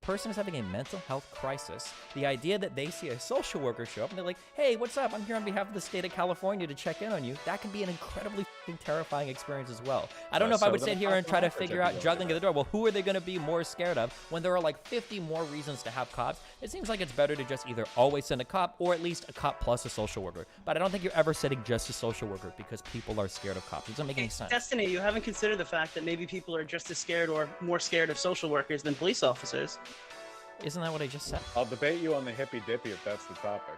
person is having a mental health crisis, the idea that they see a social worker show up and they're like, hey, what's up? I'm here on behalf of the state of California to check in on you. That can be an incredibly terrifying experience as well. I don't know if I would sit here and try to figure out juggling at the door. Well, who are they going to be more scared of when there are like 50 more reasons to have cops? It seems like it's better to just either always send a cop or at least a cop plus a social worker. But I don't think you're ever sending just a social worker because people are scared of cops. It doesn't make any sense. Destiny, you haven't considered the fact that maybe people are just as scared or more scared of social workers than police officers. Isn't that what I just said? I'll debate you on the hippy dippy if that's the topic.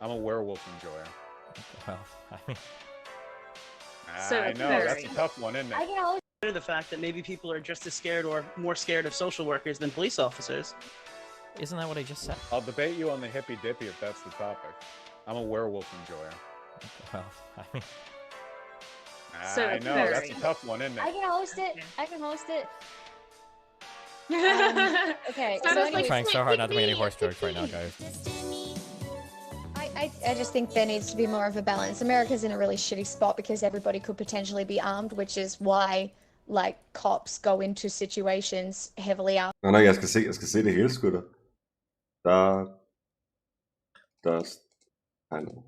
I'm a werewolf enjoyer. Well, I mean... I know, that's a tough one, isn't it? I can always consider the fact that maybe people are just as scared or more scared of social workers than police officers. Isn't that what I just said? I'll debate you on the hippy dippy if that's the topic. I'm a werewolf enjoyer. Well, I mean... I know, that's a tough one, isn't it? I can host it. I can host it. Okay. I'm trying so hard not to make any horse jokes right now, guys. I just think there needs to be more of a balance. America's in a really shitty spot because everybody could potentially be armed, which is why, like, cops go into situations heavily armed. Nej, jeg skal se det hele, skutter. Der I know.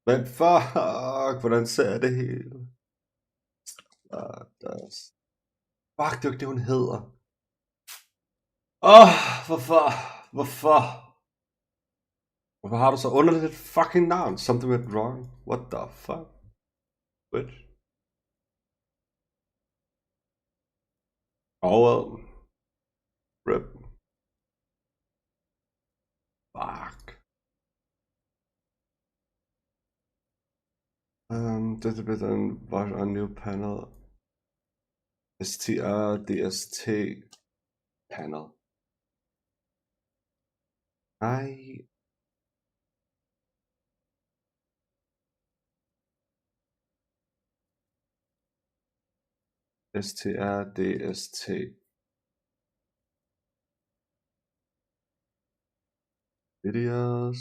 Men fuck, hvordan ser jeg det hele? Fuck, det er jo ikke det, hun hedder. Hvorfor? Hvorfor har du så underligt et fucking navn? Something went wrong. What the fuck? Bitch. Rip. Fuck. This is better than watch on new panel. STRDST panel. Nej. STRDST. Videos.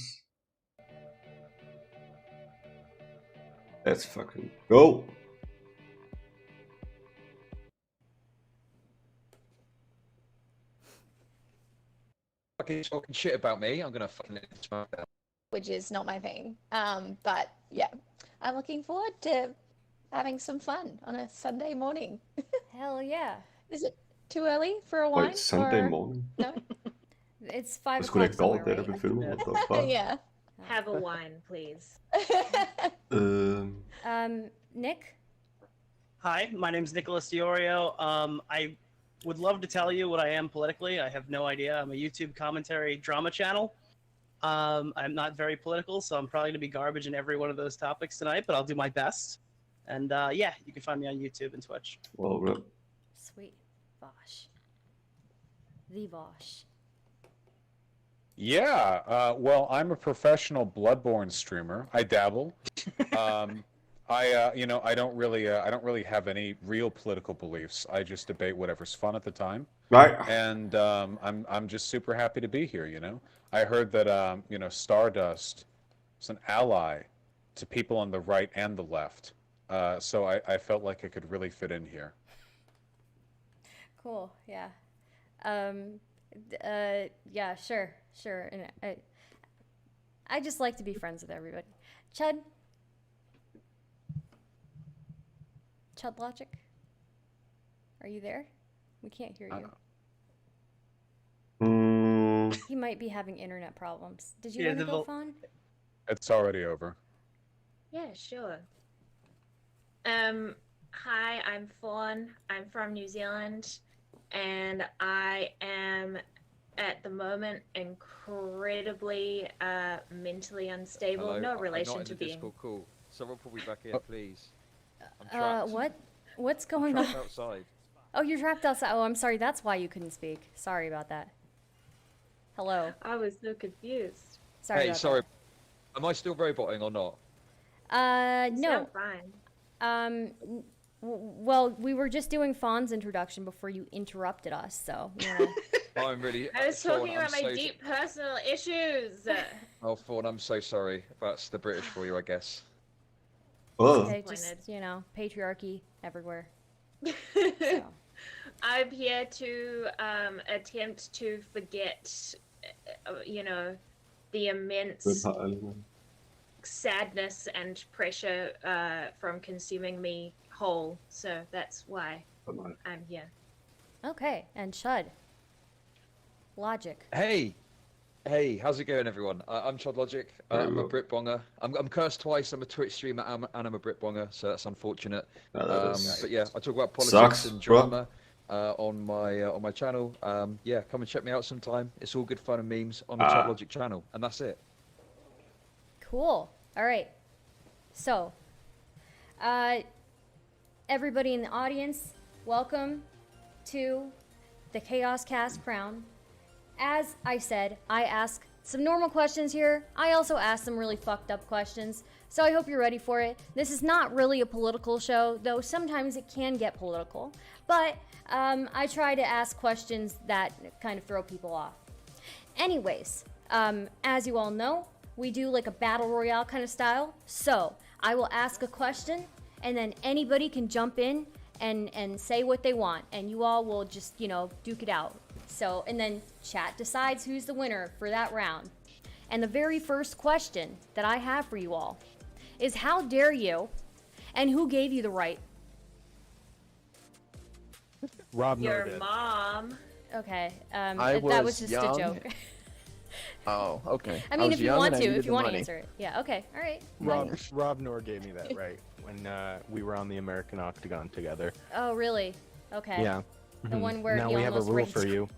Let's fucking go. Fucking talking shit about me. I'm gonna fucking smoke that. Which is not my thing. But yeah, I'm looking forward to having some fun on a Sunday morning. Hell yeah. Is it too early for a wine? Wait, Sunday or... morning? No. It's 5 Skulle o'clock ikke gå somewhere, det, der right? vil filme? What the fuck? Yeah. Have a wine, please. Nick? Hi, my name's Nicholas Diorio. I would love to tell you what I am politically. I have no idea. I'm a YouTube commentary drama channel. I'm not very political, so I'm probably going to be garbage in every one of those topics tonight, but I'll do my best. And yeah, you can find me on YouTube and Twitch. Well, rip. Sweet. Vosh. The Vosh. Yeah, well, I'm a professional Bloodborne streamer. I dabble. I don't really have any real political beliefs. I just debate whatever's fun at the time. Right. And I'm just super happy to be here. You know, I heard that Stardust is an ally to people on the right and the left. So I felt like I could really fit in here. Cool, yeah. Yeah, sure. And I just like to be friends with everybody. Chud Logic? Are you there? We can't hear you. He might be having internet problems. Did you want to go, Fawn? It's already over. Yeah, sure. Hi, I'm Fawn. I'm from New Zealand, and I am at the moment incredibly mentally unstable. Hello, No relation I'm not to in the being. Discord call. Someone pull me back in, please. I'm trapped. What's going I'm on? trapped outside. Oh, you're trapped outside. Oh, I'm sorry. That's why you couldn't speak. Sorry about that. Hello. I was so confused. Sorry. Hey, sorry. Am I still roboting or not? No. Fine. Well, we were just doing Fawn's introduction before you interrupted us, so, you know. I'm really... I was Fawn, talking about my deep personal issues. Oh, Fawn, I'm so sorry. That's the British for you, I guess. Oh. Okay, just, you know, patriarchy everywhere. So. I'm here to attempt to forget, the immense sadness and pressure from consuming me whole. So that's why I'm here. Okay, and Chud. Logic. Hey, how's it going, everyone? I'm Chod Logic. I'm a Brit Bonger. I'm cursed twice. I'm a Twitch streamer and I'm a Brit Bonger, so that's unfortunate. But yeah, I talk about politics and drama on my channel. Yeah, come and check me out sometime. It's all good fun and memes on the Chod Logic channel, and that's it. Cool. All right. So, everybody in the audience, welcome to the Chaos Cast Crown. As I said, I ask some normal questions here. I also ask some really fucked up questions. So I hope you're ready for it. This is not really a political show, though sometimes it can get political. But I try to ask questions that kind of throw people off. Anyways, as you all know, we do like a battle royale kind of style. So I will ask a question, and then anybody can jump in and say what they want, and you all will just, duke it out. So, and then chat decides who's the winner for that round. And the very first question that I have for you all is, how dare you, and who gave you the right? Rob Your did. mom. Okay, that was just young. a joke. Oh, okay. I mean, was if you young want and I to needed the money. answer it. Yeah, okay, all right. Rob Nor gave me that right when we were on the American Octagon together. Oh, really? Okay. Yeah. The one where now he we have a almost rule raped for you.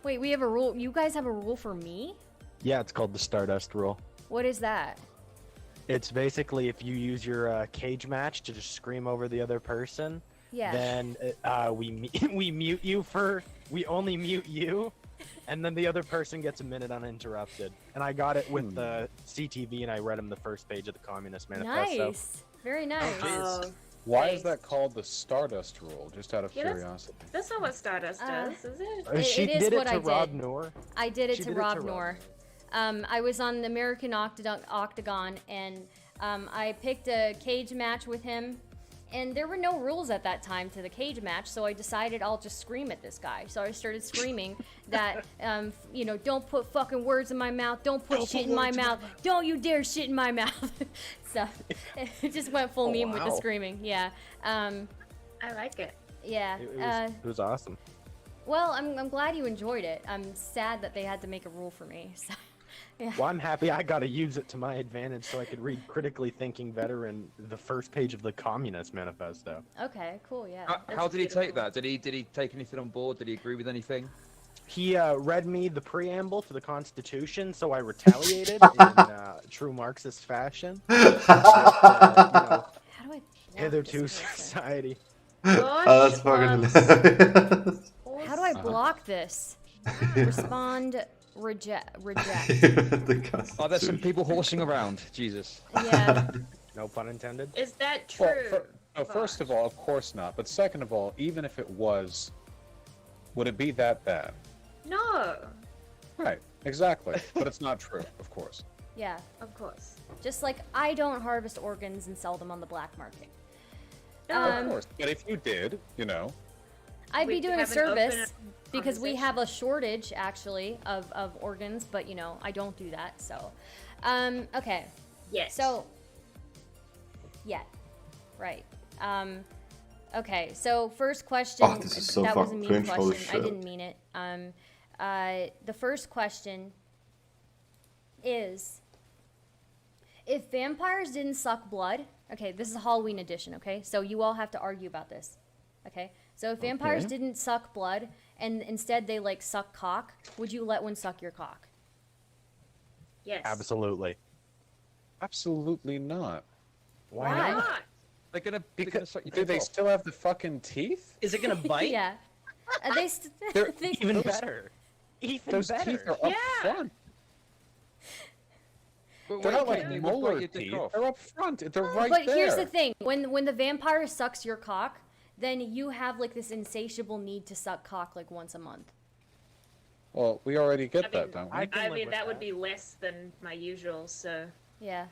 Wait, we have a rule. You guys have a rule for me? Yeah, it's called the Stardust Rule. What is that? It's basically if you use your cage match to just scream over the other person, Yeah. then we mute you for. We only mute you, and then the other person gets a minute uninterrupted. And I got it with the CTV, and I read him the first page of the Communist Manifesto. Nice. Very nice. Why is that called the Stardust Rule? Just out of Yeah, curiosity. That's not what Stardust does, is it? She it is did it what to I Rob did. Noor. I did it She to did it Rob to Noor. I was on the American Octagon, and I picked a cage match with him, and there were no rules at that time to the cage match, so I decided I'll just scream at this guy. So I started screaming that, don't put fucking words in my mouth, don't put shit in my mouth, don't you dare shit in my mouth. So it just went full meme with the screaming. Yeah. I like it. Yeah. It was awesome. Well, I'm glad you enjoyed it. I'm sad that they had to make a rule for me. So, yeah. Well, I'm happy I got to use it to my advantage so I could read Critically Thinking Veteran the first page of the Communist Manifesto. Okay, cool, yeah. How did he take that? Did he take anything on board? Did he agree with anything? He read me the preamble to the Constitution, so I retaliated in true Marxist fashion. How do I hitherto society. Oh, that's fucking hilarious. How do I block this? Respond, reject. Oh, there's some people horsing around. Jesus. Yeah. No pun intended. Is that true? No, first of all, of course not. But second of all, even if it was, would it be that bad? No. Right, exactly. But it's not true, of course. Yeah. Of course. Just like I don't harvest organs and sell them on the black market. Of course. But if you did, I'd be We doing a have an service open because we conversation. have a shortage actually of organs, but I don't do that. So, okay. Yes. So, yeah, right. Okay. So first question. Oh, this is so that was a fucking mean cringe, holy question. I shit. didn't mean it. The first question is, if vampires didn't suck blood, okay, this is a Halloween edition, okay? So you all have to argue about this, okay? So if vampires didn't suck blood and instead they suck cock, would you let one suck your cock? Yes. Absolutely. Absolutely not. Why? not? They're gonna suck your Do dick they off. still have the fucking teeth? Is it gonna bite? Yeah. They're Even better. Even Those better. teeth are up Yeah. front. But They're wait, not wait, like they would molar bite your dick teeth. off. They're up front. They're right But there. here's the thing: when the vampire sucks your cock, then you have this insatiable need to suck cock once a month. Well, we already get I that, mean, don't we? I can I live mean, with that would be less than my usual, so Yeah.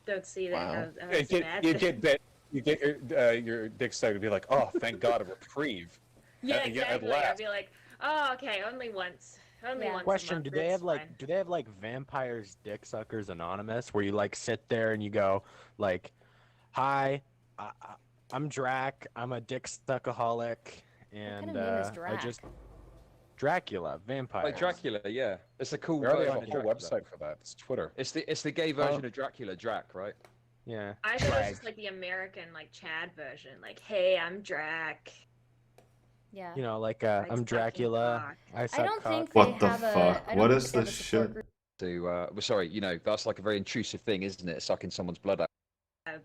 don't see that Wow. as You bad. get bit. You get your dick stuck to be like, oh, thank God, a reprieve. Yeah, At exactly. last. I'd be like, oh, okay, only once. Only once. Question: a month, Do they it's have like fine. do they have like Vampires Dick Suckers Anonymous, where you like sit there and you go like, "Hi, I'm Drac. I'm a dick suckaholic, and kind of name is I Drac? just Dracula vampire." Like Dracula, yeah. It's a cool We already version have of a whole Dracula. website for that. It's Twitter. It's the gay version of Dracula, Drac, right? Yeah. I thought it was Drag. just like the American, like Chad version. Like, hey, I'm Drac. Yeah. You know, like Like I'm sucking Dracula. cock. I I suck don't cock. think they What the have a. fuck? I don't What think is they have this a support shit? group. To well, sorry, that's like a very intrusive thing, isn't it? Sucking someone's blood out. A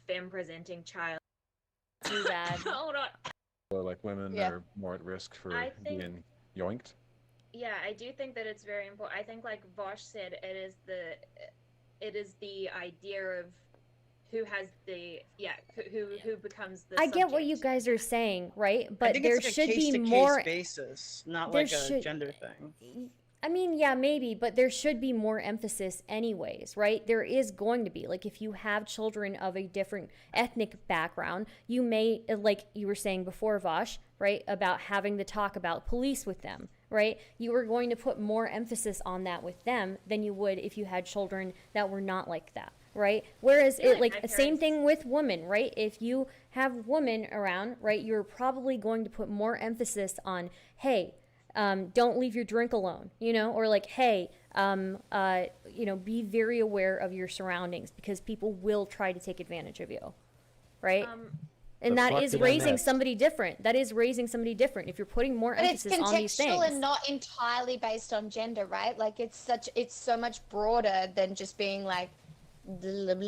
femme-presenting child. Too bad. Hold on. So, like, women Yeah. are more at risk for I think- being yoinked. Yeah, I do think that it's very important. I think, like Vosh said, it is the idea of who has the who becomes the. I get what you subject. guys are saying, right? I But think there it's like should a be case-to-case more. basis, not there like a should- gender thing. I mean, yeah, maybe, but there should be more emphasis anyways, right? There is going to be. Like, if you have children of a different ethnic background, you may, like you were saying before, Vosh, right, about having the talk about police with them, right? You are going to put more emphasis on that with them than you would if you had children that were not like that, right? Whereas, Yeah, it like, my same parents- thing with women, right? If you have women around, right, you're probably going to put more emphasis on, hey, don't leave your drink alone, or like, hey, be very aware of your surroundings because people will try to take advantage of you, right? And The that fuck is did I raising miss? somebody different. That is raising somebody different. If you're putting more But it's emphasis on these contextual things. and not entirely based on gender, right? Like it's so much broader than just being like blah, blah,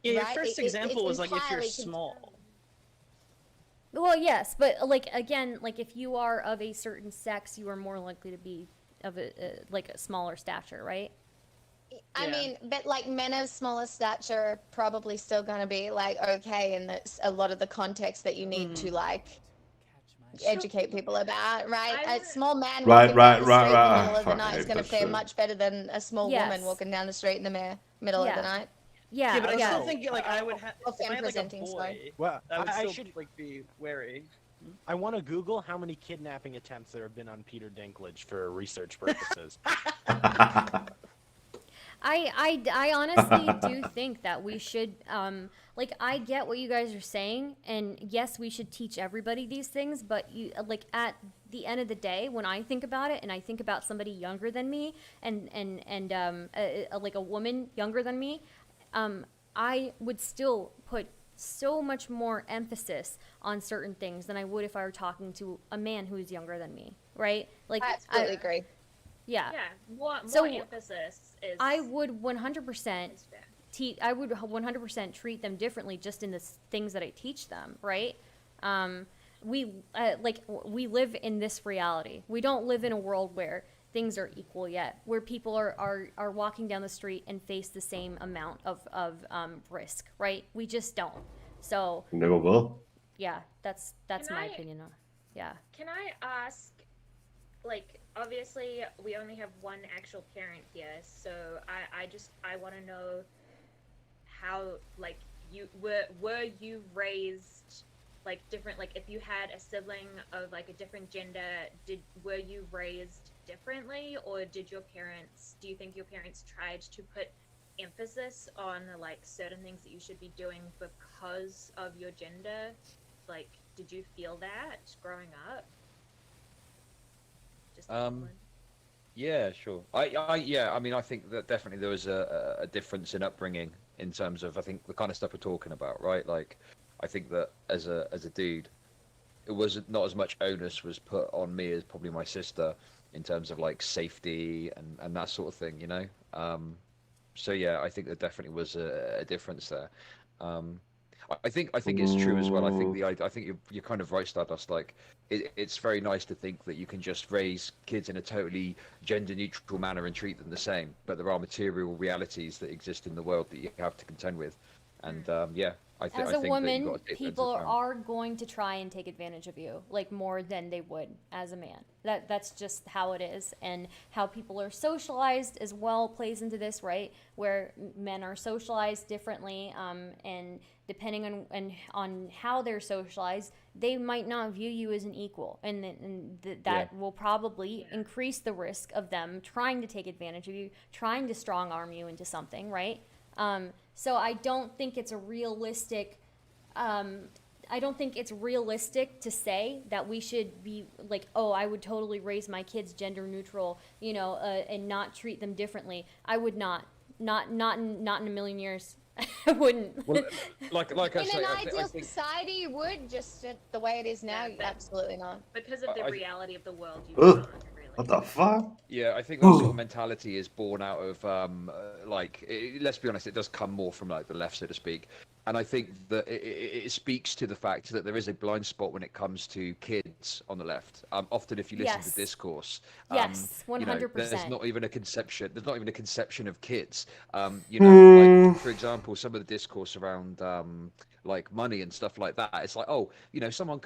Yeah, your right? first It's example was like if you're entirely small. Well, yes, but like again, like if you are of a certain sex, you are more likely to be of a smaller stature, right? I Yeah. mean, but like men of smaller stature are probably still going to be like okay in a lot of the context that you need to like educate people about, right? I A would- small man Right, walking down the right, street right, in the right. middle of the Fuck, I night is hate going to that fare shit. much better than a small Yes. woman walking down the street in the middle of Yeah. the night. Yeah, Yeah, but I yeah. still think like I would have. Well, If I had like a presenting, sorry. boy, Well, I would I still should. like be wary. I want to Google how many kidnapping attempts there have been on Peter Dinklage for research purposes. I honestly do think that we should, I get what you guys are saying, and yes, we should teach everybody these things, but at the end of the day, when I think about it, and I think about somebody younger than me, and like a woman younger than me, I would still put so much more emphasis on certain things than I would if I were talking to a man who is younger than me, right? Like, I absolutely agree. yeah. Yeah, more So, emphasis is. I would 100% is fair. I would 100% treat them differently just in the things that I teach them, right? We live in this reality. We don't live in a world where things are equal yet, where people are walking down the street and face the same amount of risk, right? We just don't. So Never will. yeah, that's Can my I- opinion. Yeah. Can I ask, like, obviously we only have one actual parent here, so I want to know how, like, you were you raised like different, like if you had a sibling of like a different gender, were you raised differently, or do you think your parents tried to put emphasis on like certain things that you should be doing because of your gender? Like, did you feel that growing up? Just Yeah, sure. I mean, I think that definitely there was a difference in upbringing in terms of, I think, the kind of stuff we're talking about, right? Like, I think that as a dude, it was not as much onus was put on me as probably my sister in terms of like safety and that sort of thing, you know. So yeah, I think there definitely was a difference there. I think it's true as well. I think you're kind of right, Stardust. Like, it's very nice to think that you can just raise kids in a totally gender neutral manner and treat them the same. But there are material realities that exist in the world that you have to contend with, And yeah, I think As a that you've woman, got to take people that into account. are going to try and take advantage of you, like more than they would as a man. That's just how it is, and how people are socialized as well plays into this, right? Where men are socialized differently, and depending on how they're socialized, they might not view you as an equal, and that will probably increase the risk of them trying to take advantage of you, trying to strong arm you into something, right? So I don't think it's a realistic. I don't think it's realistic to say that we should be like, oh, I would totally raise my kids gender neutral, and not treat them differently. I would not in a million years. I wouldn't. Well, like I In say, an I ideal think society, you would. Just the way it is now, absolutely not. Because of the reality of the world, you Ugh. can't, really. What the fuck? Yeah, I think that sort of mentality is born out of let's be honest, it does come more from like the left, so to speak. And I think that it speaks to the fact that there is a blind spot when it comes to kids on the left. Often, if you listen to discourse, yes, 100%. There's not even a conception. There's not even a conception of kids. Like for example, some of the discourse around like money and stuff like that. It's like, oh, someone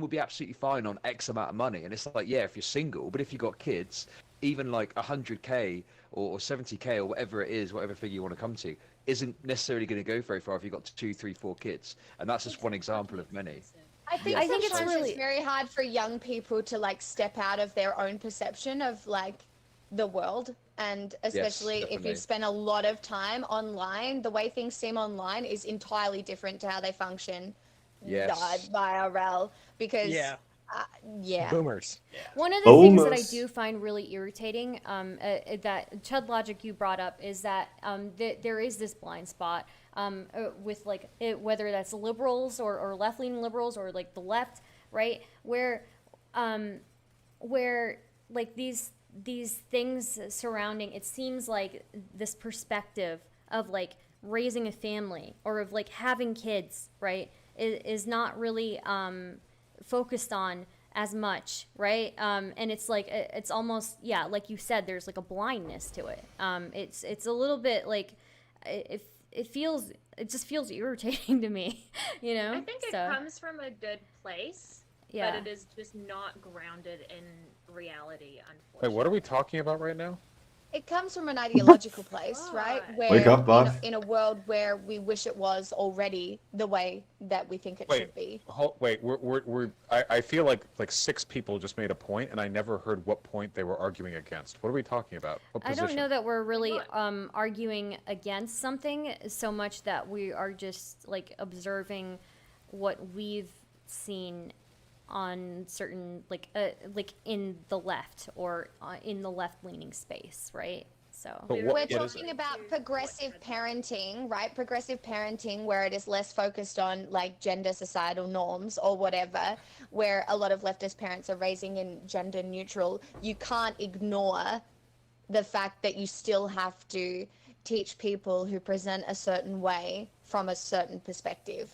would be absolutely fine on X amount of money, and it's like, yeah, if you're single, but if you got kids, even like 100K or 70K or whatever it is, whatever figure you want to come to, isn't necessarily going to go very far if you've got 2, 3, 4 kids, and that's just one example of many. I think it's very hard for young people to like step out of their own perception of like the world, and especially if you've spent a lot of time online, the way things seem online is entirely different to how they function IRL, because boomers. One of the things that I do find really irritating, that Chud Logic you brought up, is that there is this blind spot with like whether that's liberals or left-leaning liberals or like the left, right? Where like these things surrounding, it seems like this perspective of like raising a family or of like having kids, right, is not really focused on as much, right? And it's like it's almost like you said, there's like a blindness to it. It's a little bit like it just feels irritating to me, I think it comes from a good place, but it is just not grounded in reality, unfortunately. Wait, what are we talking about right now? It comes from an ideological place, right? Where Wake up, Bob. In a world where we wish it was already the way that we think it should be. I feel like 6 people just made a point, and I never heard what point they were arguing against. What are we talking about? What position? I don't know that we're really arguing against something so much that we are just like observing what we've seen on certain like in the left or in the left-leaning space, right? So we're talking about progressive parenting, right? Progressive parenting where it is less focused on like gender societal norms or whatever, where a lot of leftist parents are raising in gender neutral. You can't ignore the fact that you still have to teach people who present a certain way from a certain perspective.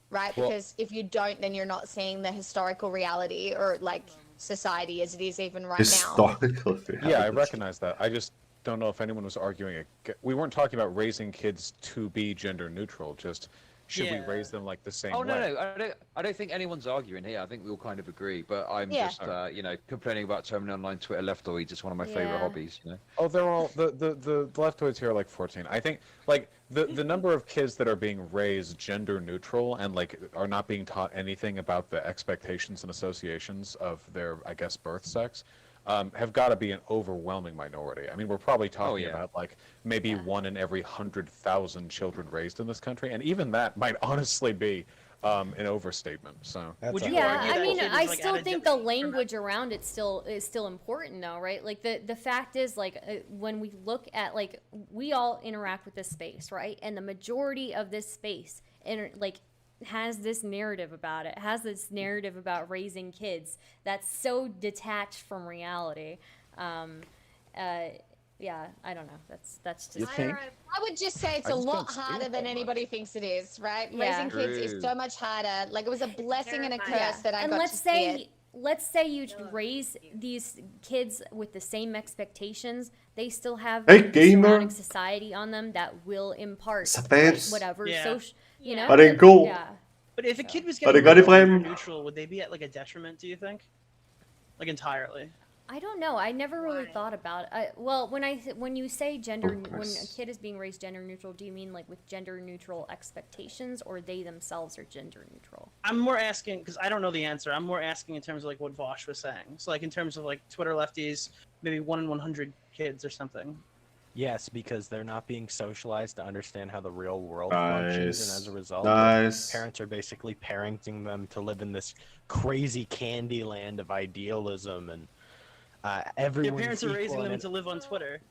Right, because if you don't, then you're not seeing the historical reality or like society as it is even right now. Yeah, I recognize that. I just don't know if anyone was arguing it. We weren't talking about raising kids to be gender neutral. Just should we raise them like the same way? No, I don't think anyone's arguing here. I think we all kind of agree. But I'm just complaining about terminal online Twitter leftoids. It's one of my favorite hobbies. Oh, they're all the leftoids here are like 14. I think like the number of kids that are being raised gender neutral and like are not being taught anything about the expectations and associations of their, I guess, birth sex, have got to be an overwhelming minority. I mean, we're probably talking about like maybe 1 in every 100,000 children raised in this country, and even that might honestly be an overstatement. So I mean, I still think the language around it is still important, though, right? Like the fact is, like when we look at like we all interact with this space, right? And the majority of this space, has this narrative about it, has this narrative about raising kids that's so detached from reality. Yeah, I don't know. That's just. You think? I would just say it's a lot harder than anybody thinks it is, right? Yeah. Raising kids is so much harder. Like it was a blessing and a curse that I got to see it. let's say you raise these kids with the same expectations, they still have Hey, the gamer. surrounding society on them that will impart whatever social, you know. Var det en god? Yeah. But if a kid was Var det getting godt i gender Bremen? neutral, would they be at like a detriment? Do you think? Like entirely. I don't know. I never really thought about it. Well, when you say gender, when a kid is being raised gender neutral, do you mean like with gender neutral expectations, or they themselves are gender neutral? I'm more asking because I don't know the answer. I'm more asking in terms of like what Vosh was saying. So like in terms of like Twitter lefties, maybe 1 in 100 kids or something. Yes, because they're not being socialized to understand how the real world Nice. functions, and as a result, Nice. parents are basically parenting them to live in this crazy candy land of idealism, and everyone. Your parents are raising them to live on Twitter.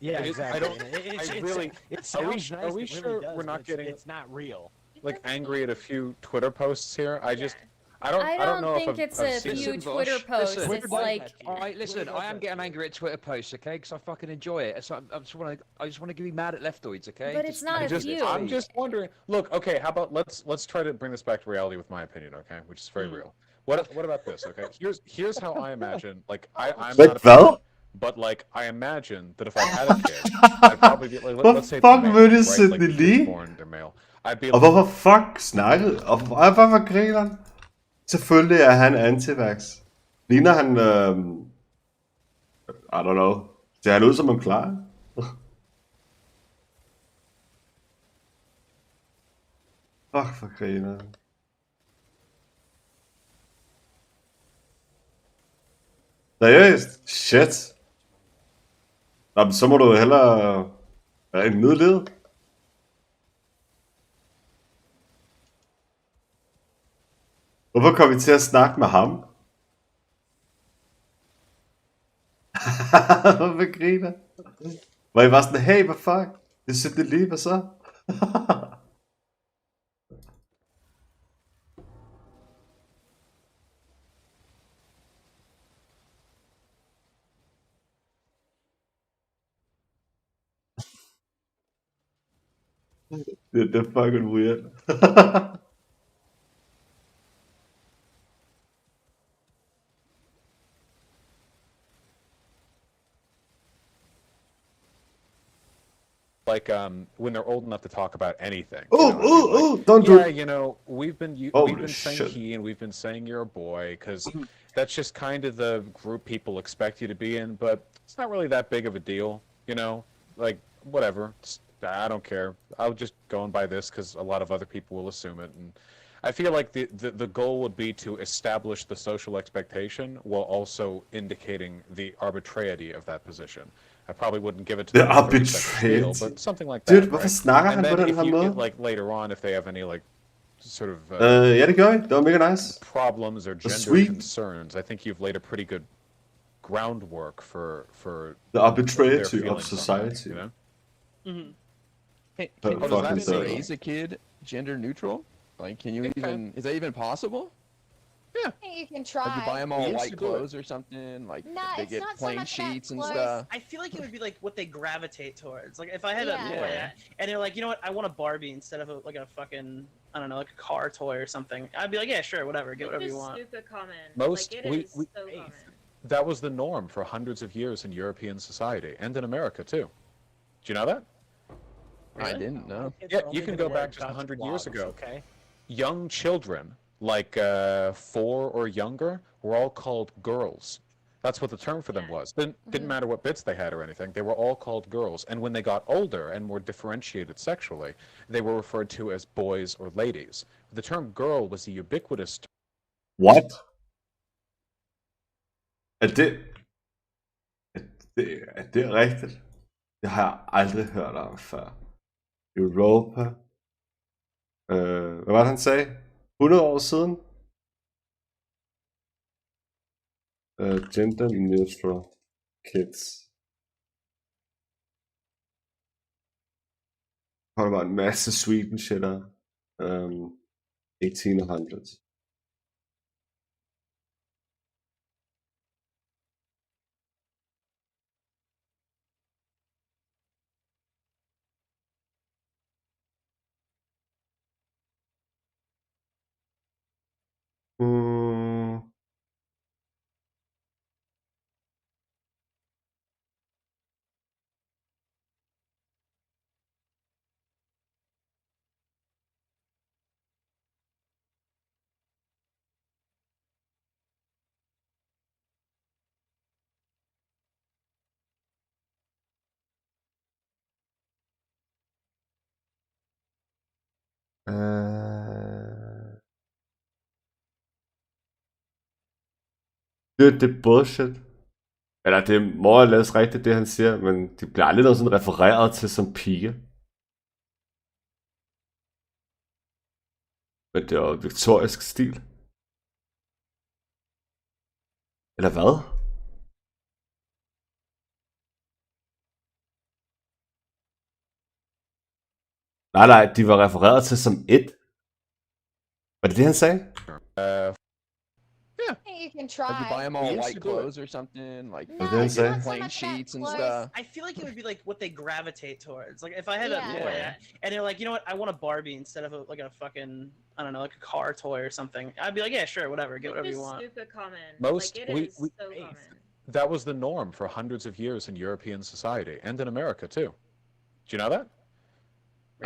Yeah, exactly. It sounds nice. Are we sure we're not getting? It's not real. Like angry at a few Twitter posts here. I I don't know think if it's I've a seen few it. Twitter posts. Listen, It's like, all right, listen. I am getting angry at Twitter posts, okay? Because I fucking enjoy it. So I just want to be mad at leftoids, okay? but it's not a few. I'm just wondering. Look, okay. How about let's try to bring this back to reality with my opinion, okay? Which is very real. What about this? Okay, here's how I imagine. Like I'm not a parent, but like I imagine that if I had a kid, I'd probably be like, let's say fuck male, vil det right? sætte Like lige? born, they're male. I'd be Og like, hvorfor fuck snakkede? Og hvorfor griner han? Selvfølgelig er han antivax. Ligner han... I don't know. Ser han ud som en klar? Fuck for griner. Seriøst? Shit. Nå, men så må du hellere være en nødled. Hvorfor kom vi til at snakke med ham? Hvorfor griner? Var I bare sådan, hey, hvad fuck? Det er det lige, hvad så? Det er fucking weird. like when they're old enough to talk about anything. Don't do it. You know, we've been saying shit. he and we've been saying you're a boy because that's just kind of the group people expect you to be in, but it's not really that big of a deal, you know? Like whatever. I don't care. I'll just go on by this because a lot of other people will assume it, and I feel like the goal would be to establish the social expectation while also indicating the arbitrarity of that position. I probably wouldn't give it to The them on a 30-second arbitrarity. scale, but something like Dude, that. hvorfor Right? snakker han And på then den if her you måde? get, like later on, if they have any like sort of Ja, det gør I. Det var mega nice. problems or gender sweet. concerns, I think you've laid a pretty good groundwork for The their arbitrarity of feelings on that, society. you know? Mm-hmm. But Can you fucking even so. raise a kid gender neutral? Like, can you even? Is that even possible? I think you can try. Like, you buy them all We used white to do it. clothes or something. Like, No, they it's get not so plain much about sheets and clothes. stuff. I feel like it would be like what they gravitate towards. Like if I had a Yeah. boy and they're like, you know what, I want a Barbie instead of like a fucking, I don't know, like a car toy or something. I'd be like, yeah, sure, whatever, get whatever It's you want. super common. Most- like, it we- is we- so common. That was the norm for hundreds of years in European society and in America too. Do you know that? I didn't know. Kids Yeah, are you only can gonna go wear back just Dutch 100 years clogs, ago. Okay. Young children, like 4 or younger, were all called girls. That's what the term for them was. Didn't matter what bits they had or anything. They were all called girls. And when they got older and more differentiated sexually, they were referred to as boys or ladies. The term girl was a ubiquitous term. What? Er det rigtigt? Det har jeg aldrig hørt om før. Europa. Hvad var det, han sagde? 100 år siden? Gender neutral kids. Der var en masse Sweden shitter. 1800s. Det er bullshit. Eller det er more or less rigtigt, det han siger, men de bliver aldrig nogensinde refereret til som pige. Men det er jo viktorisk stil. Eller hvad? Nej, de var refereret til som et. Var det det, han sagde? You can try. Like you buy them all white clothes or something, like No, didn't say. plain sheets and clothes. stuff. I feel like it would be like what they gravitate towards. Like if I had a Yeah. toy and they're like, you know what, I want a Barbie instead of like a fucking, I don't know, like a car toy or something. I'd be like, yeah, sure, whatever, get whatever you want. Super common. Most- like, it we- is we- so common. That was the norm for hundreds of years in European society and in America too. Do you know that?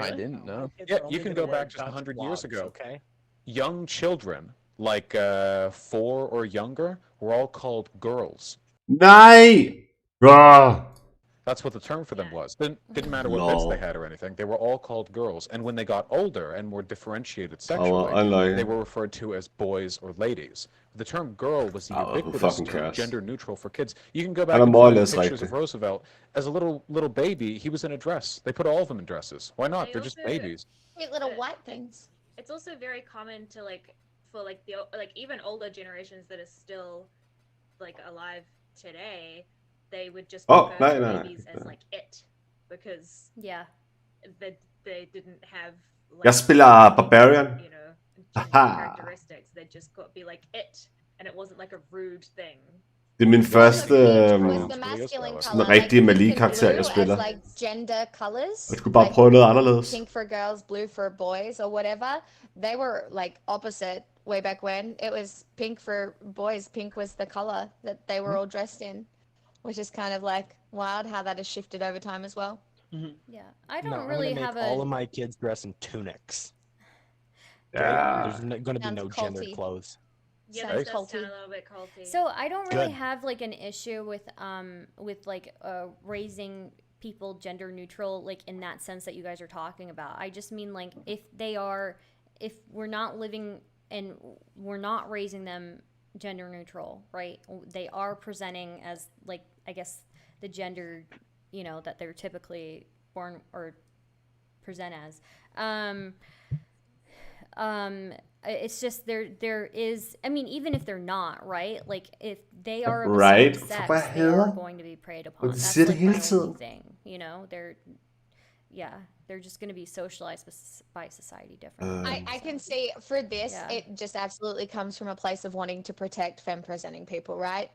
I didn't know. Yeah, you can go back just 100 years ago. Okay. Young children, like 4 or younger, were all called girls. Nej! Bro! That's what the term for them was. Didn't matter what race they had or anything. They were all called girls. And when they got older and were differentiated sexually, they were referred to as boys or ladies. The term girl was the ubiquitous term, gender neutral for kids. You can go back and find pictures of Roosevelt. As a little baby, he was in a dress. They put all of them in dresses. Why not? They're just babies. Cute little white things. It's also very common to for even older generations that are still like alive today, they would just refer to babies as like it, because they didn't have like, Jeg spiller Barbarian. you know, gender characteristics. They'd just be like it, and it wasn't like a rude thing. Det er min første sådan rigtige Mali-karakter, jeg spiller. Like gender colors. Jeg skulle bare prøve noget anderledes. Pink for girls, blue for boys, or whatever. They were like opposite way back when. It was pink for boys. Pink was the color that they were all dressed in, which is kind of like wild how that has shifted over time as well. Yeah, I don't really have all of my kids dress in tunics. Yeah. There's going to be no gendered clothes. Yeah, that does sound a little bit culty. So I don't really have like an issue with like raising people gender neutral, like in that sense that you guys are talking about. I just mean like if we're not living and we're not raising them gender neutral, right? They are presenting as like, I guess, the gender, you know, that they're typically born or present as. It's just there is, I mean, even if they're not, right? Like if they are of a certain sex, they are going to be preyed upon. That's like my only thing, you know. They're just going to be socialized by society differently. I can see for this, it just absolutely comes from a place of wanting to protect femme-presenting people, right?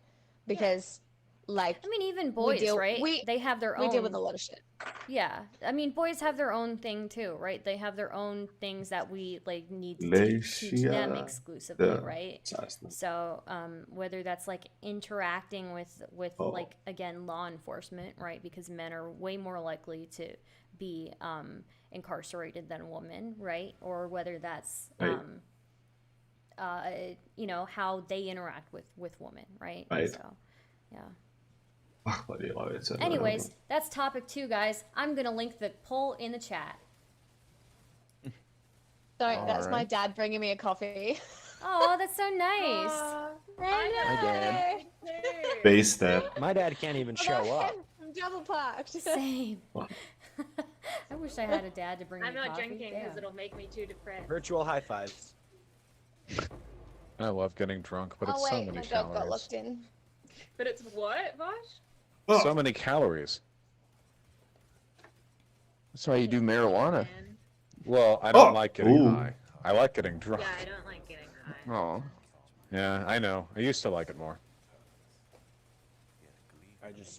Because, like, I mean, even boys, right? They have their own. We deal with a lot of shit. Yeah, I mean, boys have their own thing too, right? They have their own things that we like need to teach them exclusively, right? So, whether that's like interacting with like again law enforcement, right? Because men are way more likely to be incarcerated than women, right? Or whether that's you know, how they interact with women, right? So, yeah. Anyways, that's topic 2, guys. I'm gonna link the poll in the chat. Sorry, that's my dad bringing me a coffee. Oh, that's so nice. Hi, Dad. Base that. My dad can't even show up. I'm double parked. Same. I wish I had a dad to bring me I'm coffee. not drinking because it'll make me too depressed. Virtual high fives. I love getting drunk, but it's so many my dog got calories. locked in. But it's what, Vosh? So many calories. That's why you do marijuana. Well, I don't like getting high. I like getting drunk. Yeah, I don't like getting high. Oh. Yeah, I know. I used to like it more.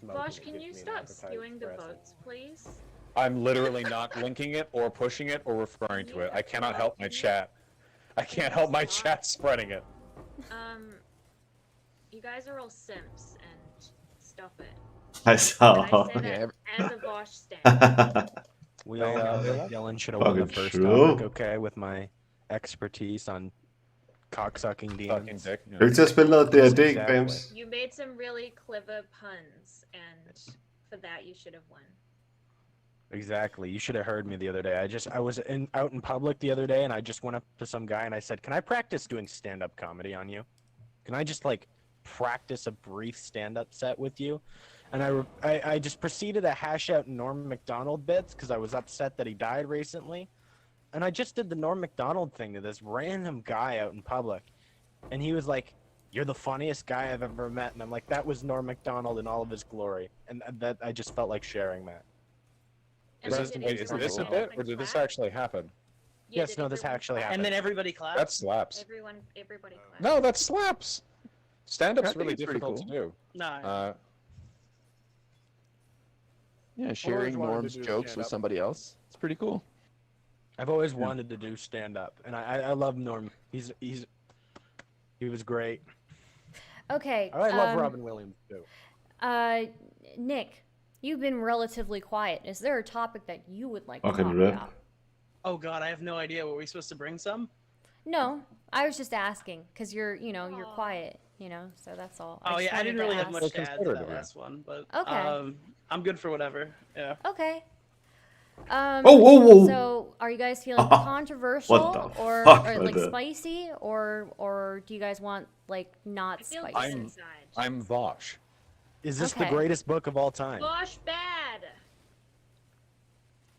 Vosh, can you stop skewing the votes, please? I'm literally not linking it or pushing it or referring to it. I cannot help my chat. I can't help my chat spreading it. You guys are all simps and stop it. I saw. As a Vosh stand. We all know that Dylan should have won the first topic, okay, with my expertise on cocksucking demons. Du er ikke til at spille noget D&D, Grams. You made some really clever puns, and for that you should have won. Exactly. You should have heard me the other day. I was out in public the other day, and I just went up to some guy and I said, "Can I practice doing stand-up comedy on you? Can I just like practice a brief stand-up set with you?" And I just proceeded to hash out Norm Macdonald bits because I was upset that he died recently, and I just did the Norm Macdonald thing to this random guy out in public, and he was like, "You're the funniest guy I've ever met," and I'm like, "That was Norm Macdonald in all of his glory," and that I just felt like sharing that. Is this a bit, or did this actually happen? Yeah, Yes, no, this actually happened. And then everybody clapped. That slaps. Everybody clapped. No, that slaps. Stand-up's I think really it's pretty difficult to do. No. Yeah, sharing wanted to Norm's do jokes with stand-up. somebody else. It's pretty cool. I've always wanted to do stand-up, and I love Norm. He was great. Okay. I love Robin Williams too. Nick, you've been relatively quiet. Is there a topic that you would like to Fucking talk rip. about? Oh god, I have no idea. Were we supposed to bring some? No, I was just asking because you're quiet, so that's all. Oh yeah, I didn't really have much. much to add to that last one, but Okay. I'm good for whatever. Yeah. Okay. Whoa. So, are you guys feeling controversial What the or fuck like was that? spicy, or do you guys want like not spicy? I'm Vosh. Is this the Okay. greatest book of all time? Gosh, bad.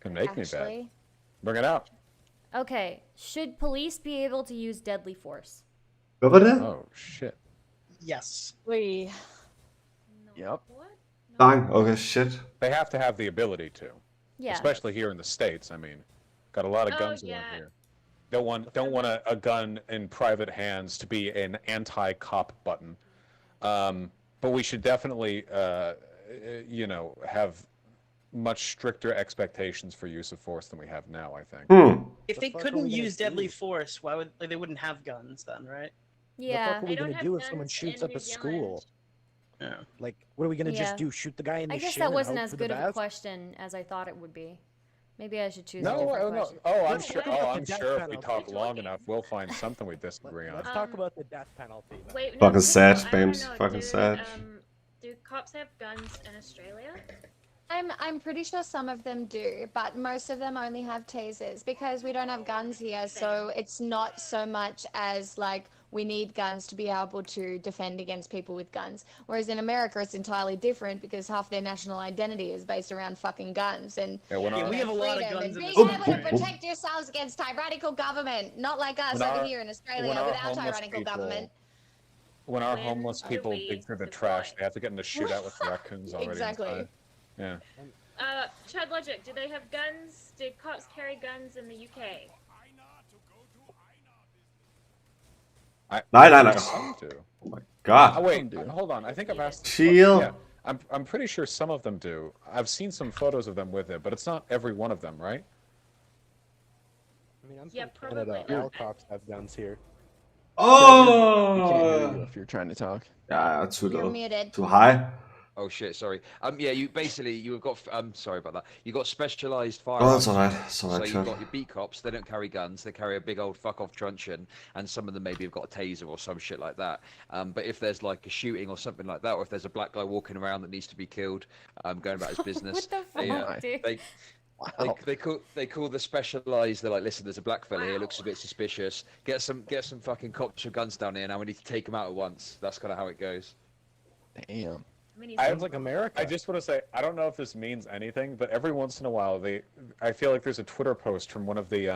Can make me bad. Actually, Bring it out. Okay. Should police be able to use deadly force? Hvad var det? Oh shit. Yes. we. Yep. Bang. Okay, shit. They have to have the ability to. Yeah. Especially here in the States. I mean, got a lot of guns around here. Don't want a gun in private hands to be an anti-cop button. But we should definitely, have much stricter expectations for use of force than we have now, I think. If they couldn't use deadly force, why would they wouldn't have guns then, right? Yeah. What are we gonna do if someone shoots up a school? Yeah. Like, what are we gonna Yeah. just do? Shoot the guy in the I guess shin that and wasn't hope as for the good of a best? question as I thought it would be. Maybe I should choose a No, different no. question. Oh, I'm Let's sure. talk about Oh, the I'm death sure if we penalty. talk long enough, we'll find something we disagree on. Let's talk about the death penalty. Then. Wait, no, Fucking sad, I don't Spams. know, Fucking sad. Do cops have guns in Australia? I'm pretty sure some of them do, but most of them only have tasers because we don't have guns here. So it's not so much as like we need guns to be able to defend against people with guns. Whereas in America, it's entirely different because half their national identity is based around fucking guns. And Yeah, when our, we have a lot of freedom guns and in being this able to country. protect yourselves against tyrannical government, not like us When over our- here in when Australia our without homeless tyrannical people- government. when our When homeless do people we dig through the support? trash, they have to get in a shootout with the raccoons already Exactly. inside. Yeah. Chad Logic, do they have guns? Did cops carry guns in the UK? Nej, nej, nej. Some do. Oh my Oh, god. wait, hold on. I think I've asked. Chill. Yeah, I'm pretty sure some of them do. I've seen some photos of them with it, but it's not every one of them, right? I mean, I'm Yeah, from Canada. probably not. All cops have guns here. We can't hear you Oh! if you're trying to talk. Yeah, too You're low. muted. Too high. Oh shit, sorry. Yeah, you've got. Sorry about that. You got specialized Oh, firearms. that's alright. It's So alright, you've Chad. got your beat cops. They don't carry guns. They carry a big old fuck off truncheon, and some of them maybe have got a taser or some shit like that. But if there's like a shooting or something like that, or if there's a black guy walking around that needs to be killed, going about his business, What the they, fuck, dude? they call the specialized. They're like, listen, there's a black fella here, looks a bit suspicious. Get some fucking cops with guns down here now. We need to take him out at once. That's kind of how it goes. Damn. Sounds like America. I just want to say, I don't know if this means anything, but every once in a while, I feel like there's a Twitter post from one of the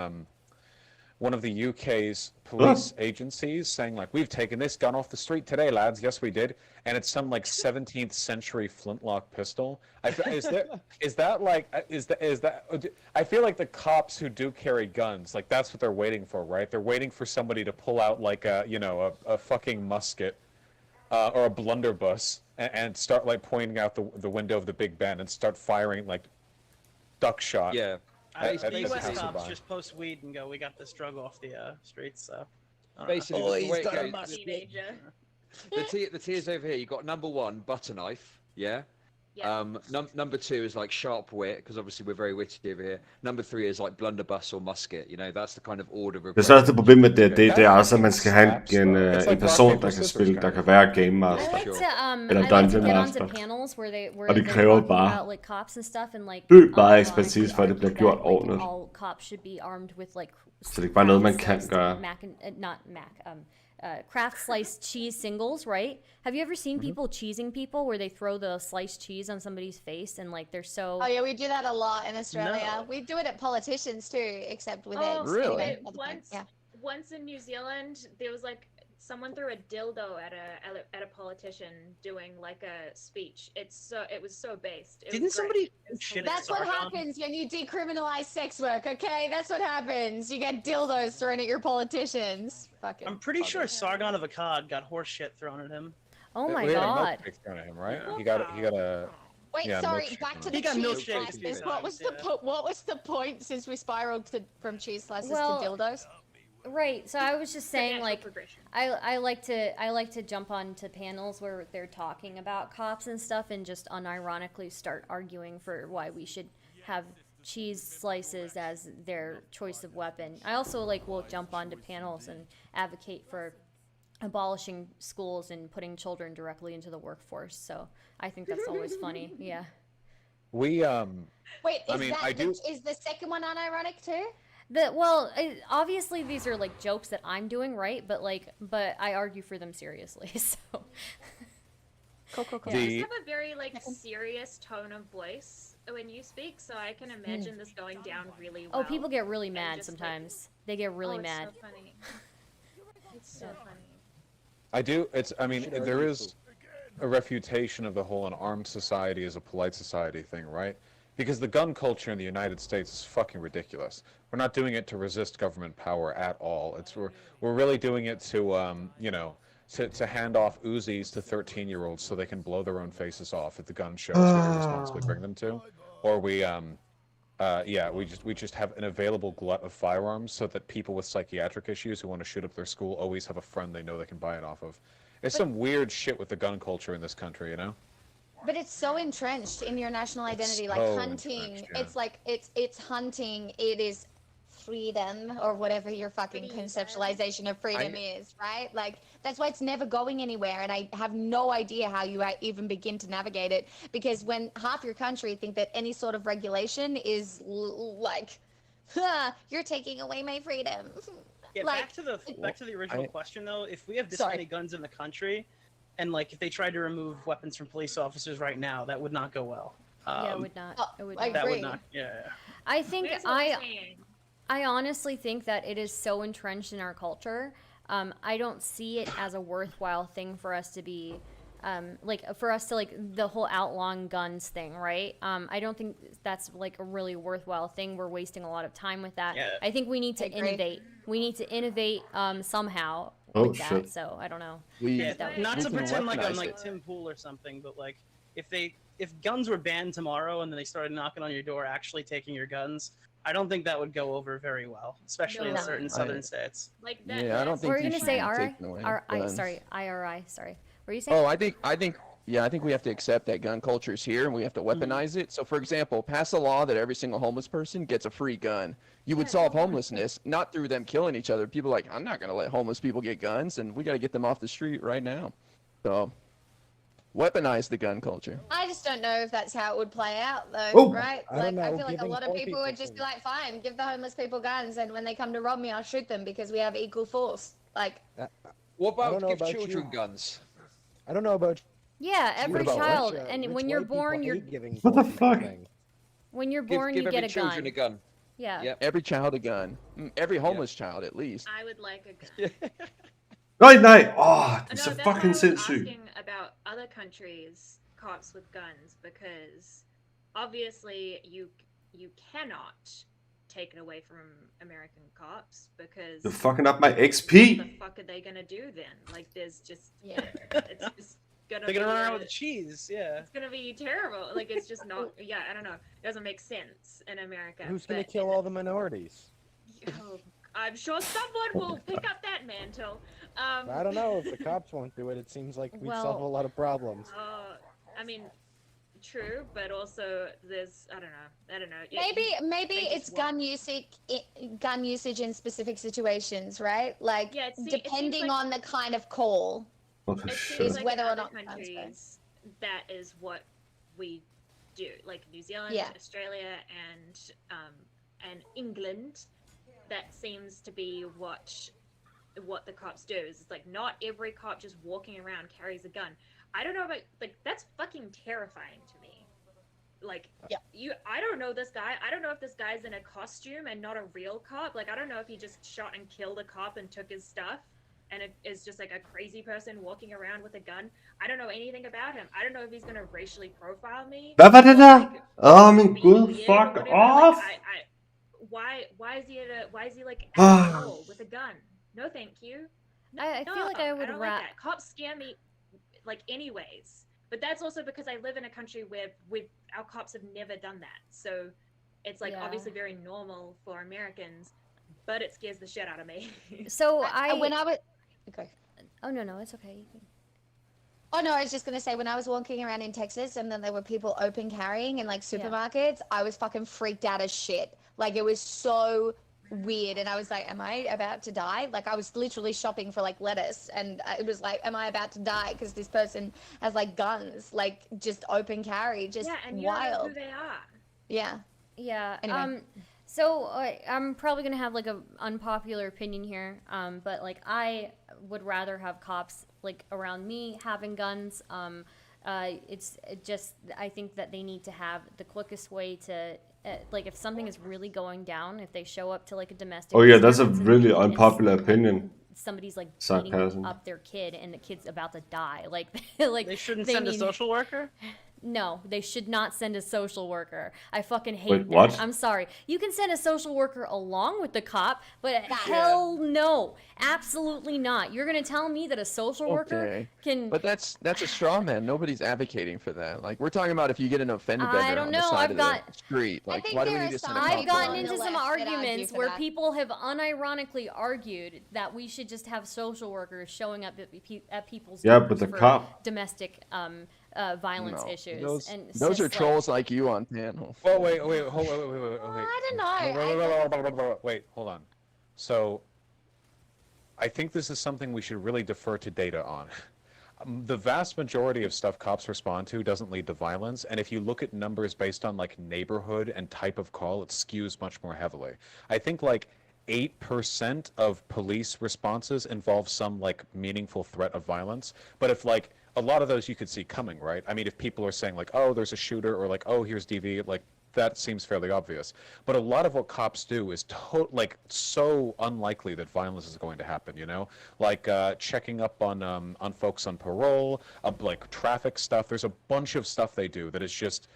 UK's police agencies saying like, we've taken this gun off the street today, lads. Yes, we did. And it's some like 17th century flintlock pistol. I feel like the cops who do carry guns, like that's what they're waiting for, right? They're waiting for somebody to pull out like a fucking musket or a blunderbuss and start like pointing out the window of the Big Ben and start firing like duck shot. Yeah. The US passerby. cops just post weed and go, we got this drug off the streets, so. Basically, Oh, the he's way it got a goes- musket. Teenager. the tiers over here. You got number one, butter knife. Yeah. Yeah. Number 2 is like sharp wit, because obviously we're very witty over here. Number 3 is like blunderbuss or musket. You know, that's the kind of order of. Det største problem med det er også, at man skal have Slaps, en, though. It's en like rock, person, paper, der kan scissors spille, der kind kan of. være Game I Master. like to Eller I like to Dungeon get Master. onto panels where Og they're det kræver talking bare about like cops and stuff and like dybt meget ironically ekspertise, for at det bliver argue gjort that, like, ordentligt. all cops should be armed with like Så det er ikke bare noget, man craft kan sliced gøre. craft sliced cheese singles, right? Have you ever seen people cheesing people where they throw the sliced cheese on somebody's face and like they're so? Oh yeah, we do that a lot in Australia. No. We do it at politicians too, except with eggs. really? Anyway, other point. Yeah. Once in New Zealand, there was like someone threw a dildo at a politician doing like a speech. It was so based. It Didn't was somebody great. shit That's what happens when you decriminalize sex work, okay? That's what happens. You get dildos thrown at your politicians. Fucking I'm pretty sure Sargon of Akkad got horse shit thrown at him. Oh my We had a god! milkshake thrown at him, right? He got a. Wait, Yeah, sorry. milkshake Back to one. the He got cheese milkshake a few slices. What was times, what was the point since we spiraled from cheese slices Well, to dildos? Right. So I was just saying, natural like, progression. I like to jump onto panels where they're talking about cops and stuff, and just unironically start arguing for why we should have cheese slices as their choice of weapon. I also will jump onto panels and advocate for abolishing schools and putting children directly into the workforce. So I think that's always funny. Yeah. We Wait, I mean, I do. Is the second one unironic too? Obviously these are jokes that I'm doing, right? But I argue for them seriously. So. Cool. You just have a very serious tone of voice when you speak, so I can imagine this going down really well. Oh, people get really mad just, sometimes. They get really it's mad. So funny. It's so funny. I do. I mean, there is a refutation of the whole unarmed society as a polite society thing, right? Because the gun culture in the United States is fucking ridiculous. We're not doing it to resist government power at all. We're really doing it to to hand off Uzis to 13-year-olds so they can blow their own faces off at the gun shows we irresponsibly bring them to, or we just have an available glut of firearms so that people with psychiatric issues who want to shoot up their school always have a friend they know they can buy it off of. It's some weird shit with the gun culture in this country, you know? But it's so entrenched in your national identity, like so hunting. entrenched, yeah. It's hunting. It is freedom or whatever your fucking conceptualization of freedom is, right? Like that's why it's never going anywhere, and I have no idea how you even begin to navigate it, because when half your country think that any sort of regulation is you're taking away my freedom. Yeah, back to the original question though. If we have this many guns in the country, and if they tried to remove weapons from police officers right now, that would not go well. Yeah, it would not. It would I not. That agree. would not. Yeah. I think That's what I'm saying. I honestly think that it is so entrenched in our culture. I don't see it as a worthwhile thing for us to be, the whole outlawing guns thing, right? I don't think that's a really worthwhile thing. We're wasting a lot of time with that. Yeah. I think we need to agree. innovate. We need to innovate somehow Oh, with that. shit. So I don't know. Yeah, That not we to can pretend like I'm weaponize it. Tim Pool or something, but if guns were banned tomorrow and then they started knocking on your door, actually taking your guns, I don't think that would go over very well, especially in No. certain southern states. Yeah, I don't think Were you you gonna should say be RI? taking away guns. IRI. Sorry. Were you saying? Oh, I think we have to accept that gun culture is here and we have to weaponize it. So, for example, pass a law that every single homeless person gets a free gun. You would solve homelessness not through them killing each other. People are like, I'm not going to let homeless people get guns, and we got to get them off the street right now. So, weaponize the gun culture. I just don't know if that's how it would play out, though, Oh, right? I don't I know, feel like a giving lot of poor people would people just be like, fine, give the homeless people guns, and when they come to rob me, I'll shoot them because we have equal force. What I don't about know give about children you. guns? I don't know about Yeah, every about child, Russia, and rich when you're white people born, hate giving What the poor people fuck? things. when you're Give, born, give you every get a children gun. a gun. Yeah. Yep. Every child a gun. Every homeless child, at least. I would like a gun. Nej, det er No, så that's why I fucking was sindssygt. asking about other countries' cops with guns, because obviously you cannot take it away from American cops, because You're fucking up my what XP. the fuck are they gonna do then? There's just it's just gonna They're gonna be run around with cheese. Yeah. it's gonna be terrible. It's just not. Yeah, I don't know. It doesn't make sense in America. Who's gonna but- kill all the minorities? Oh, I'm sure someone will pick up that mantle. I don't know. If the cops won't do it, it seems like we'd Well- solve a lot of problems. I mean, true, but also there's I don't know. Maybe it's gun usage in specific situations, right? Like Yeah, depending on the kind of call. Oh, for It shit. seems Is like whether in or other not guns countries that is what we do, like New Zealand, Yeah. Australia, and England. That seems to be what the cops do. Is it's like not every cop just walking around carries a gun. I don't know about like that's fucking terrifying to me. Like I don't know this guy. I don't know if this guy's in a costume and not a real cop. Like I don't know if he just shot and killed a cop and took his stuff and it is just like a crazy person walking around with a gun. I don't know anything about him. I don't know if he's gonna racially profile me. Hvad var det der? Åh, min be gud, weird or fuck whatever. off! Like, why is he like at a mall with a gun? No, thank you. No, I feel like I would don't like that. Cops scare me, like anyways. But that's also because I live in a country where our cops have never done that. So it's like obviously very normal for Americans, but it scares the shit out of me. So when I was okay. Oh no, it's okay. Oh no, I was just gonna say when I was walking around in Texas and then there were people open carrying in like supermarkets, I was fucking freaked out as shit. Like it was so weird and I was like, am I about to die? Like I was literally shopping for like lettuce and it was like, am I about to die because this person has like guns, like just open carry, just and you wild. don't know who they are. Yeah. Anyway. So I'm probably gonna have like a unpopular opinion here, but like I would rather have cops like around me having guns. It's just I think that they need to have the quickest way to like if something is really going down, if they show up to like a domestic. Oh yeah, that's a really unpopular opinion. Somebody's like Sarcasm. beating up their kid and the kid's about to die. Like they shouldn't send a social worker. No, they should not send a social worker. I fucking hate Wait, that. what? I'm sorry. You can send a social worker along with the cop, but hell no. Absolutely not. You're going to tell me that a social worker can... But that's a straw man. Nobody's advocating for that. Like, we're talking about if you get an offender beggar on the side of the street. Like, why do we need to send a cop I've gotten along? into some arguments where people have unironically argued that we should just have social workers showing up at people's doors but the for cop... domestic violence issues. Those are trolls like you on panel. Well, wait, hold wait. I don't know. Wait, hold on. So, I think this is something we should really defer to data on. The vast majority of stuff cops respond to doesn't lead to violence, and if you look at numbers based on like neighborhood and type of call, it skews much more heavily. I think like 8% of police responses involve some like meaningful threat of violence, but if like a lot of those you could see coming, right? I mean, if people are saying like, oh, there's a shooter, or like, oh, here's DV, like that seems fairly obvious. But a lot of what cops do is like so unlikely that violence is going to happen, you know? Like checking up on folks on parole, like traffic stuff. There's a bunch of stuff they do that is just,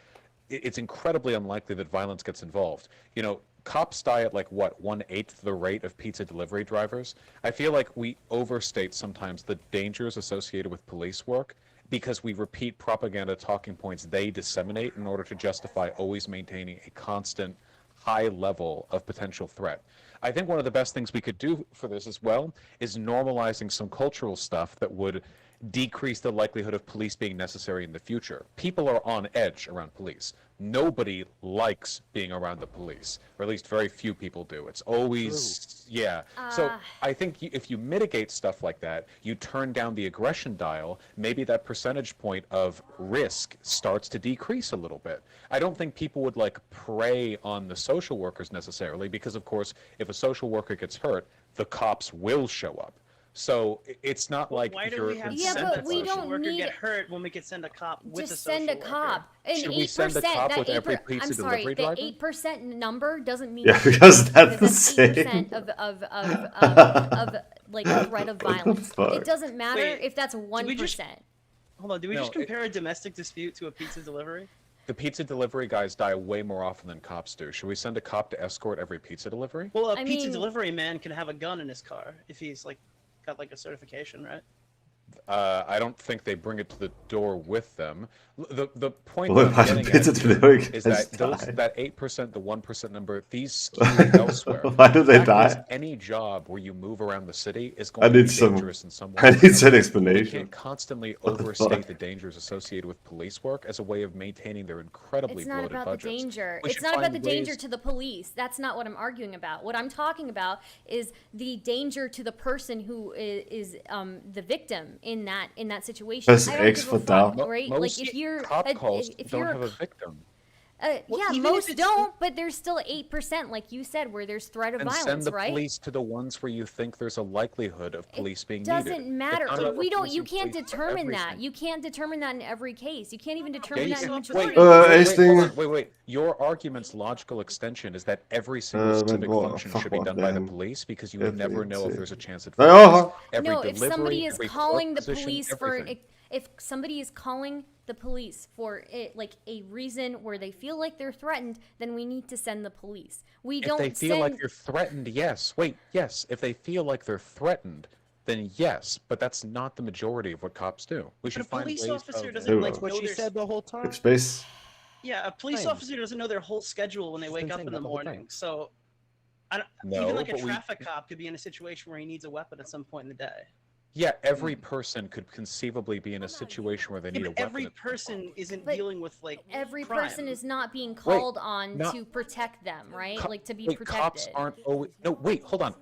it's incredibly unlikely that violence gets involved. You know, cops die at like what, 1/8 the rate of pizza delivery drivers. I feel like we overstate sometimes the dangers associated with police work because we repeat propaganda talking points they disseminate in order to justify always maintaining a constant high level of potential threat. I think one of the best things we could do for this as well is normalizing some cultural stuff that would decrease the likelihood of police being necessary in the future. People are on edge around police. Nobody likes being around the police, or at least very few people do. It's always, So I think if you mitigate stuff like that, you turn down the aggression dial, maybe that percentage point of risk starts to decrease a little bit. I don't think people would like prey on the social workers necessarily, because of course, if a social worker gets hurt, the cops will show up. So it's not like why if do you're we have to Yeah, send but a we social don't worker need- get hurt when we could send a cop with a Just social send a worker? cop. And Should we 8%, send a cop that with every 8%, pizza I'm sorry, delivery the driver? 8% number doesn't mean Yeah, anything, because that's because the that's same. 8% of like threat of What the violence. fuck? It doesn't matter Wait, if that's 1%. Hold on, do we No, just compare a domestic dispute to a pizza delivery? The pizza delivery guys die way more often than cops do. Should we send a cop to escort every pizza delivery? Well, a I pizza mean- delivery man can have a gun in his car if he's like got like a certification, right? I don't think they bring it to the door with them. The point Well, that I'm getting at here is that that 8%, the 1% number, these skew elsewhere. Why do they The fact is, die? any job where you move around the city is I going to need be some. dangerous in some way. I or need another. some We explanation. can't constantly What the overstate fuck? the dangers associated with police work as a way of maintaining their incredibly It's not bloated about budgets. the danger. We It's should not about find the danger ways- to the police. That's not what I'm arguing about. What I'm talking about is the danger to the person who is the victim in that situation. Press I don't X give a for fuck, down. right? Most Like if you're cop calls if don't you're have a victim. Well, yeah, even if most it's- don't, but there's still 8%, like you said, where there's threat of And violence, send the right? police to the ones where you think there's a likelihood of police being needed. Doesn't matter. It's not about We don't. You replacing can't police for determine that. everything. You can't determine that in every case. You can't even Yeah, determine you that in can. the Wait, majority. wait. Your argument's logical extension is that every single men civic vad- function fuck should be vad done by the den police because you would never know if there's a chance at Ja, violence. Every No, if somebody delivery, is every calling the position, police everything. if somebody is calling the police for it, like a reason where they feel like they're threatened, then we need to send the police. We If don't they feel send. like you're threatened, yes. Wait, yes. If they feel like they're threatened, then yes. But that's not the majority of what cops do. We should a find police ways officer of- doesn't like That's what know she their said the whole time. Space. Yeah, a police Same. officer doesn't know their whole schedule when they She's wake been up saying in the that the whole morning. time. So, No, even like a but we- traffic cop could be in a situation where he needs a weapon at some point in the day. Yeah, every person could conceivably be in a situation where they Yeah, need a but weapon. every at some person point. isn't But dealing with like every crime. person is not being called on not- to protect them, right? Co- Like to be wait, protected. cops aren't always. No, wait, hold on.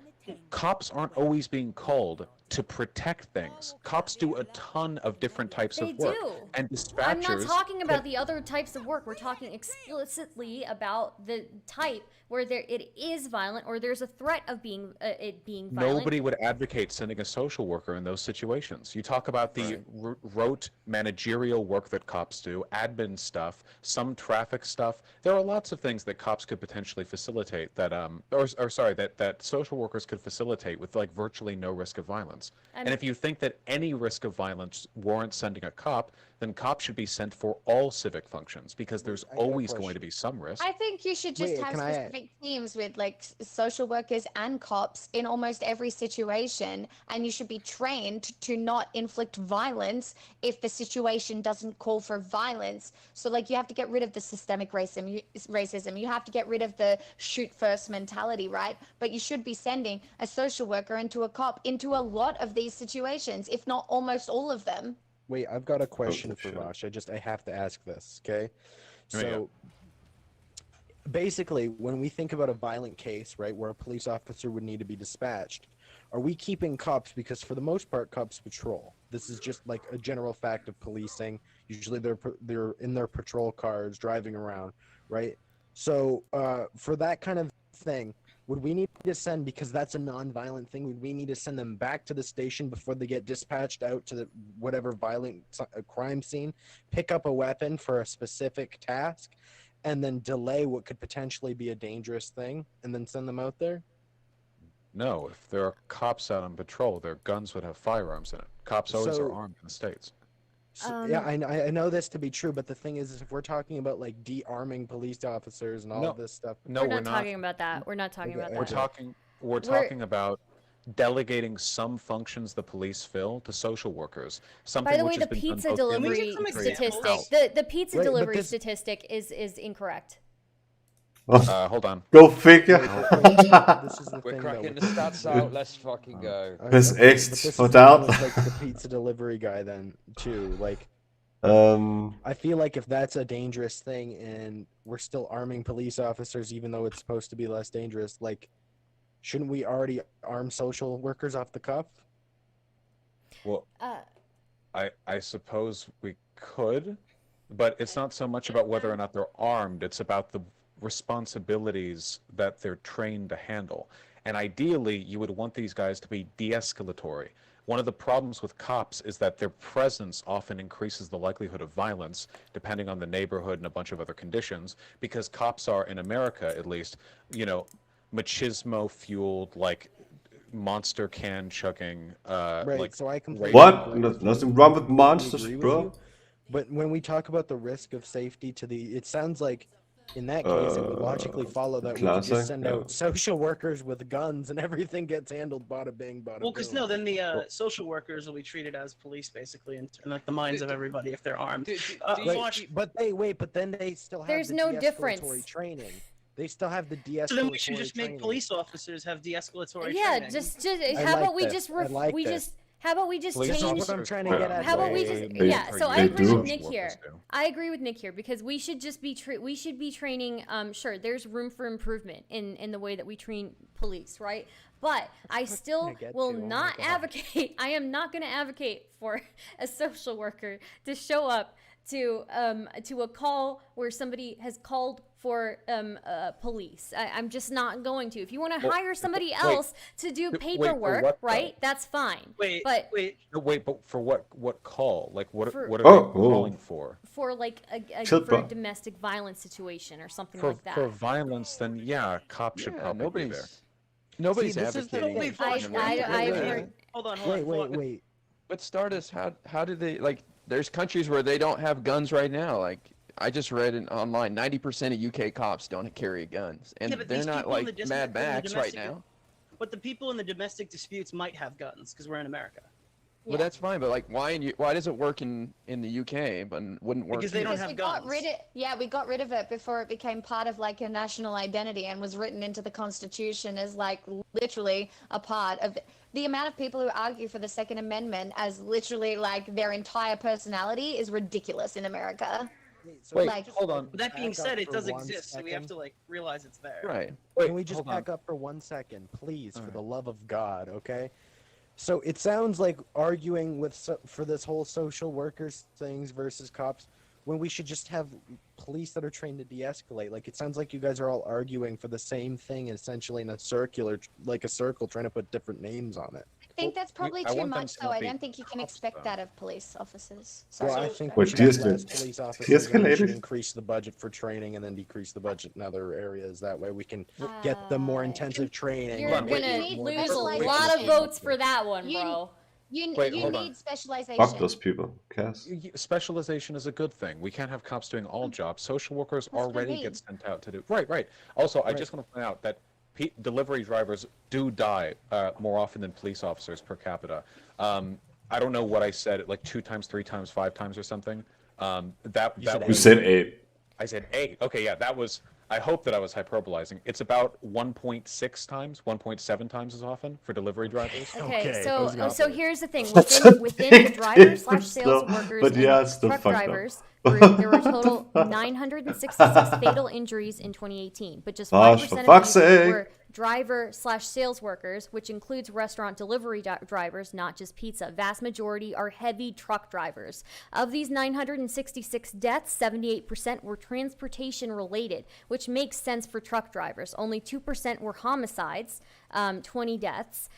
Cops aren't always being called to protect things. Cops do a ton of different types They of work. do. And dispatchers. I'm not talking about the other types of work. We're talking explicitly about the type where it is violent or there's a threat of it being violent. Nobody would advocate sending a social worker in those situations. You talk about the rote managerial work that cops do, admin stuff, some traffic stuff. There are lots of things that cops could potentially facilitate that, that social workers could facilitate with like virtually no risk of violence. And if you think that any risk of violence warrants sending a cop, then cops should be sent for all civic functions because there's I got a always going question. to be some risk. I think you should just Wait, have can I- specific teams with like social workers and cops in almost every situation, and you should be trained to not inflict violence if the situation doesn't call for violence. So like you have to get rid of the systemic racism. You have to get rid of the shoot first mentality, right? But you should be sending a social worker into a cop into a lot of these situations, if not almost all of them. Wait, I've got a question for shit. Rosh. I have to ask this, okay? Here we So basically, when we think about a violent case, right, where a police officer would need to be dispatched, are we keeping cops because for the most part cops patrol? This is just like a general fact of policing. Usually they're in their patrol cars driving around, right? So for that kind of thing, would we need to send, because that's a non-violent thing, would we need to send them back to the station before they get dispatched out to the whatever violent crime scene, pick up a weapon for a specific task, and then delay what could potentially be a dangerous thing, and then send them out there? No, if there are cops out on patrol, their guns would have firearms in it. Cops always are So- armed in the States. So, yeah, I know this to be true, but the thing is if we're talking about like de-arming police officers and all No. of this stuff. No, we're not talking about that. We're not talking Okay, about We're that. we're talking about delegating some functions the police fill to social workers. Something By the way, which the has been done pizza both in the delivery some industry and statistic, out. the pizza Wait, but delivery this- statistic is incorrect. Hold on. Go figure. This is the We're thing, cracking though. the stats out. Let's fucking go. Press Okay, X but this for is the thing down. with, like the pizza delivery guy then too. Like Um, I feel like if that's a dangerous thing and we're still arming police officers even though it's supposed to be less dangerous, like shouldn't we already arm social workers off the cuff? Well, Uh, I suppose we could, but it's not so much about whether or not they're armed. It's about the responsibilities that they're trained to handle. And ideally, you would want these guys to be de-escalatory. One of the problems with cops is that their presence often increases the likelihood of violence, depending on the neighborhood and a bunch of other conditions, because cops are, in America at least, machismo-fueled, like, monster can chugging, Right, like, so I completely what? agree. Nothing wrong with monsters, agree with bro. you. But when we talk about the risk of safety to the, it sounds like In that case, it would logically follow that we could classic, just send yeah. out social workers with guns and everything gets handled bada bing, bada Well, because boom. no, then the social workers will be treated as police, basically, in like the minds of everybody if they're armed. But then they still have There's the no de-escalatory difference. training. They still have the de-escalatory So then we should just make training. police officers have de-escalatory Yeah, training. how about we just how about we just Police change? officers what I'm trying to get at. How about we just So I agree with Nick here. I agree with Nick here because we should just be we should be training. Sure, there's room for improvement in the way that we train police, right? But I still will not advocate. I am not going to advocate for a social worker to show up to a call where somebody has called for police. I'm just not going to. If you want to hire somebody else to do paperwork, right? That's fine. But for what call? Like what For- what are they calling for? for like a domestic violence situation or something For like that. for violence, then yeah, cops should probably be there. Nobody's See, this is the advocating. thing. Hold on. Wait. But Stardust, how do they like? There's countries where they don't have guns right now. Like I just read online, 90% of UK cops don't carry guns, and Yeah, but they're these not people in like the Mad Max right domestic- now. But the people in the domestic disputes might have guns because we're in America. Well, that's fine, but like, why does it work in the UK but wouldn't work? Because they don't Because have we guns. got rid of it before it became part of like a national identity and was written into the Constitution as like literally a part of the amount of people who argue for the Second Amendment as literally like their entire personality is ridiculous in America. Wait, like, hold on. But that being Back up said, it for does 1 exist, so we have second. to like realize it's there. Right. Can we just back up for 1 second, please, for the love of God, okay? So it sounds like arguing for this whole social workers things versus cops when we should just have police that are trained to de-escalate. Like it sounds like you guys are all arguing for the same thing, essentially in a circle, trying to put different names on it. I think that's probably I too want them much, to though. not I be don't think you can cops, expect though. that of police officers. Well, Sorry. I think What, we should have de-escalate? less police officers and we should De-escalated? increase the budget for training and then decrease the budget in other areas. That way we can get the more intensive training. You're and gonna get more lose a specialization. lot of votes for that one, You- bro. You Wait, you hold on. need specialization. Fuck those people. Cass. Specialization is a good thing. We can't have cops doing all jobs. Social workers That's already great. get sent out to do. Right. Also, I just want to point out that delivery drivers do die more often than police officers per capita. I don't know what I said, like 2 times, 3 times, 5 times, or something. You said 8. I said 8. Okay, yeah, that was. I hope that I was hyperbolizing. It's about 1.6 times, 1.7 times as often for delivery drivers. Okay, so here's the thing. That's a Within big the drivers slash difference, sales though. workers But yeah, and it's still truck fucked up. drivers, there were a total 966 fatal injuries in 2018. But just 5% for of fuck's these sake. were driver slash sales workers, which includes restaurant delivery drivers, not just pizza. Vast majority are heavy truck drivers. Of these 966 deaths, 78% were transportation related, which makes sense for truck drivers. Only 2% were homicides, 20 deaths,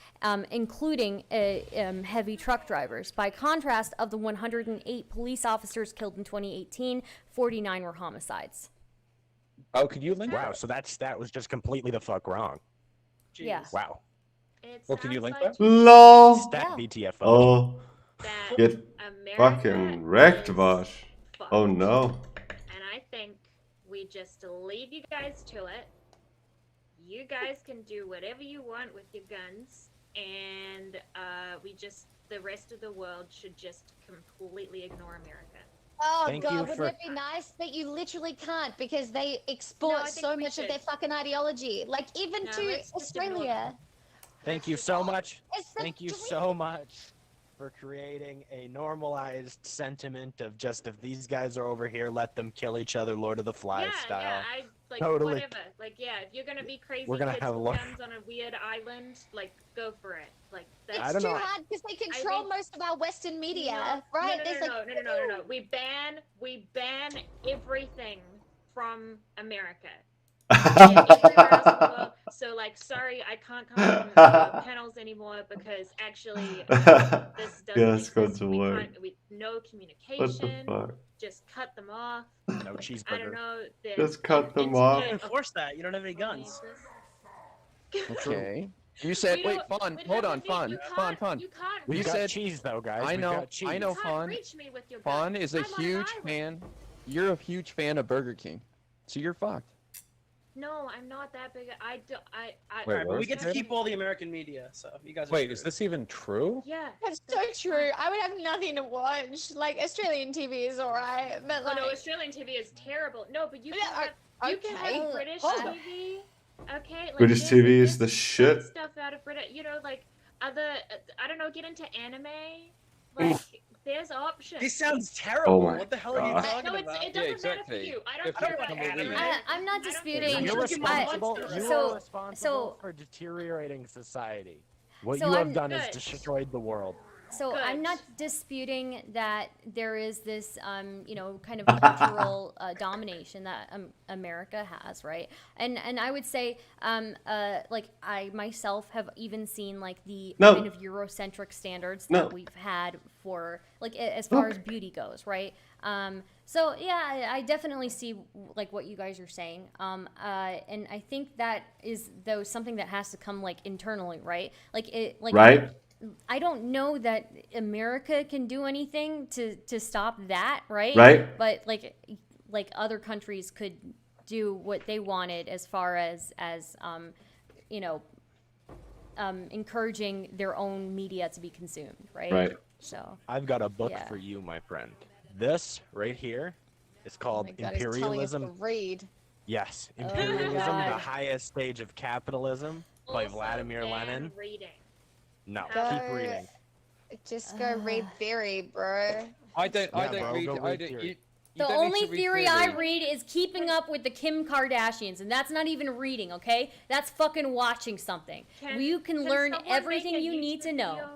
including heavy truck drivers. By contrast, of the 108 police officers killed in 2018, 49 were homicides. Oh, could you link? Wow, so that was just completely the fuck wrong. Yeah. Wow. Well, can you link that? LOL. Stat BTFO. Oh. That Get fucking wrecked, Vosh. Oh no. And I think we just leave you guys to it. You guys can do whatever you want with your guns, and the rest of the world should just completely ignore America. Oh Thank God, you wouldn't for- it be nice? But you literally can't because they No, export I think so we much of should. their fucking ideology. Like even No, to let's just ignore Australia. Thank you so much. It's the Thank you dream. so much for creating a normalized sentiment of just if these guys are over here, let them kill each other, Lord of the Flies style. Yeah, I like Totally. whatever. Like, yeah, if you're gonna be crazy, We're gonna kids have with lo- guns on a weird island, like, go for it. Like, that's It's don't too know. hard because they control think- most of our Western media, No, right? No, There's no. We ban everything from America. Yeah, everywhere else in the world. So, like, sorry, I can't come on panels anymore because actually this doesn't Yeah, it's going exist. to We work. can't, no What the communication. fuck? Just cut them off. No I don't cheeseburger. know. Just cut them off. You can't enforce that. You don't have any guns. Okay. You said, wait, Fawn, hold on, Fawn. You Fawn. can't We've You got said- cheese though, guys. I We've know, got cheese. I know, you can't Fawn. reach me with your Fawn guns. is a I'm on an huge island. fan. You're a huge fan of Burger King. So you're fucked. No, I'm not that big. I do. Wait, Alright, but we where's get to the keep all the American media, so you guys. Wait, is this even true? Yeah. That's so true. I would have nothing to watch. Like Australian TV is alright, but Oh like no, Australian TV is terrible. No, but you Yeah, can have, you can okay. have British Hold on. TV. Okay. Like, British there's- TV is there's the fun shit. Stuff out of British, you know, like other. I don't know. Get into anime. Like there's options. This sounds terrible. Oh my what the hell are you God. talking No, about? it doesn't matter for exactly. you. I don't If care you about become a anime. leader- I'm not disputing. You're Look at my responsible. monster. You So- are responsible for deteriorating society. What So you have I'm- done is Good. destroyed the world. So Good. I'm not disputing that there is this, you know, kind of cultural domination that America has, right? And I would say, like I myself have even seen like the No. kind of Eurocentric standards No. that we've had for like as far as beauty goes, right? So yeah, I definitely see like what you guys are saying, and I think that is though something that has to come like internally, right? Like it, like Right? I don't know that America can do anything to stop that, right? Right. But like other countries could do what they wanted as far as you know, encouraging their own media to be consumed, right? Right. So I've got a book Yeah. for you, my friend. This right here is oh called my God, he's telling us to Imperialism. read. Yes, Oh, Imperialism, the God. highest stage of capitalism by Also, Vladimir ban Lenin. Reading. No, Go. keep reading. Just go read theory, bro. I don't Yeah, bro, read. go I read don't. theory. You the don't need only to read theory I read is keeping up with the Kim Kardashians, and that's not even reading, okay? That's fucking watching something. You can learn someone everything make a you need to YouTube know. video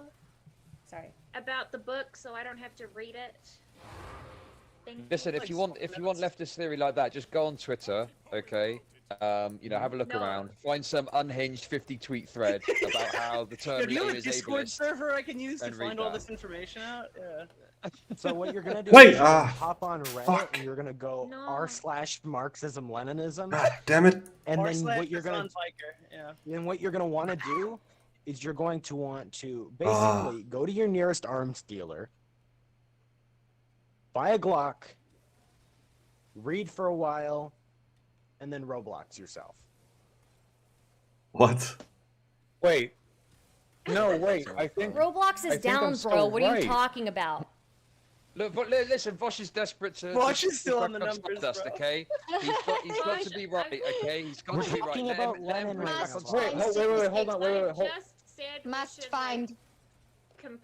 Sorry. about the book, so I don't have to read it. Thank you. Listen, if you want leftist theory like that, just go on Twitter, okay? You know, have a look No. around, find some unhinged 50-tweet thread about how the Yo, do you have Terminator a is Discord ableist. server I can use to And read find all that. this information out? Yeah. So what you're gonna do Wait, is you're gonna hop on Reddit fuck. and you're gonna go No. r/Marxism Leninism, God damn it. and R then slash what you're gonna Hassan Piker, yeah. then what you're gonna want to do is you're going to want to Ah. basically go to your nearest arms dealer, buy a Glock, read for a while, and then Roblox yourself. What? Wait. No, wait. I think. Roblox I is think down, I'm bro. still What are you right. talking about? Look, listen, Vosh is desperate to. Vosh to is still back on the up numbers, Stardust, bro. okay? He's got to Vosh, be right, okay? He's got We're to be right. talking Let about him- let him Lenin bring right back now. on Must Wait, find hold, wait, hold on, wait, I hold. just said we Must should, find. Like,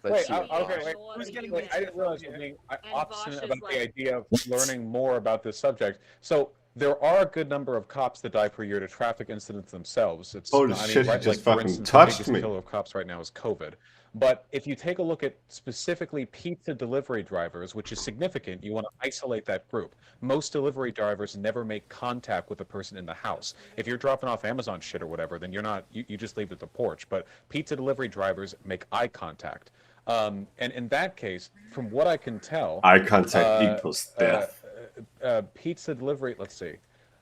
Let's see. completely Okay, wait. ignore Who's the getting Wait, I didn't realize you were here. being And obstinate Vosh about is the like- idea of learning more about this subject. So there are a good number of cops that die per year to traffic incidents themselves. It's, Holy I mean, shit, he right, just like, for fucking instance, touched the biggest me. killer of cops right now is COVID. But if you take a look at specifically pizza delivery drivers, which is significant, you want to isolate that group. Most delivery drivers never make contact with the person in the house. If you're dropping off Amazon shit or whatever, then you're not, you just leave it at the porch. But pizza delivery drivers make eye contact. And in that case, from what I can tell, Eye contact equals death. pizza delivery, let's see.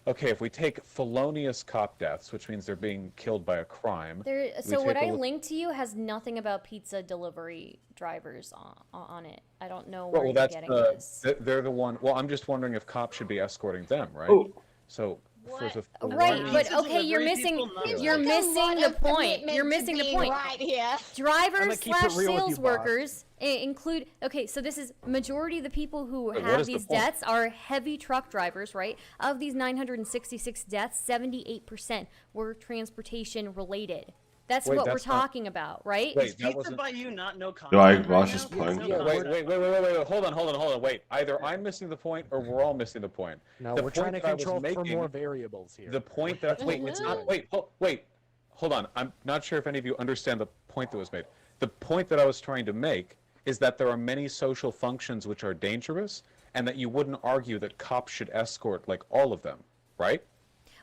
Okay, if we take felonious cop deaths, which means they're being killed by a crime. So what take a I look- linked to you has nothing about pizza delivery drivers on it. I don't know where Well, you're that's getting this. they're the one. Well, I'm just wondering if cops should be escorting them, right? Oh. So What? for the Right, felonious- but Pizza okay, you're delivery missing people, not you're really. Like a missing lot the of point. commitment You're to missing the being point. right here. Drivers keep it slash real with sales you, boss. workers include. Okay, so this is majority of the people who Wait, what have is the these point? deaths are heavy truck drivers, right? Of these 966 deaths, 78% were transportation related. That's Wait, what that's we're not- talking about, right? Wait, Is that pizza wasn't. by you not no contact? Do I right wash now? his It's point? no Yeah, wait, contact. wait. Hold on. Wait. Either I'm missing the point or we're all missing the point. No, The we're point trying to that I was control for making- more variables here. The point that wait, it's not. Wait, hold on. I'm not sure if any of you understand the point that was made. The point that I was trying to make is that there are many social functions which are dangerous, and that you wouldn't argue that cops should escort like all of them, right?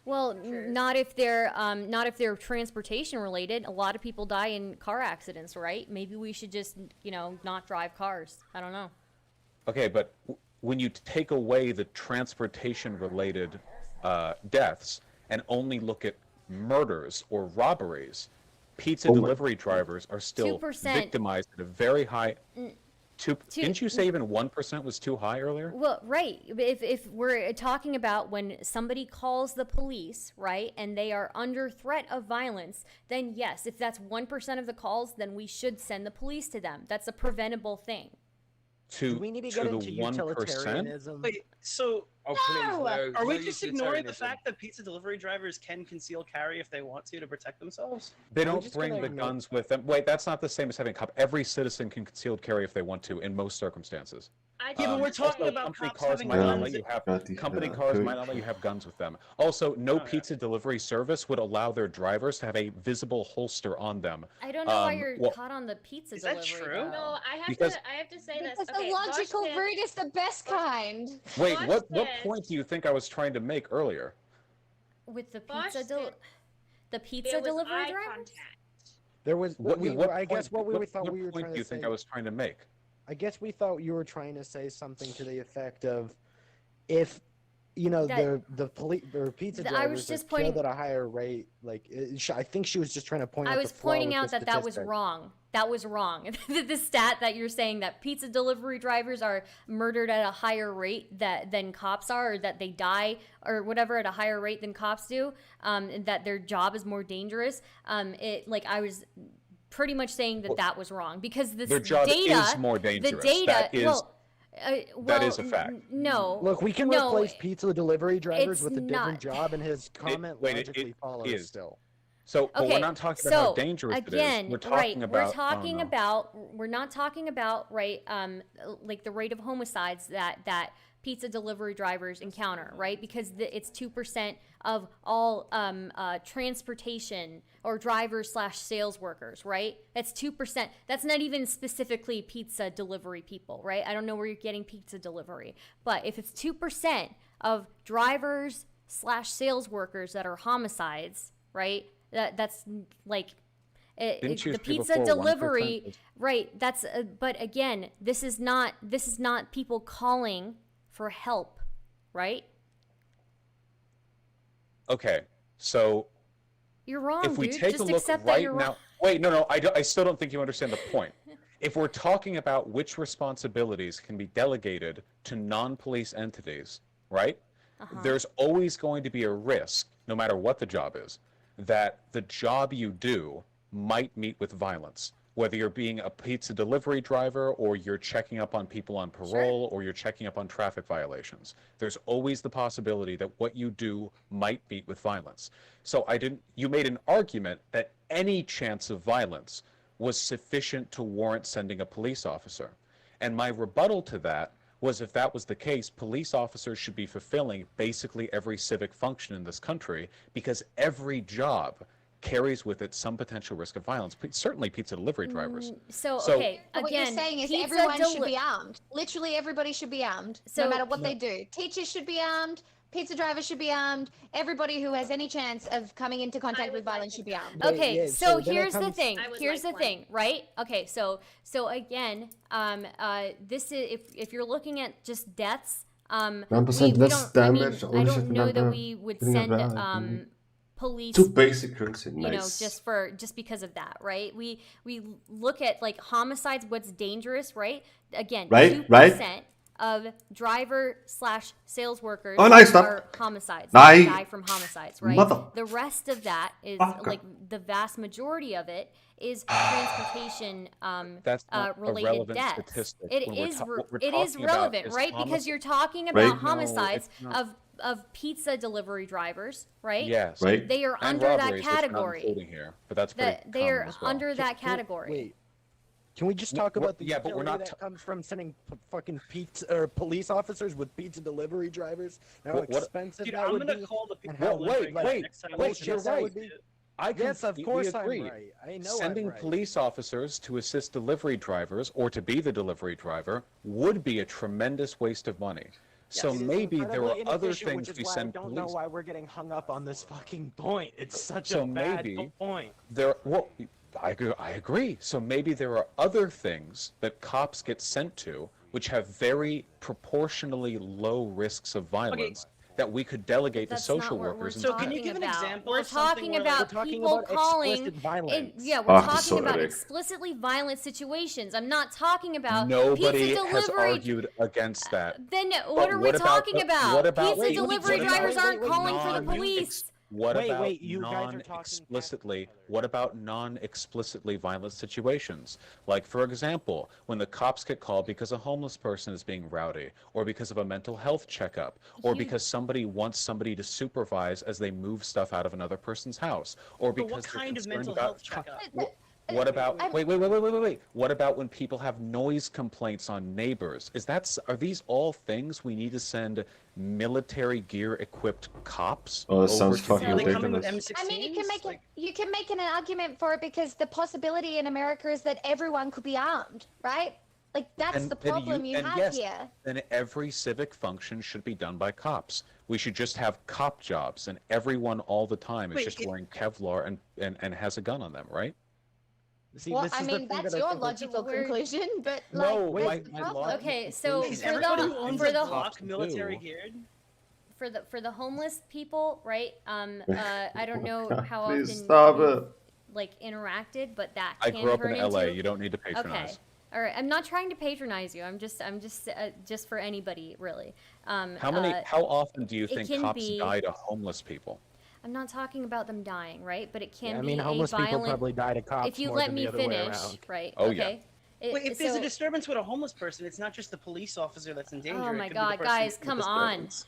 Well, not if they're transportation related. A lot of people die in car accidents, right? Maybe we should just, not drive cars. I don't know. Okay, but when you take away the transportation-related deaths and only look at murders or robberies, pizza Oh my- delivery drivers are still 2%. victimized at a very high. Didn't you say even 1% was too high earlier? Well, right. If we're talking about when somebody calls the police, right, and they are under threat of violence, then yes, if that's 1% of the calls, then we should send the police to them. That's a preventable thing. Do we need to get into utilitarianism? Wait, so No! Are we just ignoring the fact that pizza delivery drivers can conceal carry if they want to protect themselves? They don't bring the guns with them. Wait, that's not the same as having a cop. Every citizen can concealed carry if they want to in most circumstances. Yeah, but we're talking about company cops cars having might not guns. let you have company cars might not let you have guns with them. Also, no pizza delivery service would allow their drivers to have a visible holster on them. I don't know why you're caught on the pizza delivery. Is that true? Though. No, I have to say this. Because Okay, the logical Bosch route is the best kind. Wait, Bosch what said- point do you think I was trying to make earlier? With the Bosch pizza said the pizza there was delivery eye drivers? contact. There was. I guess what we thought we were trying to say. What point do you think I was trying to make? I guess we thought you were trying to say something to the effect of, if the police or pizza drivers are killed at a higher rate, like I think she was just trying to point out. I was pointing out that was wrong. That was wrong. The stat that you're saying that pizza delivery drivers are murdered at a higher rate than cops are, or that they die or whatever at a higher rate than cops do, and that their job is more dangerous. I was pretty much saying that was wrong because their job is more dangerous. The data, that is a fact. No. Look, we can replace pizza delivery drivers with a different not. job, and his comment logically follows still. So, but we're not talking about how dangerous it is. We're talking about. We're not talking about like the rate of homicides that pizza delivery drivers encounter, right? Because it's 2% of all transportation or drivers/sales workers, right? That's 2%. That's not even specifically pizza delivery people, right? I don't know where you're getting pizza delivery, but if it's 2% of drivers/sales workers that are homicides, right? That's like the pizza delivery, right? That's but again, this is not people calling for help, right? Okay, so you're wrong, if we dude. take Just a look accept right that you're now, wrong. wait, no, I still don't think you understand the point. If we're talking about which responsibilities can be delegated to non-police entities, right? There's always going to be a risk, no matter what the job is, that the job you do might meet with violence. Whether you're being a pizza delivery driver or you're checking up on people on parole or you're checking up on traffic violations. There's always the possibility that what you do might meet with violence. So you made an argument that any chance of violence was sufficient to warrant sending a police officer. And my rebuttal to that was, if that was the case, police officers should be fulfilling basically every civic function in this country, because every job carries with it some potential risk of violence. Certainly pizza delivery drivers. Okay, again, what you're saying is everyone should be armed. Literally everybody should be armed, no matter what they do. Teachers should be armed. Pizza drivers should be armed. Everybody who has any chance of coming into contact with violence should be armed. Okay, so here's the thing. Here's the thing, right? Okay, so again, this is if you're looking at just deaths, 1% less damage. I don't know that we would send police to basic currency, just because of that, right? We look at like homicides, what's dangerous, right? Again, 2% of driver/sales workers are homicides. They die from homicides, right? The rest of that is like the vast majority of it is transportation related deaths. Statistic. It is relevant, right? Because you're talking about homicides of pizza delivery drivers, right? Yes. Right. They are and under robberies, that category. Here, but that's they are under that category. Wait. Can we just talk about the utility that comes from sending fucking pizza or police officers with pizza delivery drivers? How expensive that would be? Wait, you're right. Yes, of course I'm right. I know Sending police officers to assist delivery drivers or to be the delivery driver would be a tremendous waste of money. So maybe there are other things we send police. I don't know why we're getting hung up on this fucking point. It's such a bad point. I agree. So maybe there are other things that cops get sent to which have very proportionally low risks of violence that we could delegate to That's social not what workers. we're So can you talking give an about. example We're of something talking where, about like, we're talking people about calling. explicit violence. Yeah, we're Ah, talking about sorry. explicitly violent situations. I'm not talking about Nobody pizza has delivery. argued against that. Then what But are we what about talking the- about? what about- Pizza wait, delivery what drivers about aren't calling for the non- police. What Wait, about wait, you guys are talking non-explicitly? What about non-explicitly violent situations? Like, for example, when the cops get called because a homeless person is being rowdy, or because of a mental health checkup, or because somebody wants somebody to supervise as they move stuff out of another person's house, or But because what they're kind of concerned mental about health checkup? What about wait? What about when people have noise complaints on neighbors? Are these all things we need to send military gear equipped cops Oh, that sounds to fucking deal with? ridiculous. I mean, you can make an argument for it because the possibility in America is that everyone could be armed, right? Like that's the problem you have yes, here. Then every civic function should be done by cops. We should just have cop jobs, and everyone all the time is just wearing Kevlar and has a gun on them, right? See, Well, I mean, that's your logical conclusion, but like, No, what's the my problem? Okay, so Is for everybody who the owns for a the Glock military geared? for the homeless people, right? I don't know how Please often stop you've, it. like interacted, but that I can grew up turn in LA. into... You don't need to patronize. Okay. All right. I'm not trying to patronize you. I'm just for anybody, really. How often do you it think can cops be- die to homeless people? I'm not talking about them dying, right? But it can Yeah, I be mean, a homeless people violent... probably die to cops If you more let than me the other way finish, around. right? Oh, yeah. Okay. Wait, if there's a So- disturbance with a homeless person, it's not just the police officer that's in danger. Oh it my could be the God, person guys, with the come on. disturbance.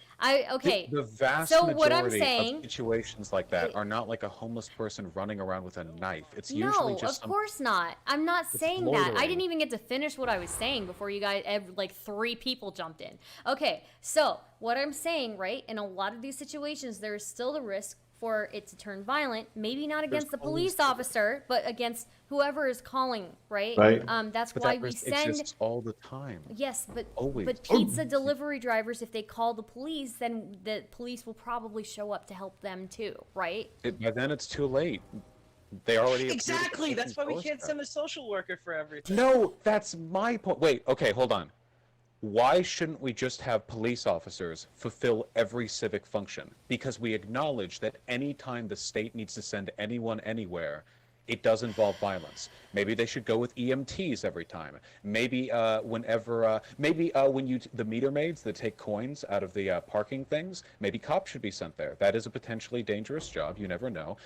Okay. The vast So majority what I'm saying... of situations like that are not like a homeless person running around with a knife. It's usually No, just of course not. I'm not saying that. I loitering. didn't even get to finish what I was saying before you guys, like 3 people jumped in. Okay, so what I'm saying, right, in a lot of these situations, there is still the risk for it to turn violent, maybe not against the police officer, but against whoever is calling, right? Right. That's But why that we risk send... exists all the time. Yes, but Always. but pizza delivery drivers, if they call the police, then the police will probably show up to help them too, right? By then it's too late. They already Exactly. That's why we can't send a social worker for everything. No, that's my point. Wait, okay, hold on. Why shouldn't we just have police officers fulfill every civic function? Because we acknowledge that any time the state needs to send anyone anywhere, it does involve violence. Maybe they should go with EMTs every time. Maybe when the meter maids that take coins out of the parking things, maybe cops should be sent there. That is a potentially dangerous job. You never know.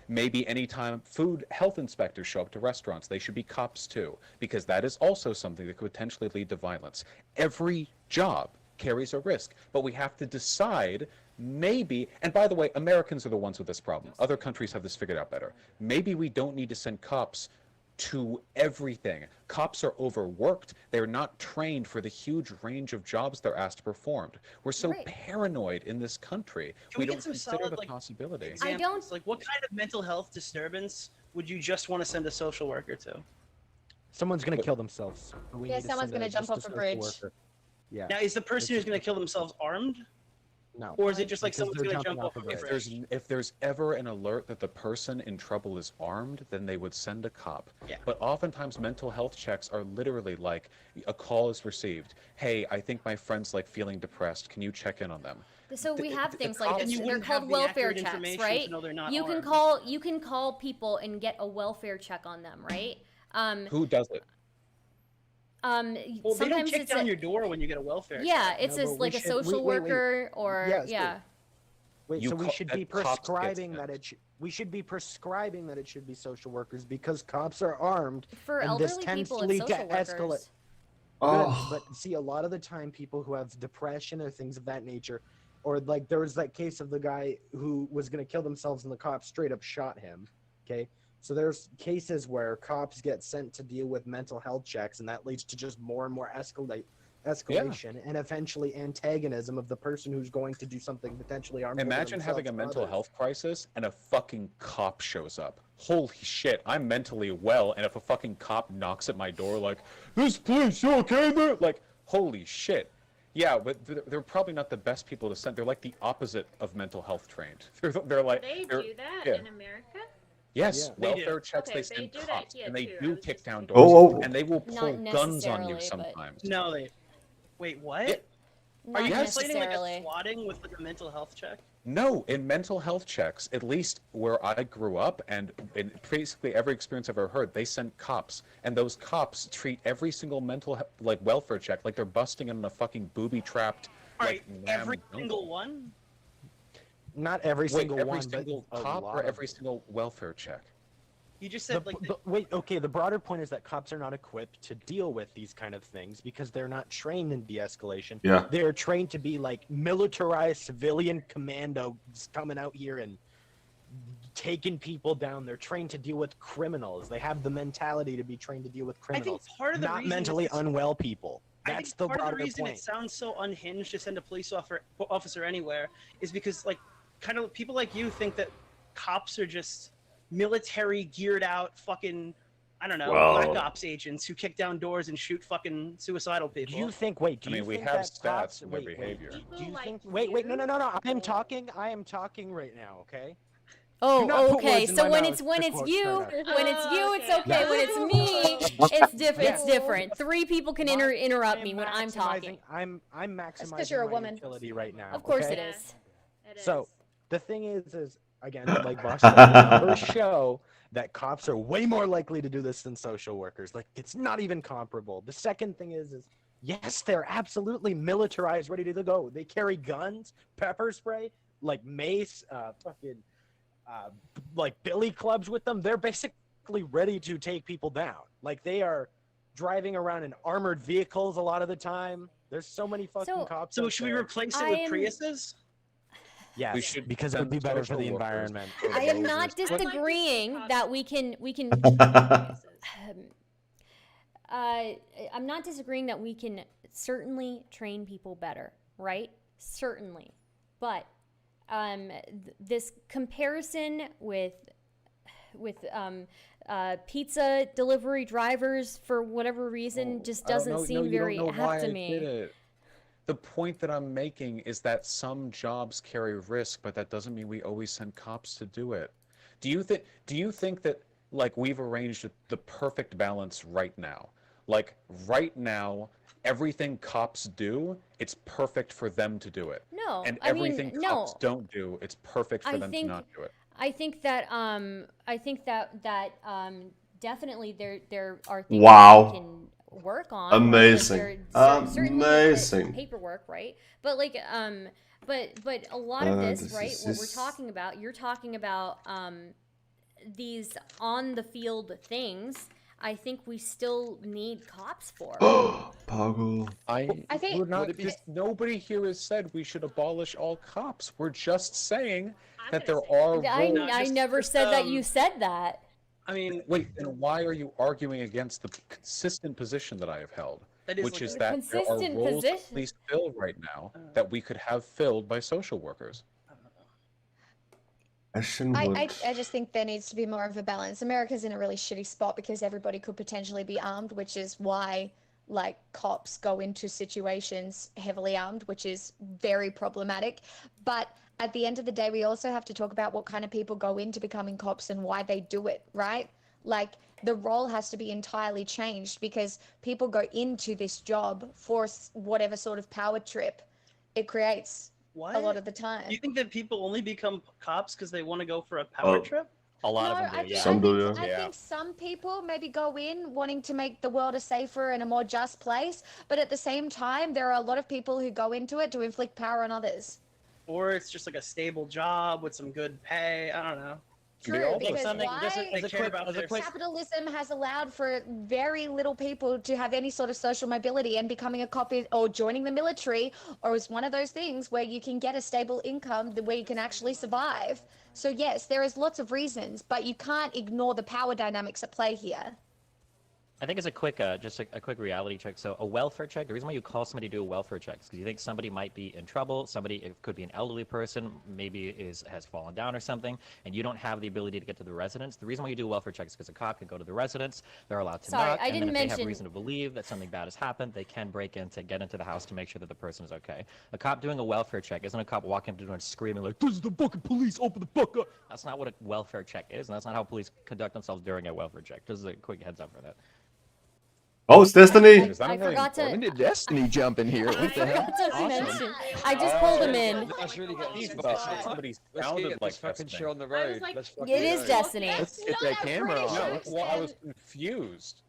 Maybe anytime food health inspectors show up to restaurants, they should be cops too, because that is also something that could potentially lead to violence. Every job carries a risk, but we have to decide. Maybe, and by the way, Americans are the ones with this problem. Other countries have this figured out better. Maybe we don't need to send cops to everything. Cops are overworked. They're not trained for the huge range of jobs they're asked to perform. We're so paranoid in this country. Can we don't get some consider solid, the like, possibility. examples? Like, what kind of mental health disturbance would you just want to send a social worker to? Someone's gonna kill themselves. Yeah, someone's gonna jump off a bridge. Yeah. Now, is the person who's going to kill themselves armed? No. Or is it just like Because someone's they're going to jumping jump off a off a bridge? If there's ever an alert that the person in trouble is armed, then they would send a cop. Yeah. But oftentimes mental health checks are literally like a call is received. Hey, I think my friend's like feeling depressed. Can you check in on them? So we have things cops- like And this. you They're wouldn't called have the welfare accurate checks, information right? to know they're not You can armed. call people and get a welfare check on them, right? Who does it? Well, they don't sometimes kick it's down your door when you get a welfare yeah, check. it's No, just but like we a should- social wait. worker or Yes, yeah. Wait, You so we call- should that be cops gets prescribing that. that we should be prescribing that it should be social workers because cops are armed For and this elderly tends people, to it's lead to social escalate. workers. Oh. But see, a lot of the time, people who have depression or things of that nature, or like there was that case of the guy who was going to kill themselves and the cops straight up shot him. Okay, so there's cases where cops get sent to deal with mental health checks, and that leads to just more and more escalation and eventually antagonism of the person who's going to do something potentially harmful. Imagine to having a themselves or mental others. health crisis and a fucking cop shows up. Holy shit, I'm mentally well, and if a fucking cop knocks at my door like, "This place, you okay there?" Like, holy shit. Yeah, but they're probably not the best people to send. They're like the opposite of mental health trained. They're like They they're- do that yeah. in America? Yes, Yeah. They do. welfare checks, Okay, they they send do that cops, here and they too. I do was kick just down thinking- doors, Oh. and they will Not pull guns on necessarily, you but- sometimes. No, they. Wait, what? Are you Not complaining like necessarily. a swatting with like a mental health check? No, in mental health checks, at least where I grew up, and in basically every experience I've ever heard, they send cops, and those cops treat every single like welfare check like they're busting in a fucking booby-trapped. Alright, every single one? Not every single every one, single but cop a or lot every single welfare check. You just said like. Wait, okay. The broader point is that cops are not equipped to deal with these kind of things because they're not trained in de-escalation. Yeah. They're trained to be like militarized civilian commandos coming out here and taking people down. They're trained to deal with criminals. They have the mentality to be trained to deal with criminals. I think part of the not reason mentally it's- unwell people. I That's think the part of broader the reason point. it sounds so unhinged to send a police officer anywhere is because like kind of people like you think that cops are just military geared out fucking I don't know Well- black ops agents who kick down doors and shoot fucking suicidal people. Do you think? Wait, do I mean, you we think have that stats cops, in their wait, behavior. Do you Like think? Wait, no. I am you. talking. I am talking right now. Okay. Oh, Do not put okay. words in So my when mouth it's when to it's quote you, Stardust. when it's you, it's okay. okay. When it's me, it's different. It's different. 3 people can I interrupt am me when I'm maximizing- talking. I'm maximizing 'cause you're a my woman. utility right now. Of course okay? it is. It is. So the thing is again, like Boss said, the numbers show that cops are way more likely to do this than social workers. Like it's not even comparable. The second thing is yes, they're absolutely militarized, ready to go. They carry guns, pepper spray, like mace, like billy clubs with them. They're basically ready to take people down. Like they are driving around in armored vehicles a lot of the time. There's so many fucking So- cops. So out should we there. replace it I with am- Priuses? Yes, We should because it would be send better for social the workers environment. to I am those not who- disagreeing that we can I'm not disagreeing that we can certainly train people better, right? Certainly. But this comparison with pizza delivery drivers for whatever reason just I don't doesn't know- seem you very don't know why apt to I me. did it. The point that I'm making is that some jobs carry risk, but that doesn't mean we always send cops to do it. Do you think that like we've arranged the perfect balance right now? Like right now, everything cops do, it's perfect for them to do it. No, And I mean, everything no. cops don't do, it's perfect for I them think- to not do it. I think that definitely there are things Wow. that we can work on. Amazing. Right? Like certainly Amazing. paperwork, right? But like but a lot of this, this right? is What we're just- talking about, you're talking about these on the field things. I think we still need cops for. Poggle. I think- We're not, nobody here has said we should abolish all cops. We're just saying that there are rules. I never said that you said that. I mean, Wait, then why are you arguing against the consistent position that I have held? That is Which like is a- that there are Consistent roles that position. police fill right now that we could have filled by social workers. Ashton Wood. I just think there needs to be more of a balance. America's in a really shitty spot because everybody could potentially be armed, which is why like cops go into situations heavily armed, which is very problematic. But at the end of the day, we also have to talk about what kind of people go into becoming cops and why they do it, right? Like the role has to be entirely changed because people go into this job for whatever sort of power trip it creates What? a lot of the time. Do you think that people only become cops because they want to go for a power trip? A lot No, of them I do, think, yeah. Some do, I yeah. think some people maybe go in wanting to make the world a safer and a more just place, but at the same time, there are a lot of people who go into it to inflict power on others. Or it's just like a stable job with some good pay. I don't know. True, because something- why? just They care about their Capitalism has allowed for very little people to have any sort of social mobility, and becoming a cop or joining the military or is one of those things where you can get a stable income where you can actually survive. So yes, there is lots of reasons, but you can't ignore the power dynamics at play here. I think it's a quick, just a quick reality check. So a welfare check, the reason why you call somebody to do a welfare check is because you think somebody might be in trouble. Somebody, it could be an elderly person, maybe has fallen down or something, and you don't have the ability to get to the residence. The reason why you do a welfare check is because a cop can go to the residence, they're allowed to Sorry, knock, I and then didn't if they have mention- reason to believe that something bad has happened, they can break in to get into the house to make sure that the person is okay. A cop doing a welfare check isn't a cop walking up to the door and screaming like, "This is the fucking police, open the fuck up!" That's not what a welfare check is, and that's not how police conduct themselves during a welfare check. Just a quick heads up for that. Oh, it's Destiny. I forgot to. When did Destiny jump in here? What the hell? to mention. I just pulled him in. Let's really get these Somebody Let's sounded get like this fucking Destiny. show on the road. like, Let's fucking It is go. Destiny. Let's get that camera on. No, well, I was confused.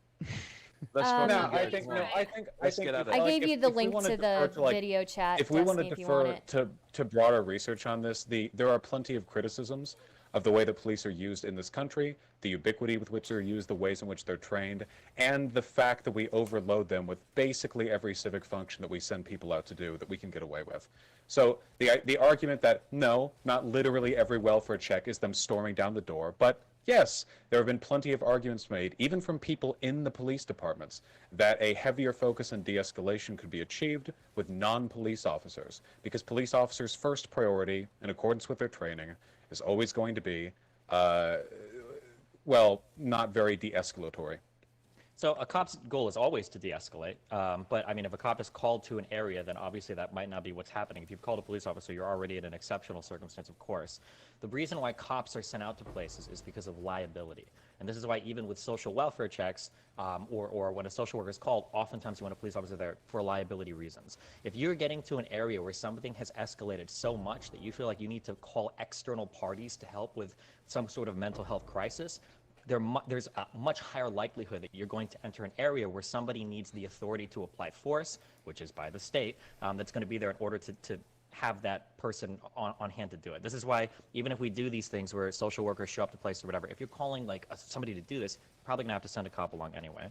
Let's Um, fucking No, go. I think Come no, on. I think Let's get at it. I like, gave you if the we link wanna to defer the like, video chat. if we want Destiny, to if you want defer it. to broader research on this, there are plenty of criticisms of the way that police are used in this country, the ubiquity with which they're used, the ways in which they're trained, and the fact that we overload them with basically every civic function that we send people out to do that we can get away with. So the argument that no, not literally every welfare check is them storming down the door, but yes, there have been plenty of arguments made, even from people in the police departments, that a heavier focus on de-escalation could be achieved with non-police officers, because police officers' first priority, in accordance with their training, is always going to be, well, not very de-escalatory. So a cop's goal is always to de-escalate, but I mean, if a cop is called to an area, then obviously that might not be what's happening. If you've called a police officer, you're already in an exceptional circumstance, of course. The reason why cops are sent out to places is because of liability. And this is why even with social welfare checks, or when a social worker is called, oftentimes you want a police officer there for liability reasons. If you're getting to an area where something has escalated so much that you feel like you need to call external parties to help with some sort of mental health crisis, there's a much higher likelihood that you're going to enter an area where somebody needs the authority to apply force, which is by the state, that's going to be there in order to have that person on hand to do it. This is why even if we do these things where social workers show up to places or whatever, if you're calling like somebody to do this, you're probably going to have to send a cop along anyway.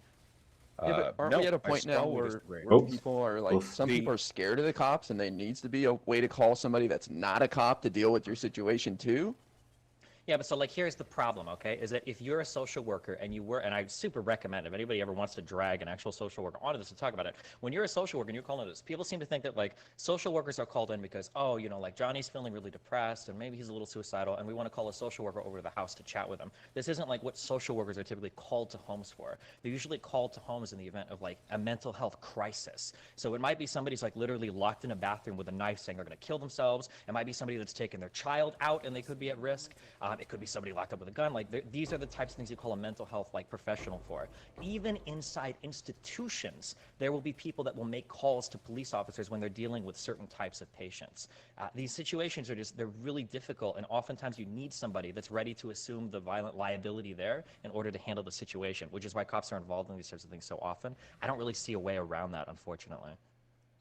Yeah, but aren't we at a point now where people are like, some people are scared of the cops and there needs to be a way to call somebody that's not a cop to deal with your situation too? Yeah, but so like here's the problem, okay? Is that if you're a social worker and you were, and I super recommend if anybody ever wants to drag an actual social worker onto this to talk about it, when you're a social worker and you're calling this, people seem to think that like social workers are called in because, oh, you know, like Johnny's feeling really depressed and maybe he's a little suicidal and we want to call a social worker over to the house to chat with him. This isn't like what social workers are typically called to homes for. They're usually called to homes in the event of like a mental health crisis. So it might be somebody's like literally locked in a bathroom with a knife saying they're going to kill themselves. It might be somebody that's taken their child out and they could be at risk. It could be somebody locked up with a gun. Like these are the types of things you call a mental health like professional for. Even inside institutions, there will be people that will make calls to police officers when they're dealing with certain types of patients. These situations are they're really difficult, and oftentimes you need somebody that's ready to assume the violent liability there in order to handle the situation, which is why cops are involved in these sorts of things so often. I don't really see a way around that, unfortunately.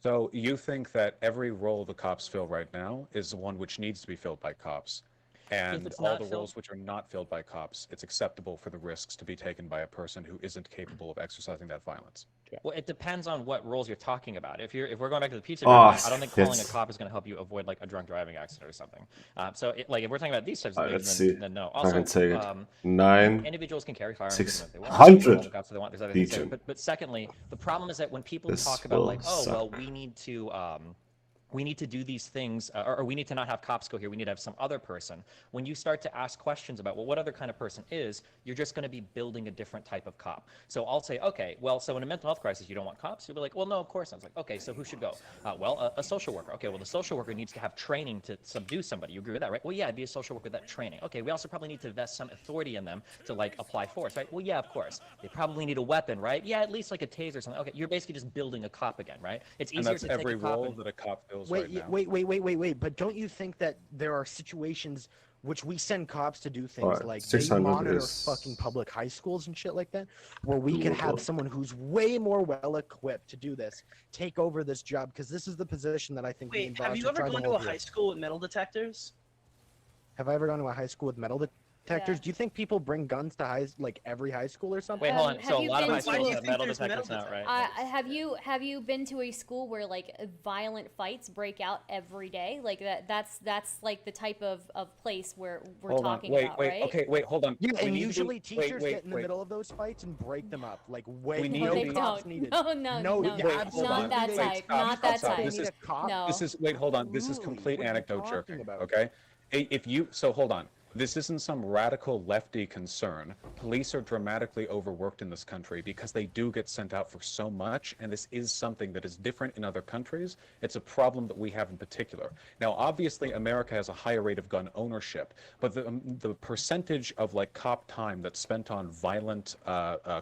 So you think that every role the cops fill right now is the one which needs to be filled by cops? And all the roles which are not filled by cops, it's acceptable for the risks to be taken by a person who isn't capable of exercising that violence. Well, it depends on what roles you're talking about. If we're going back to the pizza driver, I don't think calling a cop is going to help you avoid like a drunk driving accident or something. So like if we're talking about these types of things, then no. Also, I can take it. 9. Individuals can carry firearms 600. if they want. There's other things there. But secondly, the problem is that when people talk about like, oh well, we need to do these things, or we need to not have cops go here, we need to have some other person. When you start to ask questions about, well, what other kind of person is, you're just going to be building a different type of cop. So I'll say, okay, well, so in a mental health crisis, you don't want cops? You'll be like, well, no, of course not. It's like, okay, so who should go? Well, a social worker. Okay, well, the social worker needs to have training to subdue somebody. You agree with that, right? Well, yeah, be a social worker with that training. Okay, we also probably need to vest some authority in them to, like, apply force, right? Well, yeah, of course. They probably need a weapon, right? Yeah, at least like a taser or something. Okay, you're basically just building a cop again, right? It's easier to take a cop. And that's every role that a cop fills right now. Wait, but don't you think that there are situations which we send cops to do things like they 600 monitor fucking public high schools and shit like that, where we can have someone who's way more well equipped to do this take over this job, because this is the position that I think. Wait, have you ever gone to a high school with metal detectors? Have I ever gone to a high school with metal detectors? Yeah. Do you think people bring guns to every high school or something? Wait, hold on. So a lot of high schools have metal detectors now, right? Have you been to a school where like violent fights break out every day? Like that's like the type of place where we're talking about, right? Okay, wait, hold on. Yeah, and usually teachers get in the middle of those fights and break them up. Like No, not that type. Not that type. Hold on. This is complete anecdote jerking. Okay, hold on. This isn't some radical lefty concern. Police are dramatically overworked in this country because they do get sent out for so much, and this is something that is different in other countries. It's a problem that we have in particular. Now, obviously, America has a higher rate of gun ownership, but the percentage of like cop time that's spent on violent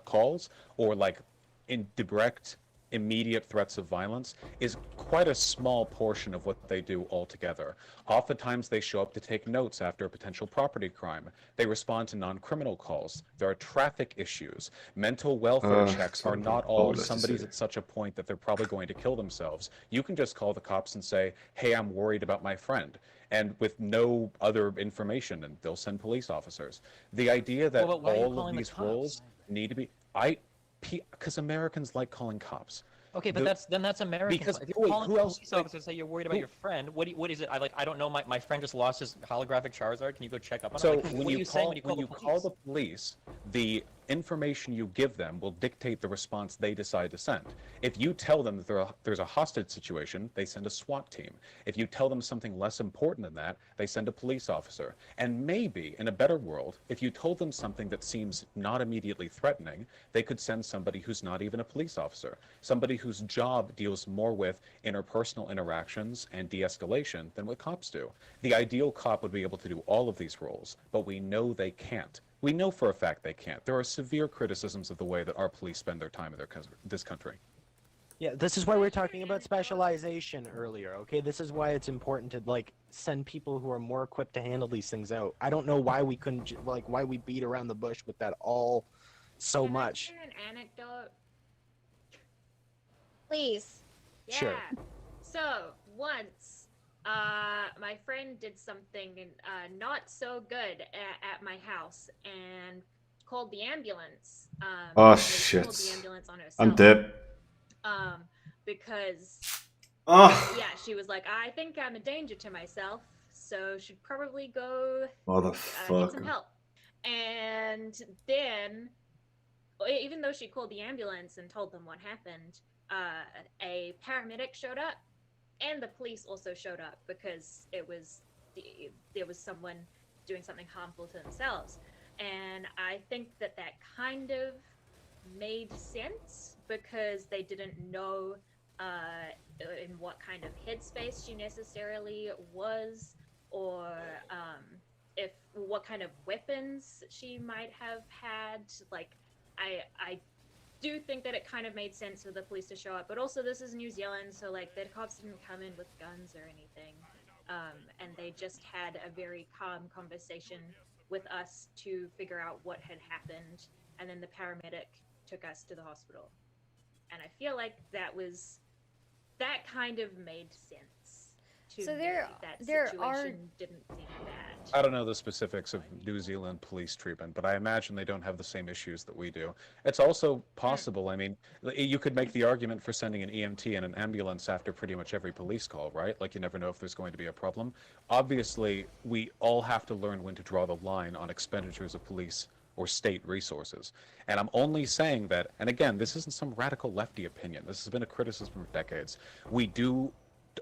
calls or like in direct, immediate threats of violence is quite a small portion of what they do altogether. Oftentimes they show up to take notes after a potential property crime. They respond to non-criminal calls. There are traffic issues. Mental welfare checks are not all somebody's at such a point that they're probably going to kill themselves. You can just call the cops and say, hey, I'm worried about my friend, and with no other information, and they'll send police officers. The idea that all of these roles need to be, because Americans like calling cops. Okay, but that's American. Because if you're calling police officers, say you're worried about your friend. What is it? I don't know. My friend just lost his holographic Charizard. Can you go check up on him? So when you call the police, the information you give them will dictate the response they decide to send. If you tell them that there's a hostage situation, they send a SWAT team. If you tell them something less important than that, they send a police officer. And maybe, in a better world, if you told them something that seems not immediately threatening, they could send somebody who's not even a police officer, somebody whose job deals more with interpersonal interactions and de-escalation than what cops do. The ideal cop would be able to do all of these roles, but we know they can't. We know for a fact they can't. There are severe criticisms of the way that our police spend their time in this country. Yeah, this is why we were talking about specialization earlier, okay? This is why it's important to, like, send people who are more equipped to handle these things out. I don't know why we couldn't, why we beat around the bush with that all so much. Can I share an anecdote? Please. Yeah. Sure. So, once, my friend did something not so good at my house and called the ambulance. Oh shit! Called the ambulance on herself. I'm dead. Because yeah, she was like, I think I'm a danger to myself, so should probably go get some help. And then, even though she called the ambulance and told them what happened, a paramedic showed up. And the police also showed up because there was someone doing something harmful to themselves. And I think that kind of made sense because they didn't know in what kind of headspace she necessarily was, or what kind of weapons she might have had. Like, I do think that it kind of made sense for the police to show up, but also this is New Zealand, so like the cops didn't come in with guns or anything, and they just had a very calm conversation with us to figure out what had happened, and then the paramedic took us to the hospital. And I feel like that kind of made sense. So there are didn't seem bad. I don't know the specifics of New Zealand police treatment, but I imagine they don't have the same issues that we do. It's also possible, I mean, you could make the argument for sending an EMT and an ambulance after pretty much every police call, right? Like, you never know if there's going to be a problem. Obviously, we all have to learn when to draw the line on expenditures of police or state resources. And I'm only saying that, and again, this isn't some radical lefty opinion. This has been a criticism for decades. We do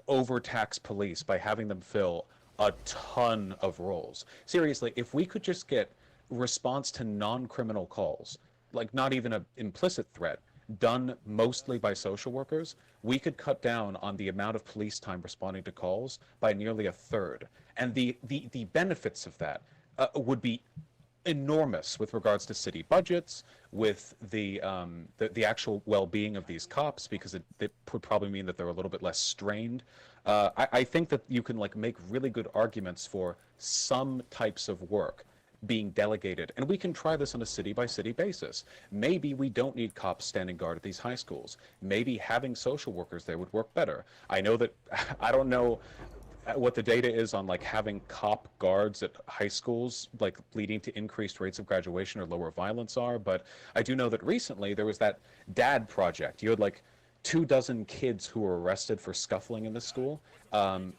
overtax police by having them fill a ton of roles. Seriously, if we could just get response to non-criminal calls, like not even an implicit threat, done mostly by social workers, we could cut down on the amount of police time responding to calls by nearly a third. And the benefits of that would be enormous with regards to city budgets, with the actual well-being of these cops, because it would probably mean that they're a little bit less strained. I think that you can make really good arguments for some types of work being delegated, and we can try this on a city-by-city basis. Maybe we don't need cops standing guard at these high schools. Maybe having social workers there would work better. I know that, I don't know what the data is on having cop guards at high schools, leading to increased rates of graduation or lower violence are, but I do know that recently there was that DAD project. You had 24 kids who were arrested for scuffling in the school.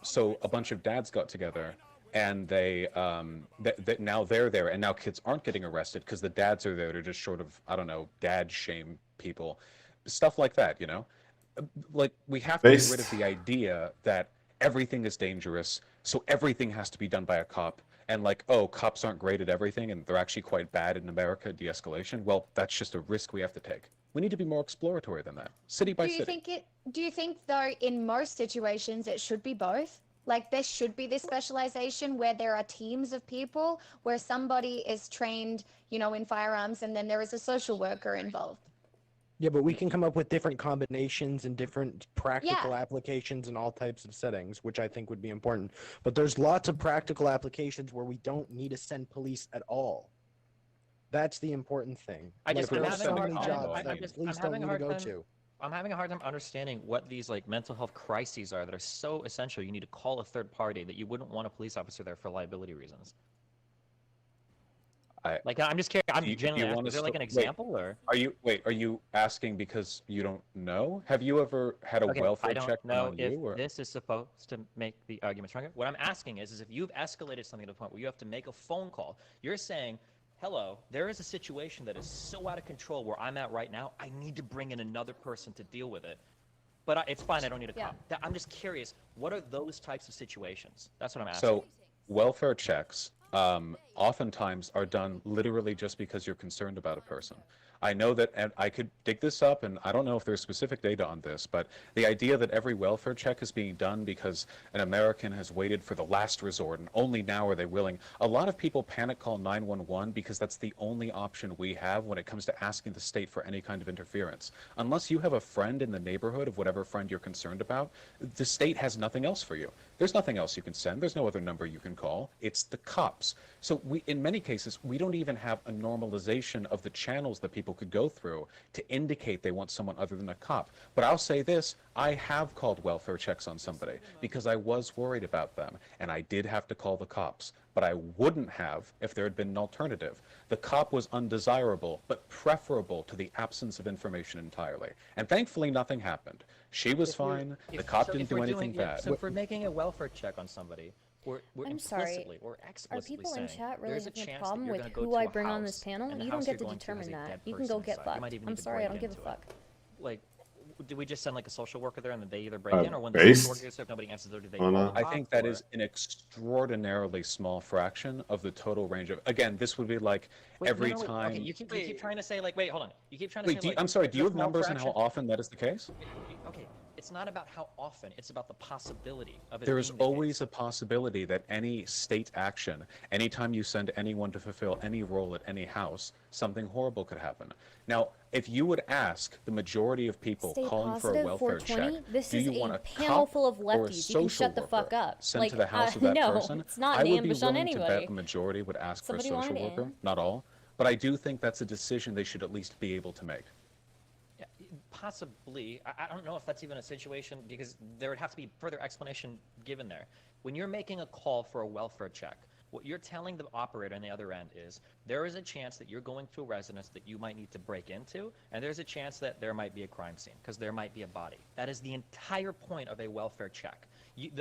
So a bunch of dads got together, and they now they're there, and now kids aren't getting arrested because the dads are there to just sort of, I don't know, dad shame people. Stuff like that, you know? We have to get rid of the idea that everything is dangerous, so everything has to be done by a cop, and oh, cops aren't great at everything, and they're actually quite bad in America at de-escalation. Well, that's just a risk we have to take. We need to be more exploratory than that, city by city. Do you think though, in most situations, it should be both? There should be this specialization where there are teams of people, where somebody is trained, in firearms, and then there is a social worker involved. Yeah, but we can come up with different combinations and different practical Yeah. applications in all types of settings, which I think would be important. But there's lots of practical applications where we don't need to send police at all. That's the important thing. I'm there are having so a many hard jobs time. that police don't need to go to. I'm having a hard time understanding what these like mental health crises are that are so essential. You need to call a third party that you wouldn't want a police officer there for liability reasons. I'm just curious. I'm genuinely asking. Is there like an example, or are you asking because you don't know? Have you ever had a welfare check on you? I don't know if this is supposed to make the argument stronger. What I'm asking is if you've escalated something to the point where you have to make a phone call, you're saying, hello, there is a situation that is so out of control where I'm at right now, I need to bring in another person to deal with it. But it's fine, I don't need a cop. I'm just curious, what are those types of situations? That's what I'm asking. So, welfare checks oftentimes are done literally just because you're concerned about a person. I know that, and I could dig this up, and I don't know if there's specific data on this, but the idea that every welfare check is being done because an American has waited for the last resort and only now are they willing. A lot of people panic call 911 because that's the only option we have when it comes to asking the state for any kind of interference. Unless you have a friend in the neighborhood of whatever friend you're concerned about, the state has nothing else for you. There's nothing else you can send. There's no other number you can call. It's the cops. So in many cases, we don't even have a normalization of the channels that people could go through to indicate they want someone other than a cop. But I'll say this, I have called welfare checks on somebody because I was worried about them, and I did have to call the cops. But I wouldn't have if there had been an alternative. The cop was undesirable, but preferable to the absence of information entirely. And thankfully, nothing happened. She was fine. The cop didn't do anything bad. So if we're making a welfare check on somebody, we're implicitly or explicitly Are people saying, in chat really there's a having a chance problem that with you're gonna who go to I a bring on this house, panel? and the You don't house get you're to going determine is a that. dead You can go person get inside. You might fucked. even I'm need to sorry, I break don't give a into it. fuck. Like, do we just send like a social worker there and then they either break in, or when the social worker gets there, if nobody answers, or do they call the I cops, think that or- is an extraordinarily small fraction of the total range of. Again, this would be like Wait, every no, wait, time. Okay, you keep trying to say like, wait, hold on. You keep trying to Wait, say like. I'm sorry. Do you have small numbers on how fraction- often that is the case? Okay, it's not about how often. It's about the possibility of it. There is being the always a possibility that any state action, anytime you send anyone to fulfill any role at any house, something horrible could happen. Now, if you would ask the majority of people Stay calling for a positive, welfare 420. check, This do is you a want a panel cop full of or a lefties. You can social shut the worker fuck up. sent Like, to the house of that no, person? it's not I an would be ambush on willing to bet anybody. the majority would ask Somebody for a social wanted worker. in. Not all, but I do think that's a decision they should at least be able to make. Yeah, possibly. I don't know if that's even a situation, because there would have to be further explanation given there. When you're making a call for a welfare check, what you're telling the operator on the other end is there is a chance that you're going to a residence that you might need to break into, and there's a chance that there might be a crime scene because there might be a body. That is the entire point of a welfare check.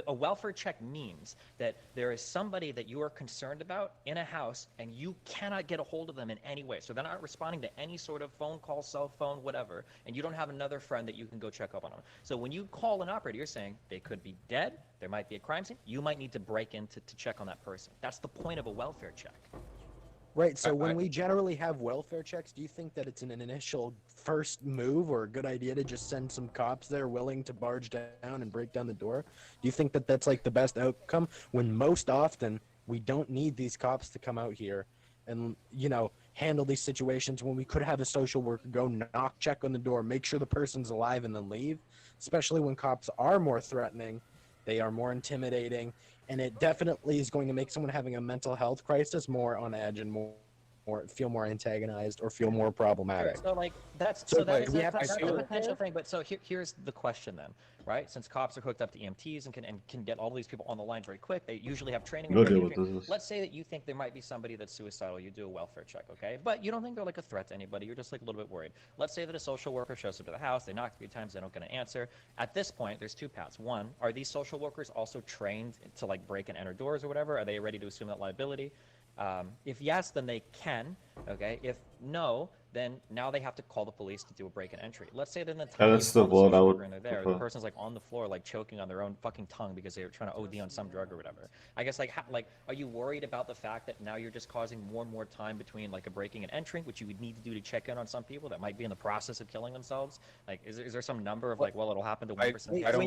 A welfare check means that there is somebody that you are concerned about in a house, and you cannot get a hold of them in any way. So they're not responding to any sort of phone call, cell phone, whatever, and you don't have another friend that you can go check up on them. So when you call an operator, you're saying they could be dead, there might be a crime scene, you might need to break in to check on that person. That's the point of a welfare check. Right, so when we generally have welfare checks, do you think that it's an initial first move or a good idea to just send some cops there willing to barge down and break down the door? Do you think that that's like the best outcome, when most often we don't need these cops to come out here and, you know, handle these situations, when we could have a social worker go knock, check on the door, make sure the person's alive, and then leave? Especially when cops are more threatening, they are more intimidating, and it definitely is going to make someone having a mental health crisis more on edge and more feel more antagonized or feel more problematic. So like that's So, that's we a have to potential thing. But so here's the question then, right? Since cops are hooked up to EMTs and can get all these people on the line very quick, they usually have training. No idea what this is. Let's say that you think there might be somebody that's suicidal. You do a welfare check, okay? But you don't think they're like a threat to anybody. You're just like a little bit worried. Let's say that a social worker shows up to the house. They knock 3 times. They don't get an answer. At this point, there's 2 paths. One, are these social workers also trained to like break and enter doors or whatever? Are they ready to assume that liability? If yes, then they can, okay? If no, then now they have to call the police to do a break and entry. Let's say they're in the time that's the word I would and they're there. The person's like on the floor, like choking on their own fucking tongue because they were trying to OD on some drug or whatever. I guess like, are you worried about the fact that now you're just causing more and more time between like a breaking and entering, which you would need to do to check in on some people that might be in the process of killing themselves? Like, is there some number of like, well, it'll happen to 1%? I don't.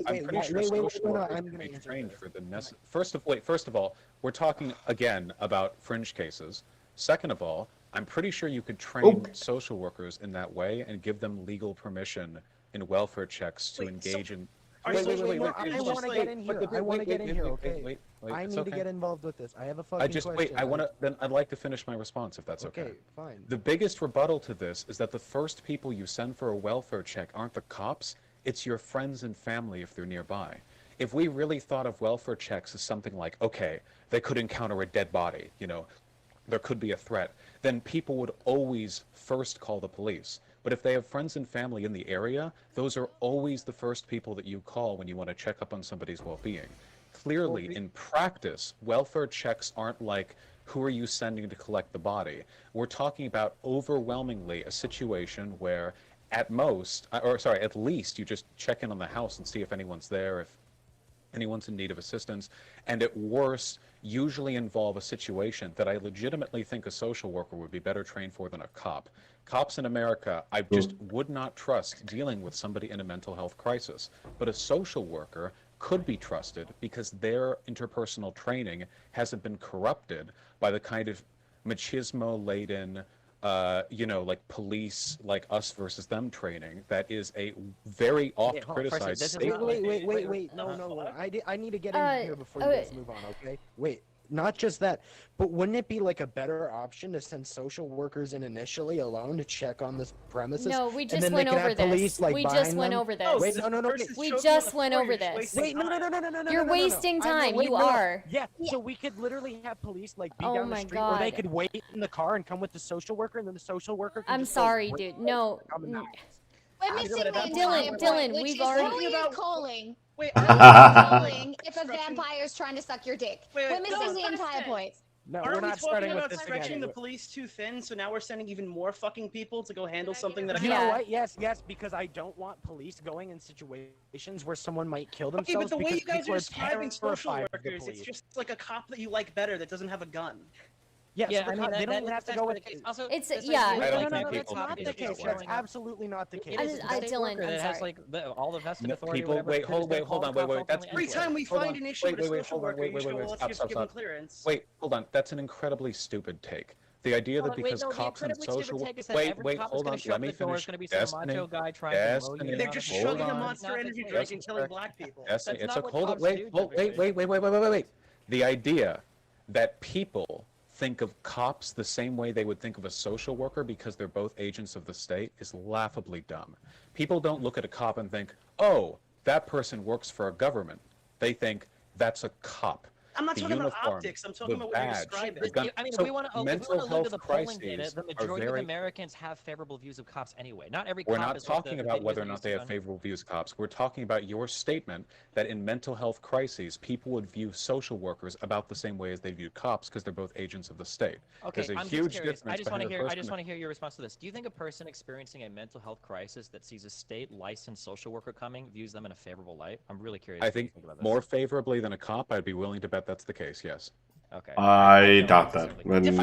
I'm pretty sure social workers can be trained for the necessary. First of all, we're talking again about fringe cases. Second of all, I'm pretty sure you could train social workers in that way and give them legal permission in welfare checks to engage in. Wait. I want to get in here. I want to get in here, okay? I need to get involved with this. I have a fucking question. Then I'd like to finish my response if that's okay. Okay, fine. The biggest rebuttal to this is that the first people you send for a welfare check aren't the cops, it's your friends and family if they're nearby. If we really thought of welfare checks as something like, okay, they could encounter a dead body, you know, there could be a threat, then people would always first call the police. But if they have friends and family in the area, those are always the first people that you call when you want to check up on somebody's well-being. Clearly, in practice, welfare checks aren't like, who are you sending to collect the body? We're talking about overwhelmingly a situation where at least you just check in on the house and see if anyone's there, if anyone's in need of assistance, and at worst, usually involve a situation that I legitimately think a social worker would be better trained for than a cop. Cops in America, I just would not trust dealing with somebody in a mental health crisis. But a social worker could be trusted because their interpersonal training hasn't been corrupted by the kind of machismo-laden, like police, like us versus them training that is a very oft criticized statement. Wait. No. I need to get in here before you guys move on, okay? Wait. Not just that, but wouldn't it be like a better option to send social workers in initially alone to check on this premises? No, we just went over this. We just went over this. Wait, no. We just went over this. Wait, no. You're wasting time. You are. Yeah, so we could literally have police like be down the street where they could wait in the car and come with the social worker, and then the social worker can I'm sorry, dude. No. Dylan, we've already. Calling. Wait, calling if a vampire's trying to suck your dick. We're missing the entire point. No, Aren't we're not starting with this stretching again. the police too thin, so now we're sending even more fucking people to go handle something that You know what? Yes, because I don't want police going in situations where someone might kill themselves. Okay, but the way you guys are describing social workers, it's just like a cop that you like better that doesn't have a gun. Yes, yeah, I mean, they don't even have to go with it. Also, it's no, that's not the case. That's absolutely not the case. Dylan, it has like all the vested authority. Hold on. That's every time we find an issue with a social worker, you just go, well, let's just give them clearance. Wait, hold on. That's an incredibly stupid take. The idea that because cops and social workers... Wait, hold on. Let me finish. They're just shoving a Monster Energy drink and killing black people. Destiny, it's okay. Wait. The idea that people think of cops the same way they would think of a social worker because they're both agents of the state is laughably dumb. People don't look at a cop and think, oh, that person works for a government. They think, that's a cop. I'm not talking about optics. I'm talking about what you're describing. I mean, if we want to look at the polling data, the majority of Americans have favorable views of cops anyway. Not every cop We're not talking about whether or not they have favorable views of cops. We're talking about your statement that in mental health crises, people would view social workers about the same way as they view cops because they're both agents of the state. Okay, There's a I'm huge just curious. difference. I just want to hear your response to this. Do you think a person experiencing a mental health crisis that sees a state licensed social worker coming views them in a favorable light? I'm really curious. I think more favorably than a cop. I'd be willing to bet that's the case. Yes. Okay. I doubt that. Men jeg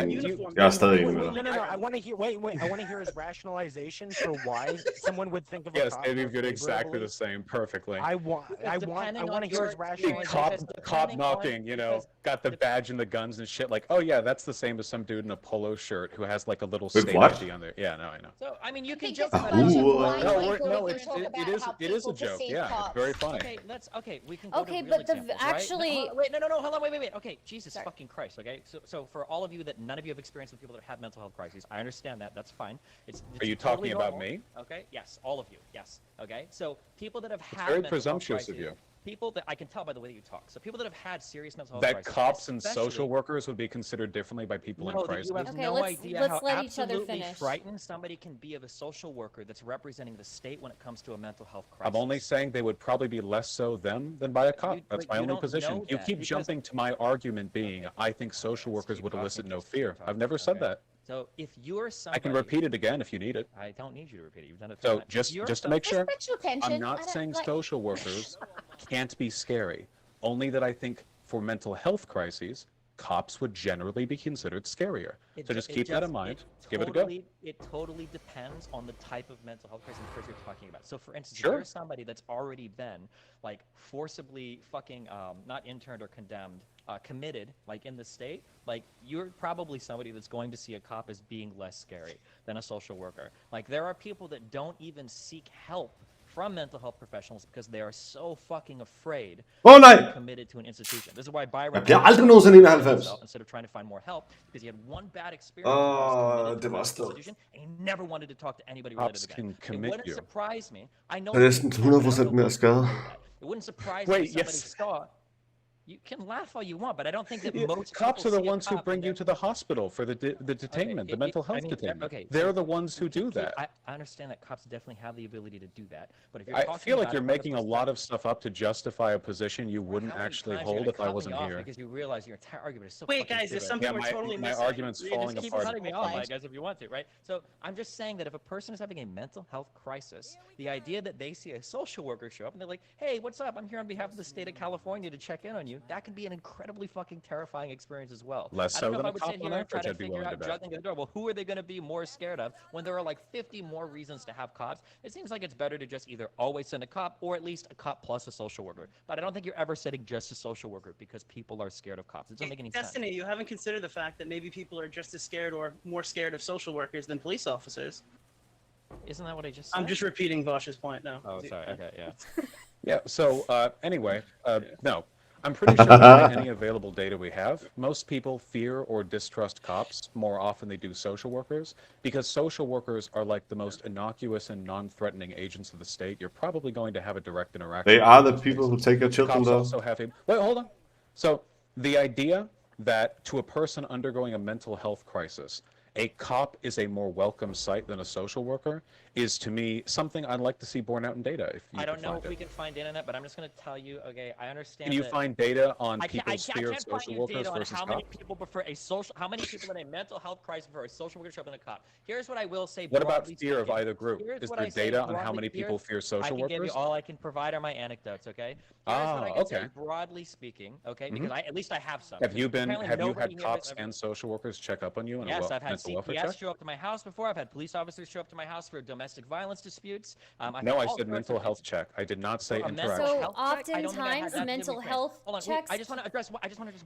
er stadig enig med dig. No. I want to hear. Wait. I want to hear his rationalization for why someone would think of a yes, cop. Yes, Dave did exactly the same, perfectly. I want to hear his rationalization. Cop knocking, you know, got the badge and the guns and shit. Like, oh yeah, that's the same as some dude in a polo shirt who has like a little state ID on there. Yeah, no, I know. So I mean, you can joke about it is a joke. Yeah, it's very funny. Okay, we can go to real but examples, actually, right? Wait, no, hold on, wait. Okay, Jesus fucking Christ. Okay, so for all of you that none of you have experience with people that have mental health crises, I understand that. That's fine. It's Are you totally talking about me? Okay, yes, all of you. Yes. Okay, so people that have had very mental presumptuous health crises, of you. People that I can tell by the way that you talk. So people that have had serious mental health that crises, cops and social workers would be considered differently by people in crisis. You have no idea how absolutely frightened somebody can be of a social worker that's representing the state when it comes to a mental health crisis. I'm only saying they would probably be less so them than by a cop. That's my only position. You keep jumping to my argument being, I think social workers would elicit no fear. I've never said that. So if you're somebody, I can repeat it again if you need it. I don't need you to repeat it. You've done it. So just to make sure, I'm not saying social workers can't be scary. Only that I think for mental health crises, cops would generally be considered scarier. So just keep that in mind. Give it a go. It totally depends on the type of mental health crisis the person you're talking about. So, for instance, Sure. if there's somebody that's already been like forcibly fucking not interned or condemned, committed, like in the state, like you're probably somebody that's going to see a cop as being less scary than a social worker. Like there are people that don't even seek help from mental health professionals because they are so fucking afraid to be committed to an institution. This is why Byron instead of trying to find more help because he had one bad experience when he was committed to an institution and he never wanted to talk to anybody related again. It wouldn't surprise me. I know Det er næsten 100% mere skade. It wouldn't surprise me if somebody saw. You can laugh all you want, but I don't think that most cops are the ones who bring you to the hospital for the detainment, the mental health detainment. Okay, they're the ones who do that. I understand that cops definitely have the ability to do that, but if you're I talking feel like about you're making a lot of stuff up to justify a position you wouldn't actually hold if I wasn't here. Because you realize your entire argument is so. Wait, guys, there's something we're totally missing. My argument's falling just keep apart. cutting me off, guys, if you want to, right? So I'm just saying that if a person is having a mental health crisis, the idea that they see a social worker show up and they're like, "Hey, what's up? I'm here on behalf of the state of California to check in on you," that can be an incredibly fucking terrifying experience as well. Less so than a cop on average, I'd be willing to bet. Juggling the door. Well, who are they going to be more scared of when there are like 50 more reasons to have cops? It seems like it's better to just either always send a cop or at least a cop plus a social worker. But I don't think you're ever sending just a social worker because people are scared of cops. It doesn't make any sense. Destiny, you haven't considered the fact that maybe people are just as scared or more scared of social workers than police officers. Isn't that what I just said? I'm just repeating Vosh's point now. Oh, sorry. Okay, yeah. Yeah, so anyway, no. I'm pretty sure by any available data we have, most people fear or distrust cops more often they do social workers because social workers are like the most innocuous and non-threatening agents of the state. You're probably going to have a direct interaction. They are the people who take your children though. Also have wait, hold on. So the idea that to a person undergoing a mental health crisis, a cop is a more welcome sight than a social worker is, to me, something I'd like to see borne out in data. I don't know if we can find internet, but I'm just going to tell you, okay, I understand. Can you find data on people's fear of social social workers versus how cops? many people prefer how many people in a mental health crisis prefer a social worker show up than a cop? Here's what I will say. What about fear of either group? Is there data on how many people fear social workers? I can give you all I can provide are my anecdotes, okay? Okay. Broadly speaking, okay, because at least I have some. Have you had cops and social workers check up on you? Yes, I've had CPS show up to my house before. I've had police officers show up to my house for domestic violence disputes. No, I said mental health check. I did not say interaction. So oftentimes mental health checks. I just want to address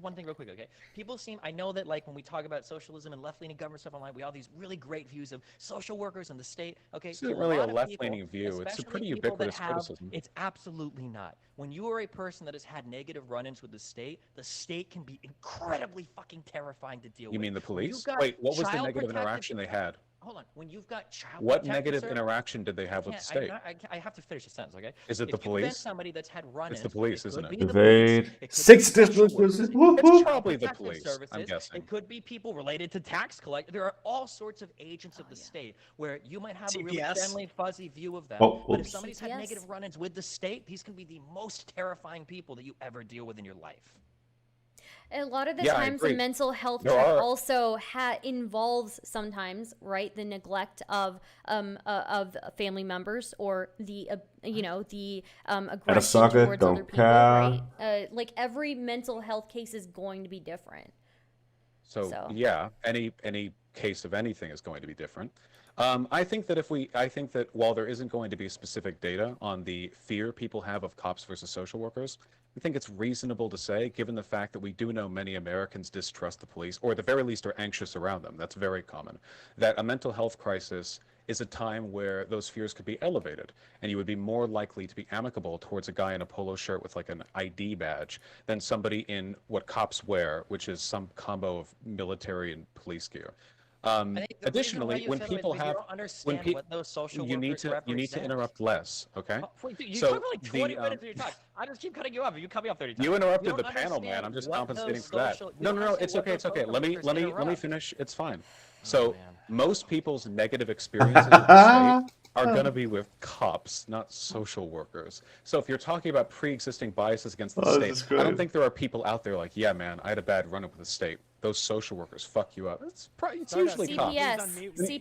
one thing real quick, okay? People seem, I know that like when we talk about socialism and left-leaning government stuff online, we all have these really great views of social workers and the state. Okay, it's not really a left-leaning view. It's a pretty ubiquitous criticism. It's absolutely not. When you are a person that has had negative run-ins with the state can be incredibly fucking terrifying to deal with. You mean the police? Wait, what was the negative interaction they had? Hold on. When you've got child what negative interaction did they have with the state? I have to finish the sentence, okay? Is it the police? Somebody that's had run-ins. It's the police, isn't it? Evade. 6 different It's probably the police, I'm guessing. It could be people related to tax collectors. There are all sorts of agents of the state where you might have a really friendly, fuzzy view of them. But if somebody's had negative run-ins with the state, these can be the most terrifying people that you ever deal with in your life. A lot of the times the mental health check also involves sometimes, right, the neglect of family members or the the aggression towards other people, right? Like every mental health case is going to be different. So yeah, any case of anything is going to be different. I think that while there isn't going to be specific data on the fear people have of cops versus social workers, I think it's reasonable to say, given the fact that we do know many Americans distrust the police, or at the very least are anxious around them, that's very common, that a mental health crisis is a time where those fears could be elevated, and you would be more likely to be amicable towards a guy in a polo shirt with like an ID badge than somebody in what cops wear, which is some combo of military and police gear. Additionally, when people have, you need to interrupt less, okay? You talk for like 20 minutes of your talk. I just keep cutting you off. You cut me off 30 times. You interrupted the panel, man. I'm just compensating for that. No, it's okay. Let me finish. It's fine. So most people's negative experiences with the state are going to be with cops, not social workers. So if you're talking about pre-existing biases against the state, I don't think there are people out there like, yeah, man, I had a bad run-up with the state. those social workers fuck you up. It's usually cops. CPS.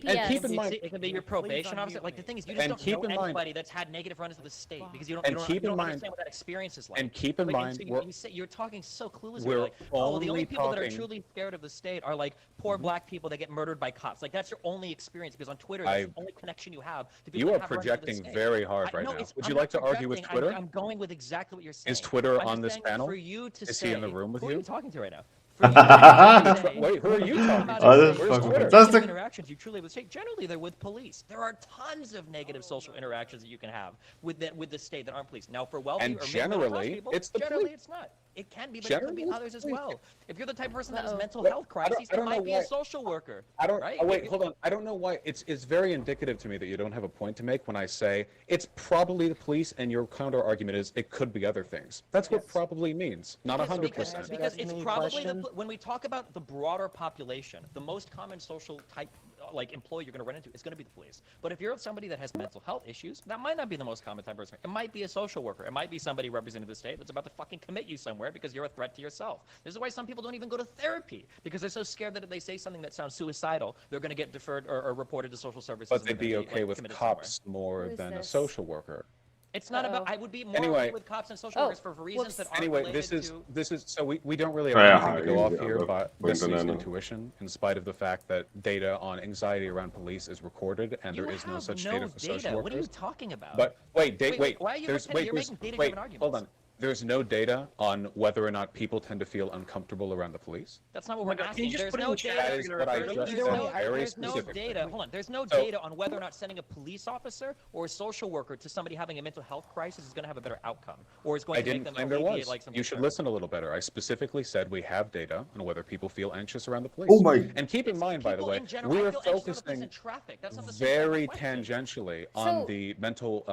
And keep in mind, it can be your probation officer. Like the thing is, you just And don't keep know in mind- anybody that's had negative run-ins with the state because you don't. And You keep in don't mind- understand what that experience is like. and keep in Like, mind, so you're talking so cluelessly. we're Like, oh, the only only people that are talking- truly scared of the state are like poor black people that get murdered by cops. Like that's your only experience because on Twitter, that's the only connection you have to people. You are that have run-ins with the projecting state. very hard right no, now. it's- Would I'm you not like to argue with projecting, Twitter? I'm going with exactly what you're saying. Is Twitter I'm on just this saying panel? For you to Is say, he in the room with who are you? you talking to right now? For you to say, Wait, who are you talking to? Oh, this is Where's fucking Twitter? fantastic. Interactions you truly would say. Generally, they're with police. There are tons of negative social interactions that you can have with the state that aren't police. Now, for wealthy And or middle-class generally, people, it's the generally police. it's not. It can be, but it could be Generally, others as well. If you're the type of person that has mental Look, health I don't- crises, I it don't might know be why- a social worker. I don't. Right? Oh, wait, hold on. I don't know why. It's very indicative to me that you don't have a point to make when I say it's probably the police, and your counter argument is it could be other things. That's what probably means, not 100%. Because it's probably when we talk about the broader population, the most common social type like employee you're going to run into is going to be the police. But if you're somebody that has mental health issues, that might not be the most common type of person. It might be a social worker. It might be somebody representing the state that's about to fucking commit you somewhere because you're a threat to yourself. This is why some people don't even go to therapy because they're so scared that if they say something that sounds suicidal, they're going to get deferred or reported to social services. But and they'd they're be gonna okay like, with committed cops somewhere. more than a social worker. It's not about. I would be more Anyway. okay with cops and social workers for reasons that aren't Anyway, related this is so we don't really Oh, have yeah, anything to go off yeah, here, but but we're this is gonna- intuition, in spite of the fact that data on anxiety around police is recorded and there is no such data for social workers. What are you talking about? But wait, wait. Why are you There's pretending you're there's- making data-driven wait, arguments? hold on. There's no data on whether or not people tend to feel uncomfortable around the police. That's not what Oh my we're God, asking. can you just There's put it in no the chat data. if you're That gonna is refer what I to just it? said. There's Very no specifically. data. Hold on. There's no So- data on whether or not sending a police officer or a social worker to somebody having a mental health crisis is going to have a better outcome, or is going I to make didn't them claim there alleviate was. like some You should concern. listen a little better. I specifically said we have data on whether people feel anxious around the police. Oh my- And keep in mind, by the people way, in general. I we're feel anxious around the police focusing in traffic. That's not the same type of very question. tangentially So- on the mental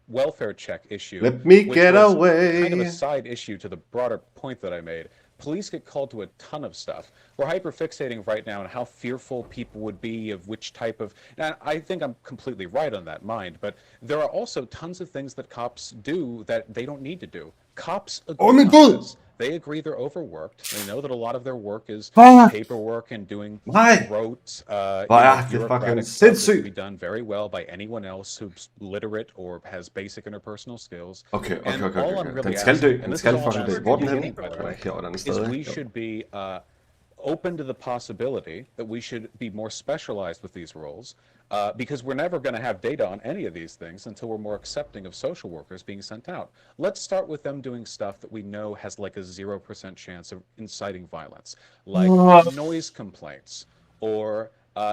welfare check issue. Let me which get was away. Kind of a side issue to the broader point that I made. Police get called to a ton of stuff. We're hyperfixating right now on how fearful people would be of which type of. And I think I'm completely right on that mind, but there are also tons of things that cops do that they don't need to do. Cops agree my on God. this. They agree they're overworked. They know that a lot of their work is Fuck. paperwork and doing Why? rote, Hvor you know, er det bureaucratic fucking stuff that can sindssygt. be done very well by anyone else who's literate or has basic interpersonal skills. Okay. And all I'm Den really skal asking, dø. and Den this skal is all fucking I'm dø. asking Hvor er den from the henne? beginning, by the Den er way, ikke her, den er is stadig. we should be open to the possibility that we should be more specialized with these roles, because we're never going to have data on any of these things until we're more accepting of social workers being sent out. Let's start with them doing stuff that we know has like a 0% chance of inciting violence, like noise complaints, or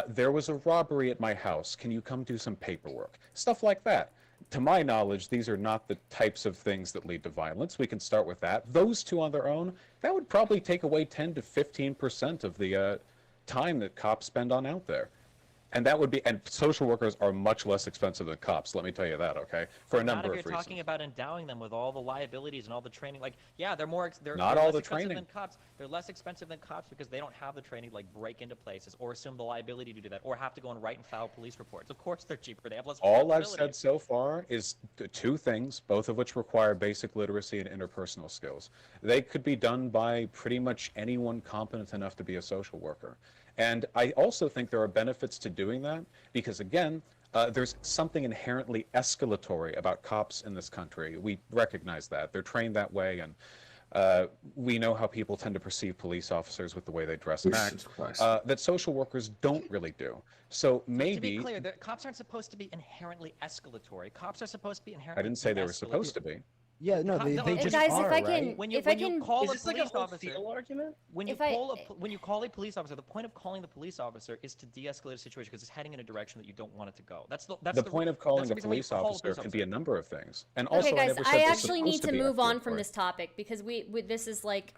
there was a robbery at my house. Can you come do some paperwork? Stuff like that. To my knowledge, these are not the types of things that lead to violence. We can start with that. Those two on their own, that would probably take away 10 to 15% of the time that cops spend on out there. And that would be, and social workers are much less expensive than cops, let me tell you that, okay? For a Not number if of you're reasons. talking about endowing them with all the liabilities and all the training. Like, yeah, they're more. They're Not they're all less the expensive training. than cops. They're less expensive than cops because they don't have the training to like break into places or assume the liability to do that or have to go and write and file police reports. Of course, they're cheaper. They have less. All I've said responsibility. so far is two things, both of which require basic literacy and interpersonal skills. They could be done by pretty much anyone competent enough to be a social worker. And I also think there are benefits to doing that because, again, there's something inherently escalatory about cops in this country. We recognize that. They're trained that way, and we know how people tend to perceive police officers with the way they dress and act, that social workers don't really do. So maybe... To be clear, cops aren't supposed to be inherently escalatory. Cops are supposed to be inherently. I didn't say they were supposed to be. Yeah, no, they just guys, are, if I right? can, When you if I call can, a Is this like a police whole officer, feel argument? when you If I- when you call a police officer, the point of calling the police officer is to de-escalate a situation because it's heading in a direction that you don't want it to go. That's The point of calling a reason why you police call officer can be a number of things. And also, okay, I guys, never said I they're actually need supposed to be move on from escalatory. this topic because we this is like.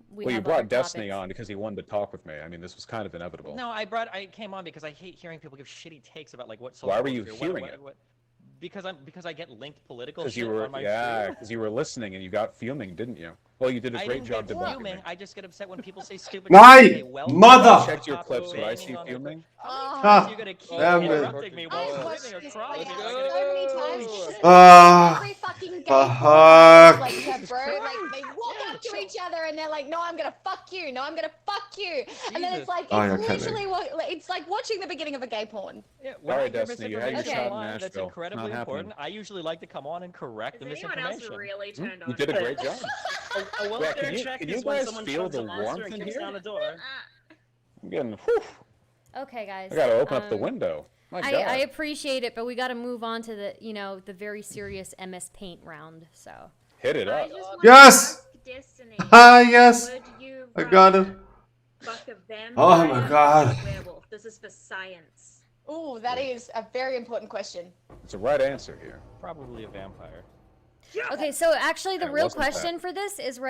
Well, you have brought other Destiny topics. on because he wanted to talk with me. I mean, this was kind of inevitable. No, I came on because I hate hearing people give shitty takes about like what. Why were you social workers do, hearing it? Because I get linked political. Because you shit were, on my yeah, feed. because you were listening and you got fuming, didn't you? Well, you did a I great didn't job get debunking fuming. me. I just get upset when people say stupid. Nej! shit. Mother! I checked your clips. Did I see Banging on their- fuming? How many Ah, times are you gonna keep damn it. interrupting me while I've I'm watched living or this crying? play out so many times. Ah, Every fucking gay fuck. porn, like her bro, like they walk up to each other and they're like, no, I'm gonna fuck you. No, I'm gonna fuck you. And then it's Jesus. like, Oh, it's yeah, literally it's like watching the beginning of a gay porn. Yeah, when Sorry, I hear Destiny, you had your misinformation shot in online that's Nashville. incredibly Not happening. important, I usually like to come on and correct the Is anyone else misinformation. really turned on? You did a great job. A welfare check can is you when guys someone feel shoves the a monster warmth and in kicks here? down a door. I'm getting. Whew, Okay, guys. I gotta open up the window. My God. I appreciate it, but we got to move on to the the very serious MS Paint round. So Hit it up. Yes! Destiny, Ah, yes! would you I got it. fuck a vampire Oh my God. or a werewolf? This is for science. Ooh, that is a very important question. It's a right answer here. Probably a vampire. okay, so actually the It real wasn't that. question for this is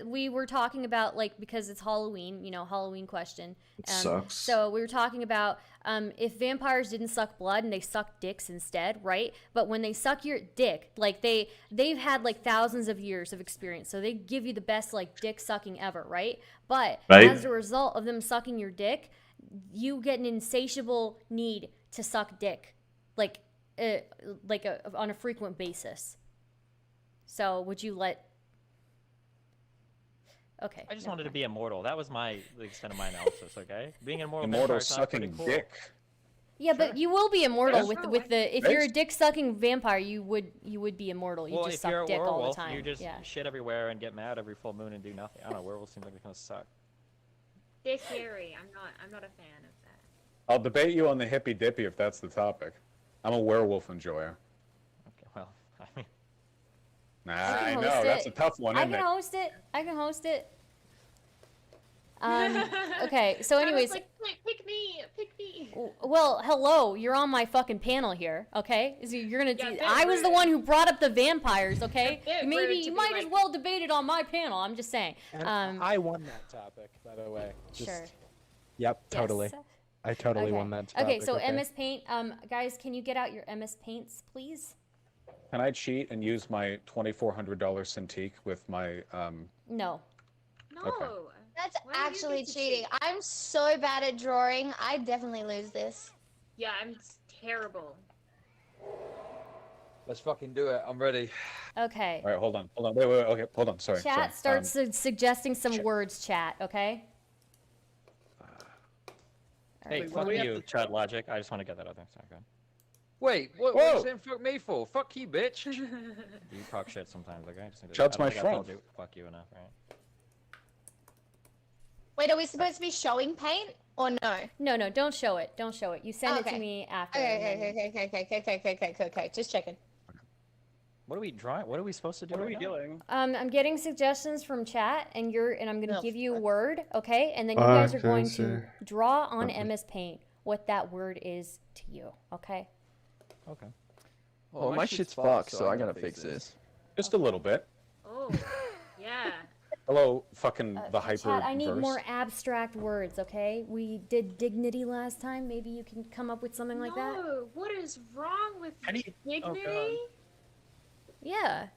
we were talking about because it's Halloween, Halloween question. It sucks. So we were talking about if vampires didn't suck blood and they suck dicks instead, right? But when they suck your dick, they've had thousands of years of experience, so they give you the best dick sucking ever, right? But Right. as a result of them sucking your dick, you get an insatiable need to suck dick, on a frequent basis. So would you let? Okay. I just wanted to be immortal. That was the extent of my analysis. Okay, being an immortal Immortal vampire sounds pretty sucking cool. dick. Yeah, but you will be immortal Yeah, with the if Right. you're a dick sucking vampire, you would be immortal. You Well, just if you're suck a dick all the werewolf, time. you just yeah. shit everywhere and get mad every full moon and do nothing. I don't know. Werewolves seem like they're gonna suck. They're scary. I'm not a fan of that. I'll debate you on the hippy dippy if that's the topic. I'm a werewolf enjoyer. Okay, well, I mean, Nah, I I can know host that's it. a tough one, I isn't can it? host it. I can host it. Okay, so anyways, Pick me, pick me. well, hello, you're on my fucking panel here, okay? So you're gonna. Yeah, bit I was the rude. one who brought up the vampires, okay? Bit Maybe rude to you be might as like- well debate it on my panel. I'm just saying. And I won that topic, by the way. Sure. Yep, totally. Yes. I totally Okay. won that topic. Okay, so MS Paint, guys, can you get out your MS Paints, please? Can I cheat and use my $2,400 Cintiq with my No. No. Okay. That's Why do you actually get to cheating. cheat? I'm so bad at drawing. I definitely lose this. Yeah, I'm terrible. Let's fucking do it. I'm ready. Okay. All right, hold on. Wait, okay, hold on. Sorry. Chat sorry. starts suggesting some words, chat, okay? hey, Wait, what fuck do we have you, to- Chad Logic. I just want to get that out there. Sorry, go ahead. Wait, what are Whoa. you saying fuck me for? Fuck you, bitch. You talk shit sometimes, okay? Just need to- Chad's I don't my think I friend. told you fuck you enough, right? Wait, are we supposed to be showing paint or no? No, don't show it. Don't show it. You send it to Okay. me after. and then- Okay. Just checking. What are we drawing? What are we supposed to do? What are right we now? doing? I'm getting suggestions from chat, and I'm gonna No, give you a fuck. word, okay? And then you guys are Okay, going to sir. draw on Okay. MS Paint what that word is to you, okay? Okay. Oh, my shit's fucked, so I gotta fix this. Just a little bit. Oh, yeah. Hello, fucking the hyper. Chat, I need more abstract words, okay? We did dignity last time. Maybe you can come up with something like that. No, what is wrong with How do you- dignity? God. Yeah.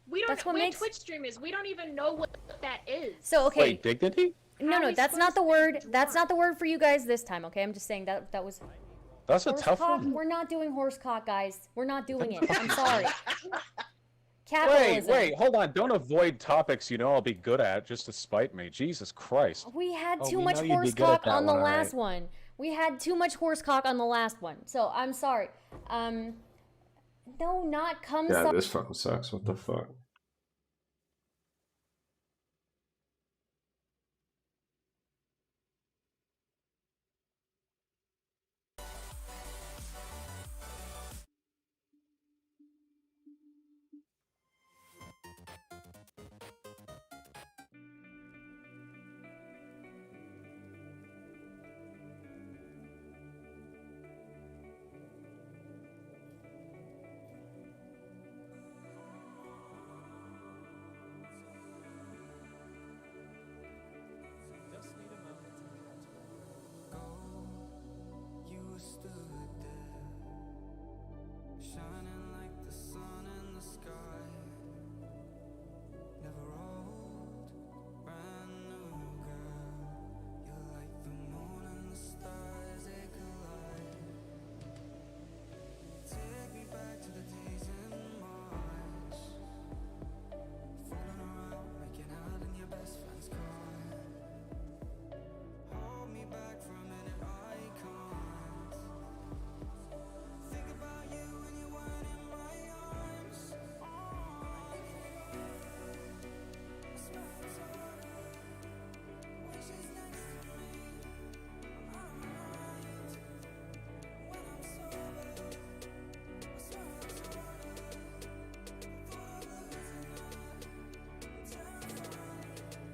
We don't. That's what we're makes- Twitch streamers. We don't even know what that is. So okay. Wait, dignity? No, How are we that's not the supposed to word. draw? That's not the word for you guys this time, okay? I'm just saying that was That's a tough horsecock. one. We're not doing horsecock, guys. We're not doing it. I'm sorry. Wait, Capitalism. hold on. Don't avoid topics you know I'll be good at just to spite me. Jesus Christ. We had Oh, too we much know you'd be good at horsecock that on the one, all last right. one. We had too much horsecock on the last one. So I'm sorry. No, not come Yeah, some. this fucking sucks. What the fuck?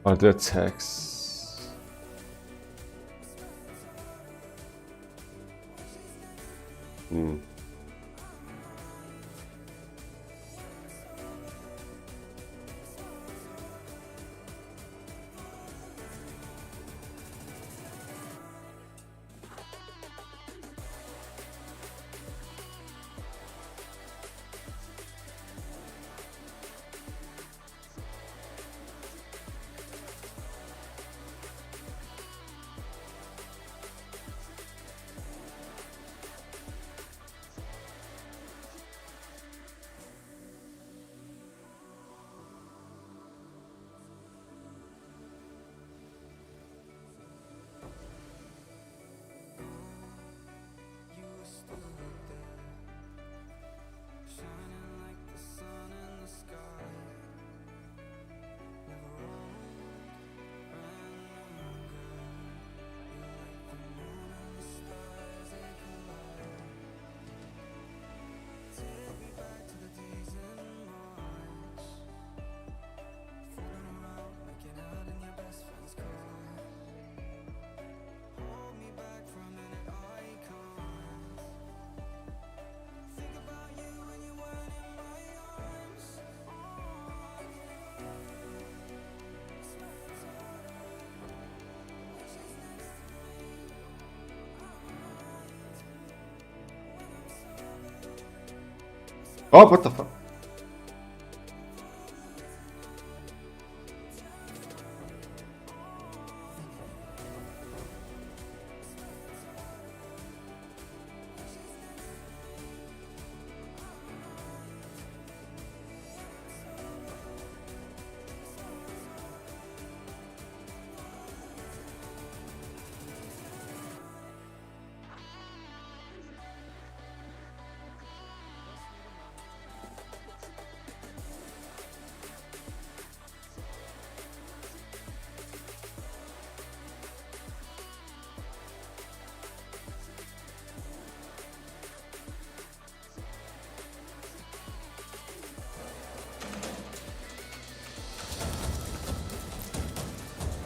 Og det er tax. Oh, what the fuck?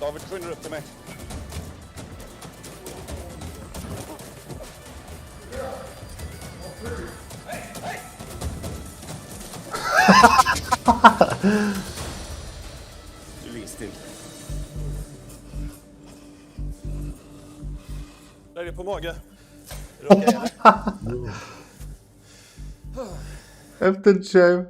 David, skynd dig efter mig. Du ligger still. Lägg dig på mage. Är du okej eller? Efter shame.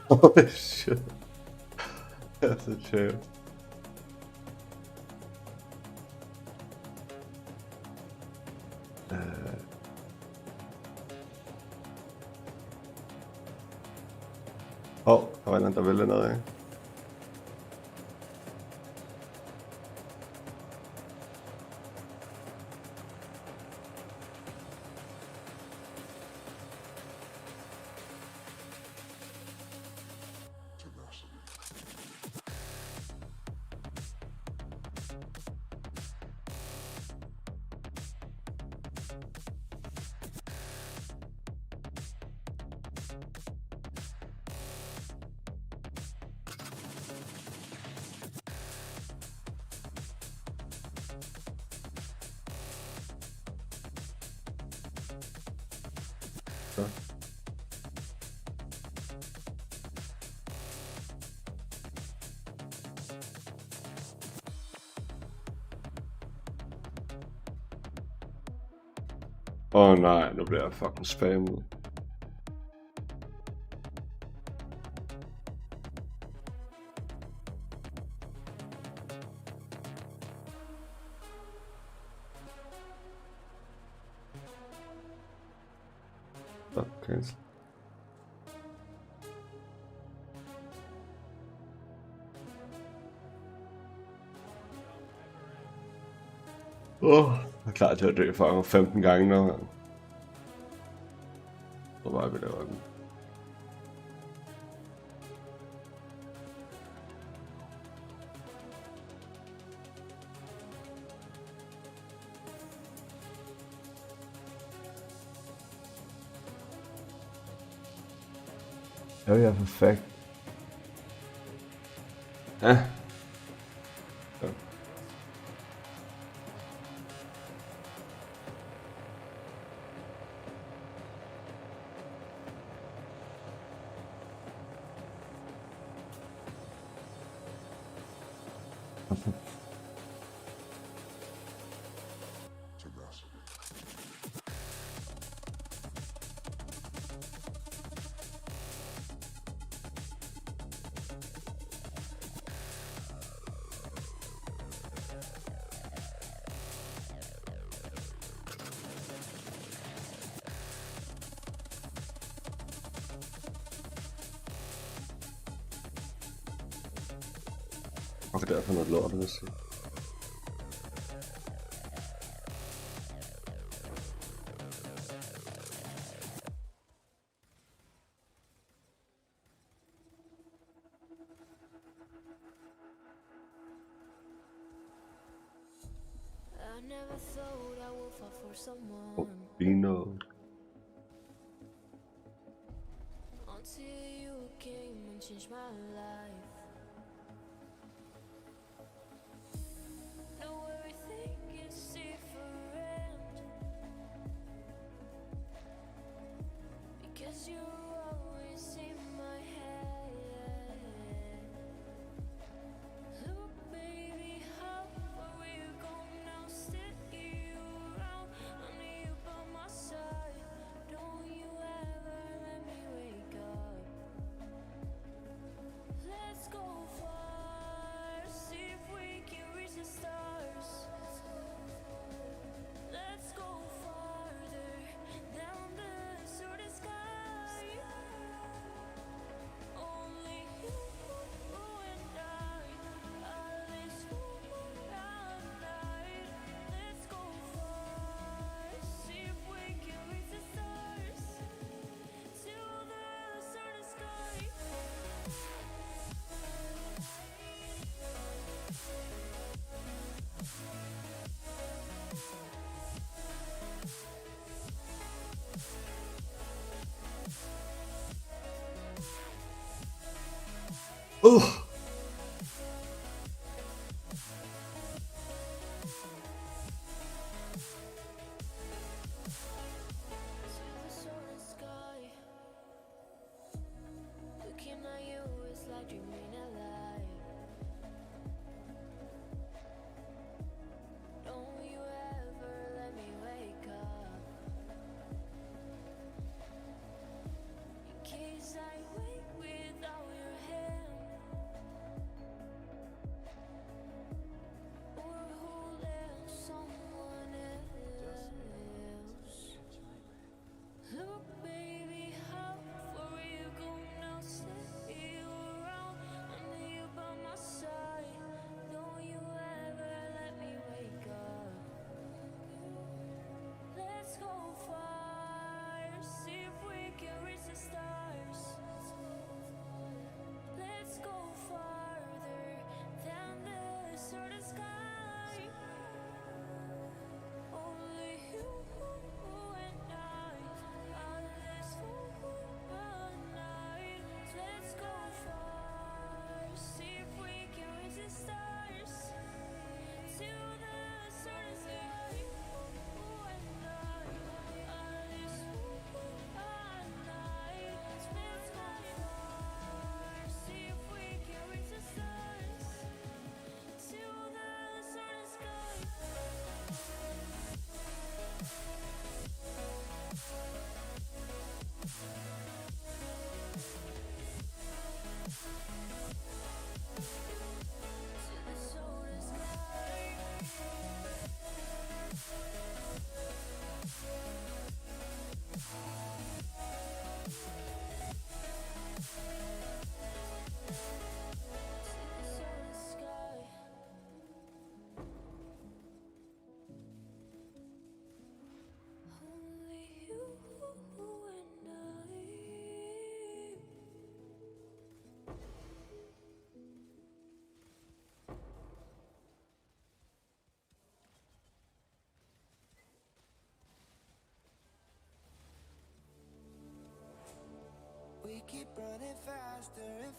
Holy shit. That's a shame. Der var en anden, der ville noget, ikke? Nej, nu bliver jeg fucking spammet. Okay. Jeg er klar til at dø for 15 gange nu. Så bare vi laver den. Oh ja, perfekt. Ja. Og derfor noget lort at se. Og viner.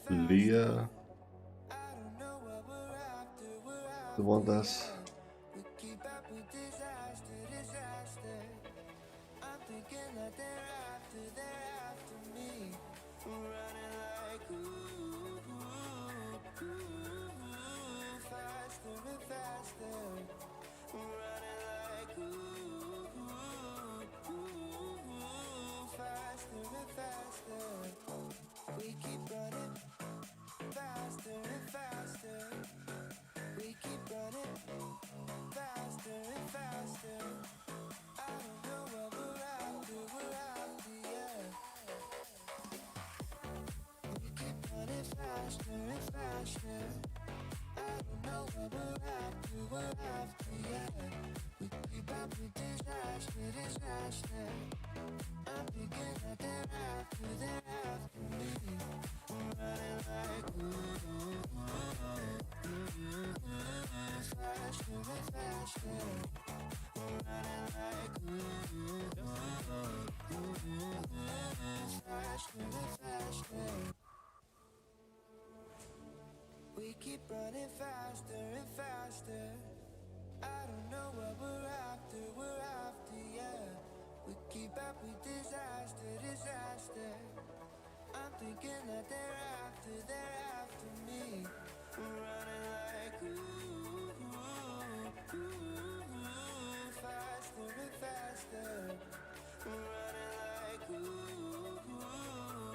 Leah. The one that's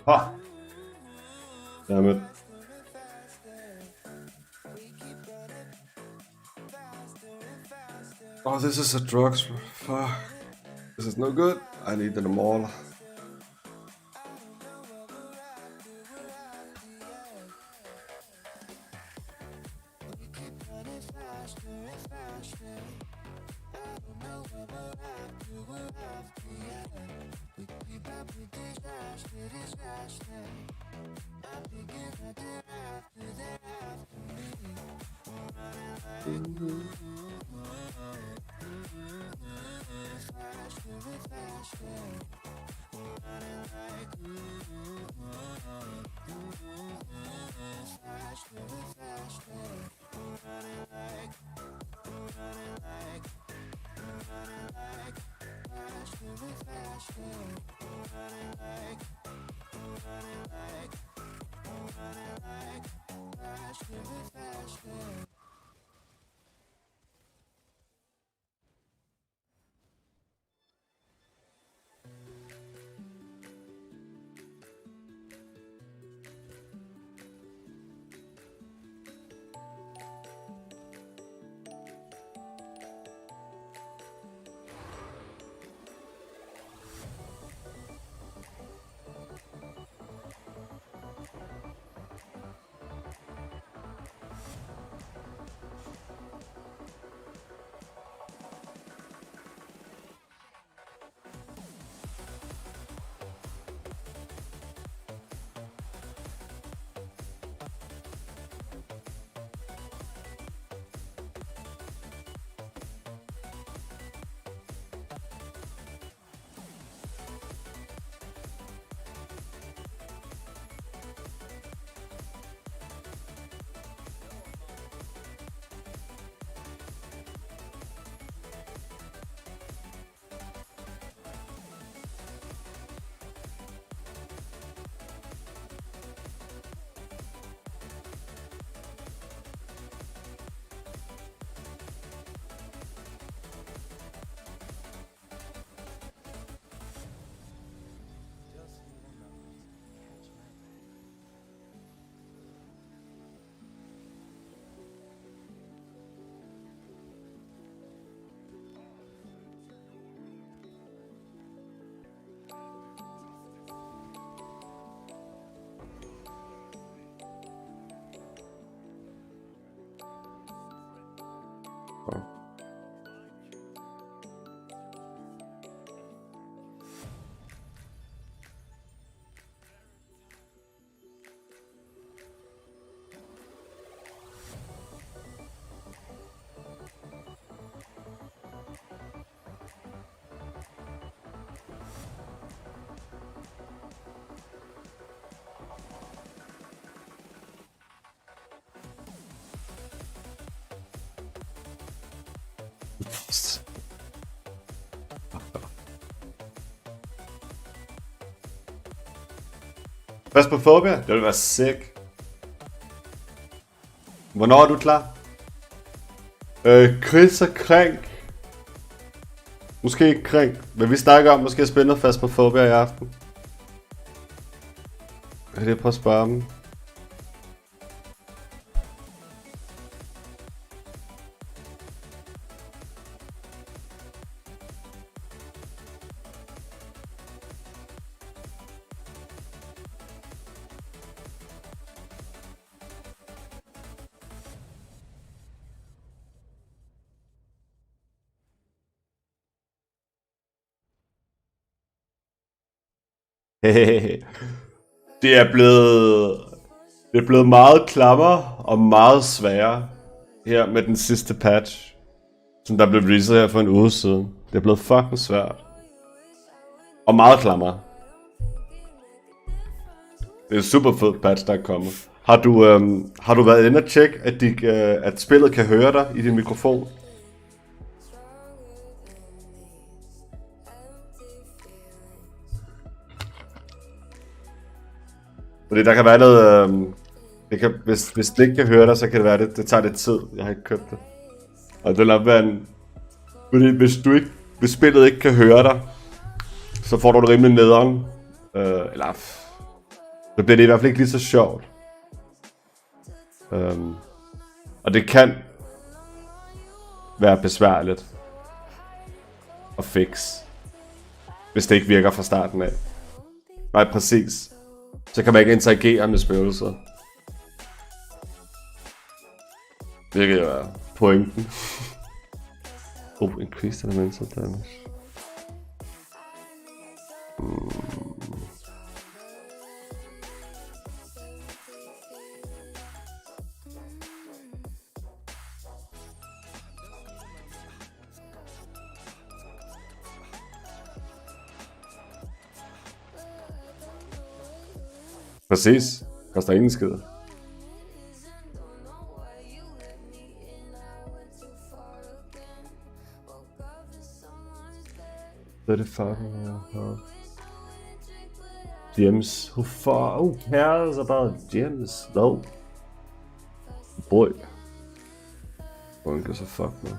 ha. Damn it. Oh, this is a drugs. Fuck. This is no good. I need them all. Phasmophobia? Det ville være sick. Hvornår er du klar? Chris og Krænk. Måske ikke Krænk, men vi snakker om måske at spille noget Phasmophobia i aften. Jeg kan lige prøve at spørge dem. Det er blevet meget klammer og meget sværere her med den sidste patch, som der blev releaset her for en uge siden. Det er blevet fucking svært. Og meget klammer. Det er en super fed patch, der er kommet. Har du været inde og tjekke, at spillet kan høre dig i din mikrofon? Fordi der kan være noget... hvis det ikke kan høre dig, så kan det være, det tager lidt tid. Jeg har ikke købt det. Og det lader være en... Fordi hvis spillet ikke kan høre dig, så får du det rimelig nederen. Eller... Så bliver det i hvert fald ikke lige så sjovt. Og det kan være besværligt at fixe, hvis det ikke virker fra starten af. Nej, præcis. Så kan man ikke interagere med spøgelser. Det kan jo være pointen. Increased elemental damage. Præcis. Koster ingen skid. Gems. Who cares about gems though? Boy. Boy gives a fuck, man.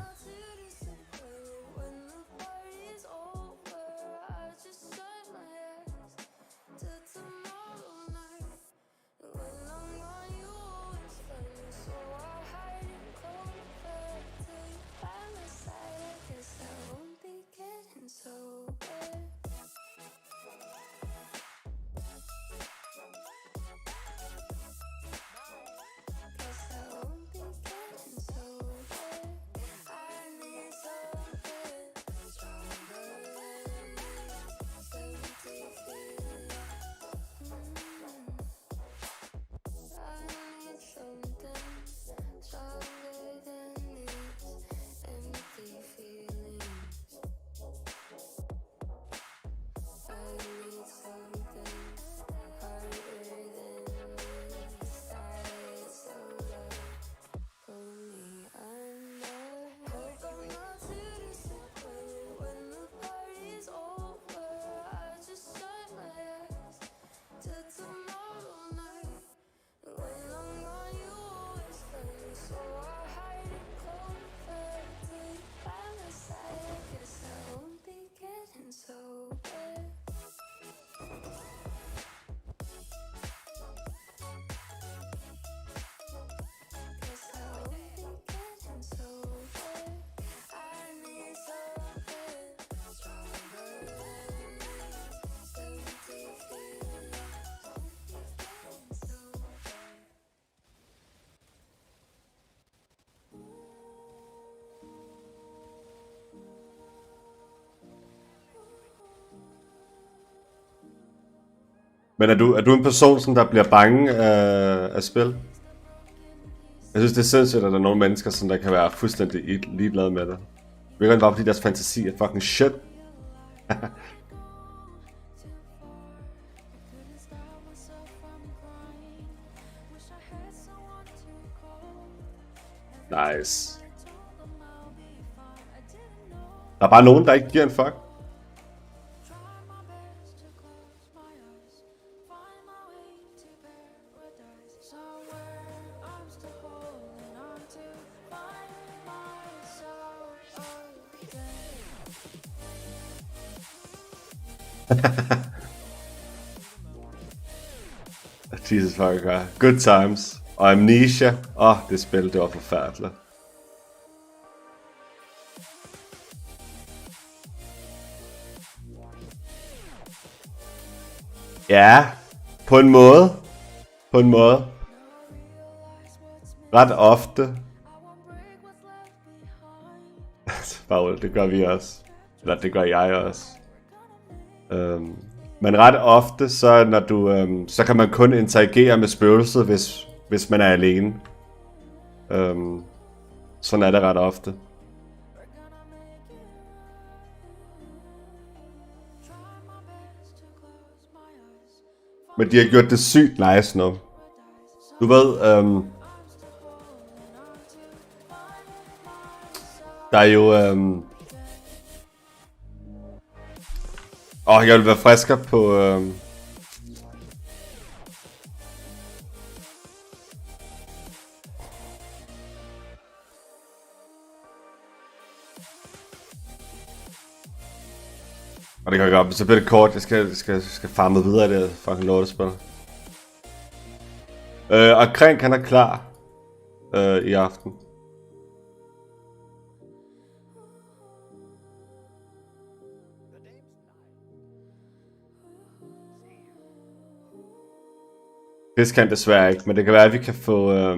Men er du en person, som der bliver bange af spil? Jeg synes, det er sindssygt, at der er nogle mennesker, som der kan være fuldstændig ligeglade med det. Det er bare fordi deres fantasi er fucking shit. Nice. Der er bare nogen, der ikke giver en fuck. Jesus fucking God. Good times. Og Amnesia. Det spil, det var forfærdeligt. Ja, på en måde. På en måde. Ret ofte. Bare det gør vi også. Eller det gør jeg også. Men ret ofte, så når du, så kan man kun interagere med spøgelset, hvis man er alene. Sådan er det ret ofte. Men de har gjort det sygt nice nu. Du ved, der er jo, jeg vil være frisker på, og det kan jeg godt, så bliver det kort, jeg skal farme videre i det fucking lortespil. Og Krenk, han er klar i aften. Det kan desværre ikke, men det kan være, at vi kan få... det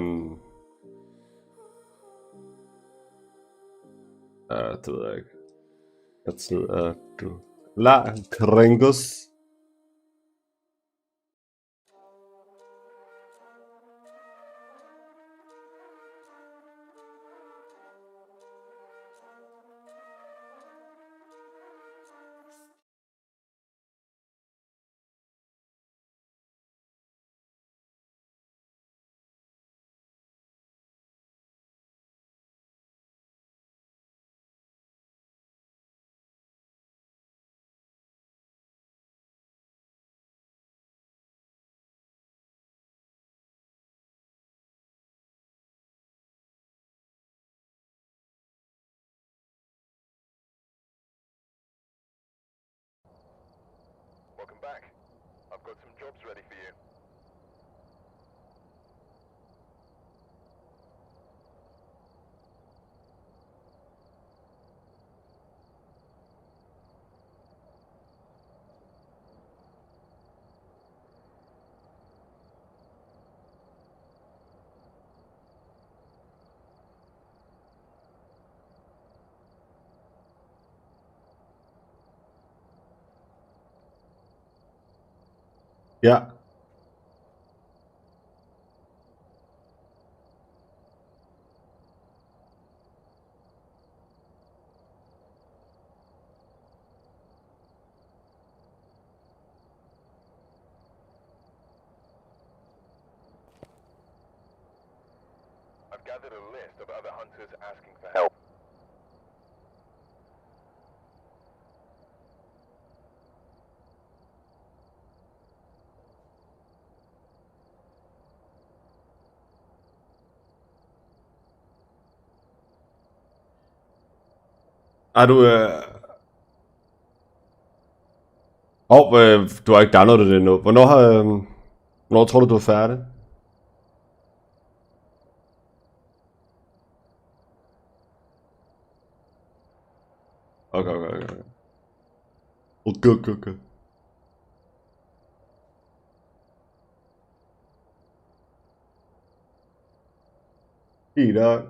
ved jeg ikke. Jeg tror, du... La Kringus. Welcome back. I've got some jobs ready for you. Ja. I've gathered a list of other hunters asking for help. Er du... du har ikke downloadet det endnu. Hvornår tror du er færdig? Okay. Okay. Fint nok.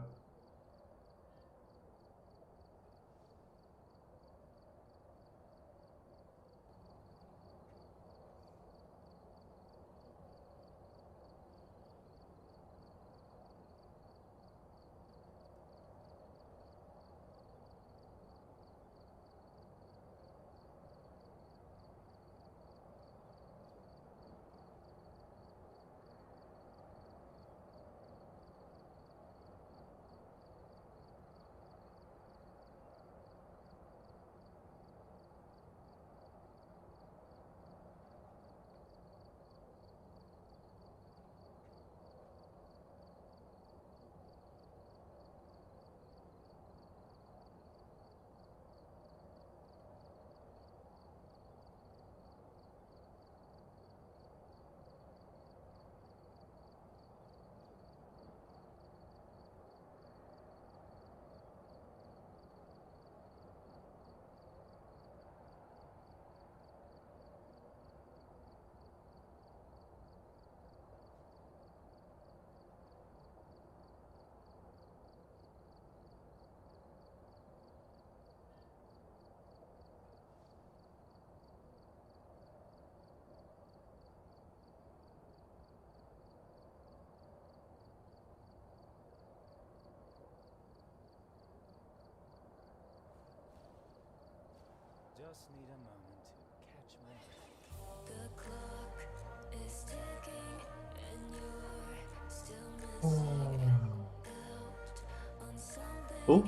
Oh.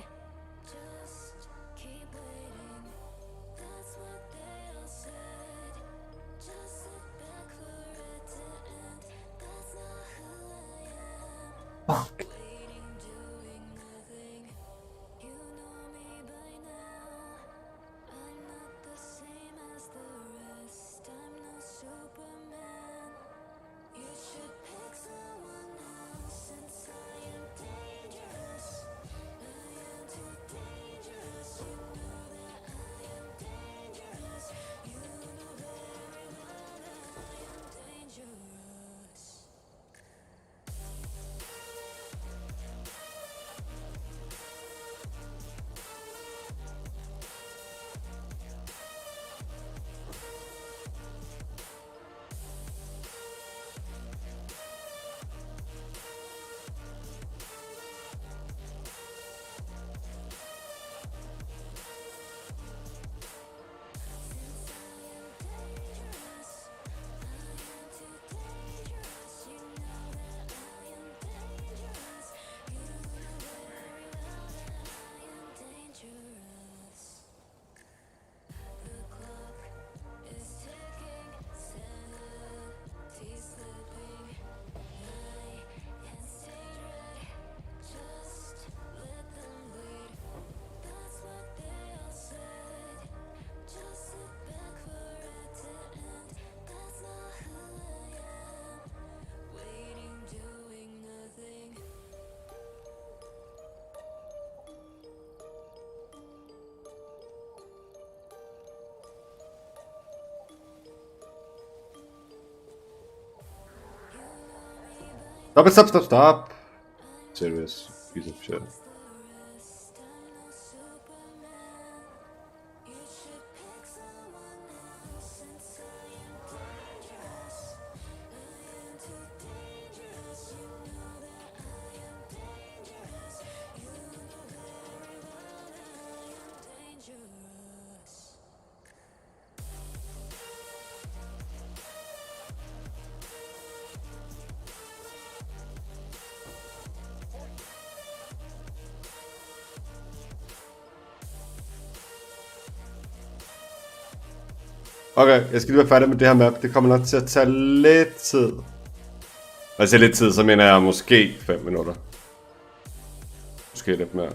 Fuck. Stop. Serious piece of shit. Okay, jeg skal lige være færdig med det her map. Det kommer nok til at tage lidt tid. Når jeg siger lidt tid, så mener jeg måske 5 minutter. Måske lidt mere.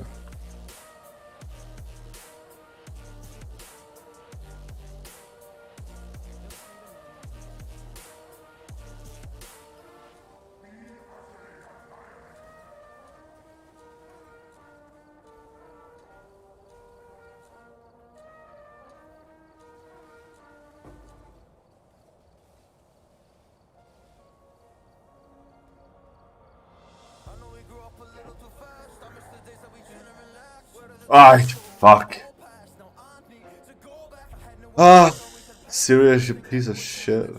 Ej, fuck. Serious, you piece of shit.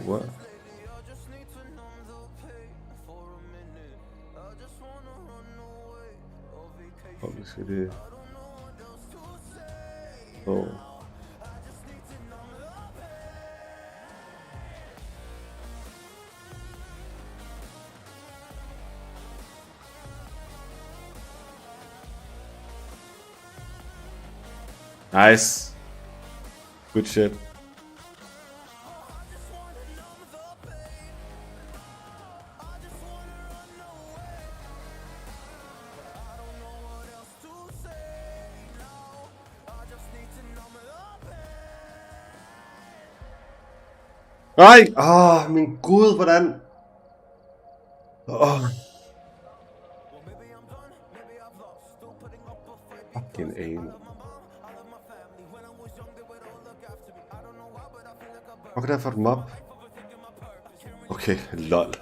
What? Publicity. Oh. Nice. Good shit. Nej! Min gud, hvordan? Fucking aim. Hvor kan der få dem op? Okay, lol.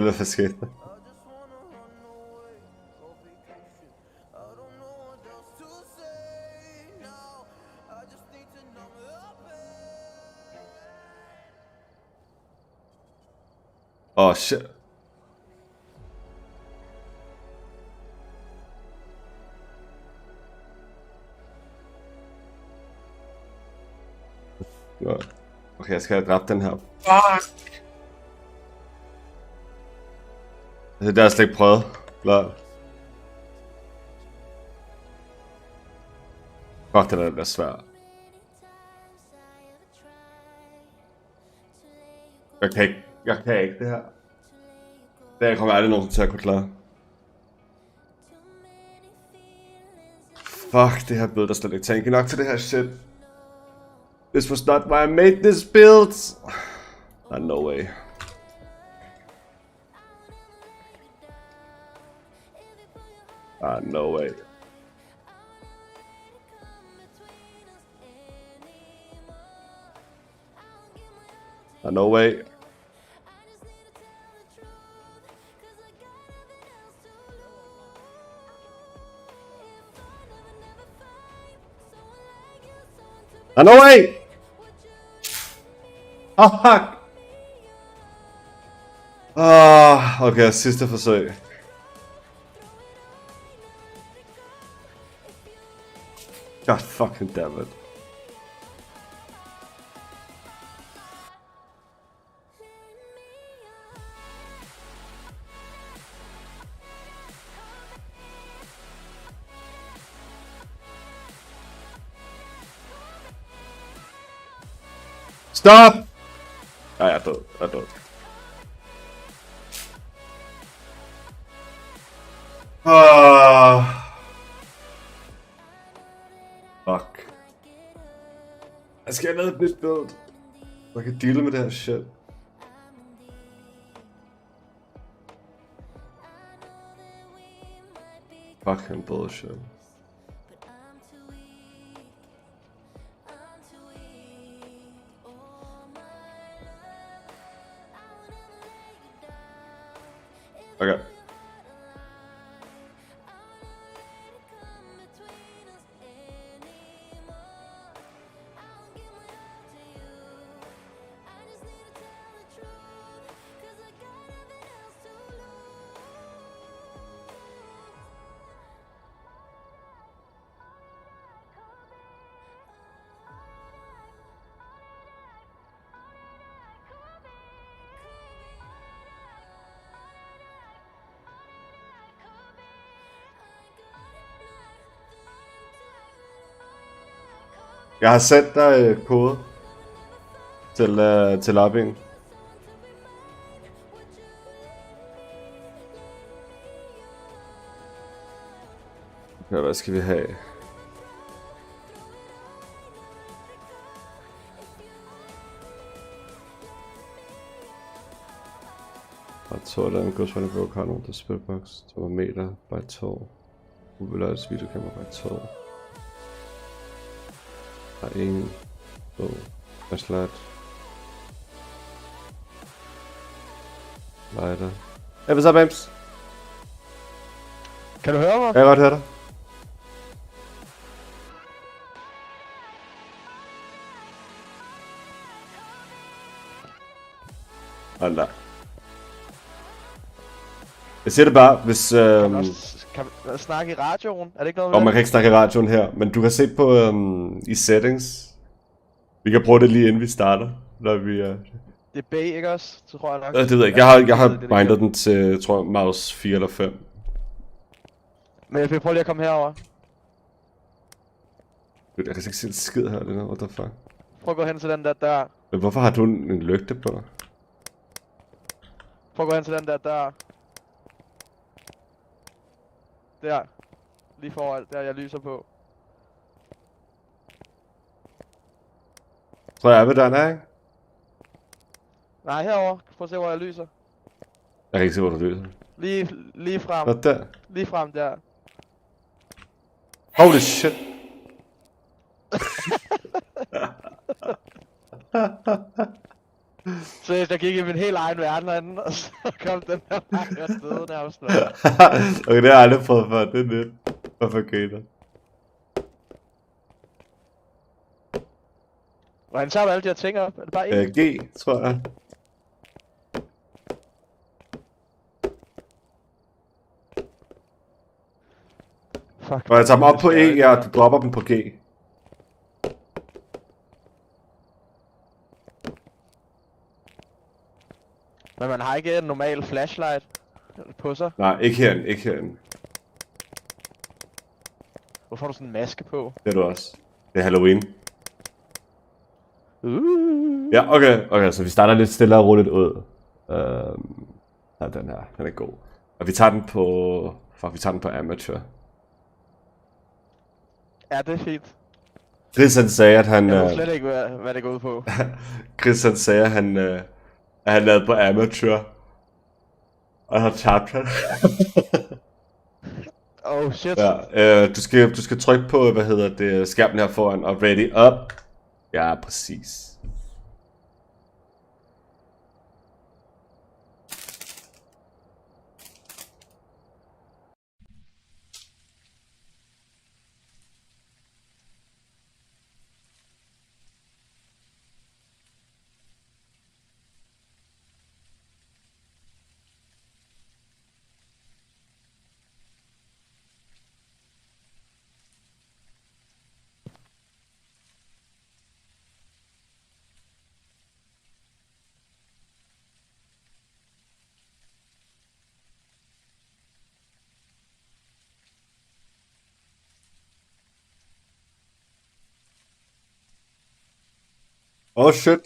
Hvad skete der? Åh, shit. Okay, jeg skal have dræbt den her. Fuck! Det har jeg slet ikke prøvet. Lol. Fuck, det bliver svært. Jeg kan ikke det her. Det her kommer jeg aldrig nogensinde til at kunne klare. Fuck, det her blev der slet ikke tænke nok til det her shit. This was not why I made this build. No way. No way. No way. No way! Oh, fuck! Okay, sidste forsøg. God fucking damn it. Stop! Nej, jeg er død. Fuck. Jeg skal have lavet et nyt build. Jeg kan deale med det her shit. Fucking bullshit. Okay. Jeg har sendt dig kode til lobbyen. Okay, hvad skal vi have? By 2 11 goes running for O'Connell, the spirit box, 2 meter by 2. Mobilize video camera by 2. 1, 2, flashlight. Lighter. Hey, what's up, Ames? Kan du høre mig? Jeg kan godt høre dig. Nej. Jeg siger det bare, hvis... Kan man snakke i radioen? Er det ikke noget med man kan ikke snakke i radioen her, men du kan se på i settings. Vi kan prøve det lige inden vi starter, når vi Det er B, ikke også? Så tror jeg nok. Det ved jeg ikke. Jeg har bindet den til, tror jeg, mouse 4 eller 5. Men jeg vil prøve lige at komme herover. Jeg kan ikke se et skid her, det der. What the fuck? Prøv at gå hen til den der. Men hvorfor har du en lygte på dig? Prøv at gå hen til den der. Der. Lige foran, der jeg lyser på. Tror jeg er ved den her, ikke? Nej, herover. Prøv at se, hvor jeg lyser. Jeg kan ikke se, hvor du lyser. Lige frem. Hvad der? Lige frem der. Holy shit. Så jeg gik i min helt egen verden, og så kom den her vej, og døde nærmest. Okay, det har jeg aldrig prøvet før. Det er nyt. Hvorfor griner? Hvordan tager du alle de her ting op? Er det bare en? G, tror jeg. Fuck. Og jeg tager dem op på E, ja, du dropper dem på G. Men man har ikke en normal flashlight på sig. Nej, ikke herinde, ikke herinde. Hvorfor har du sådan en maske på? Det er du også. Det er Halloween. Ja, okay, så vi starter lidt stille og roligt ud. Ja, den her, den er god. Og vi tager den på... Fuck, vi tager den på amateur. Ja, det er fint. Chris han sagde, at han... Jeg ved slet ikke, hvad det går ud på. Chris han sagde, at han lavede på amateur. Og han tabte han. Oh shit. Ja, du skal trykke på, hvad hedder det, skærmen her foran, og ready up. Ja, præcis. Oh shit.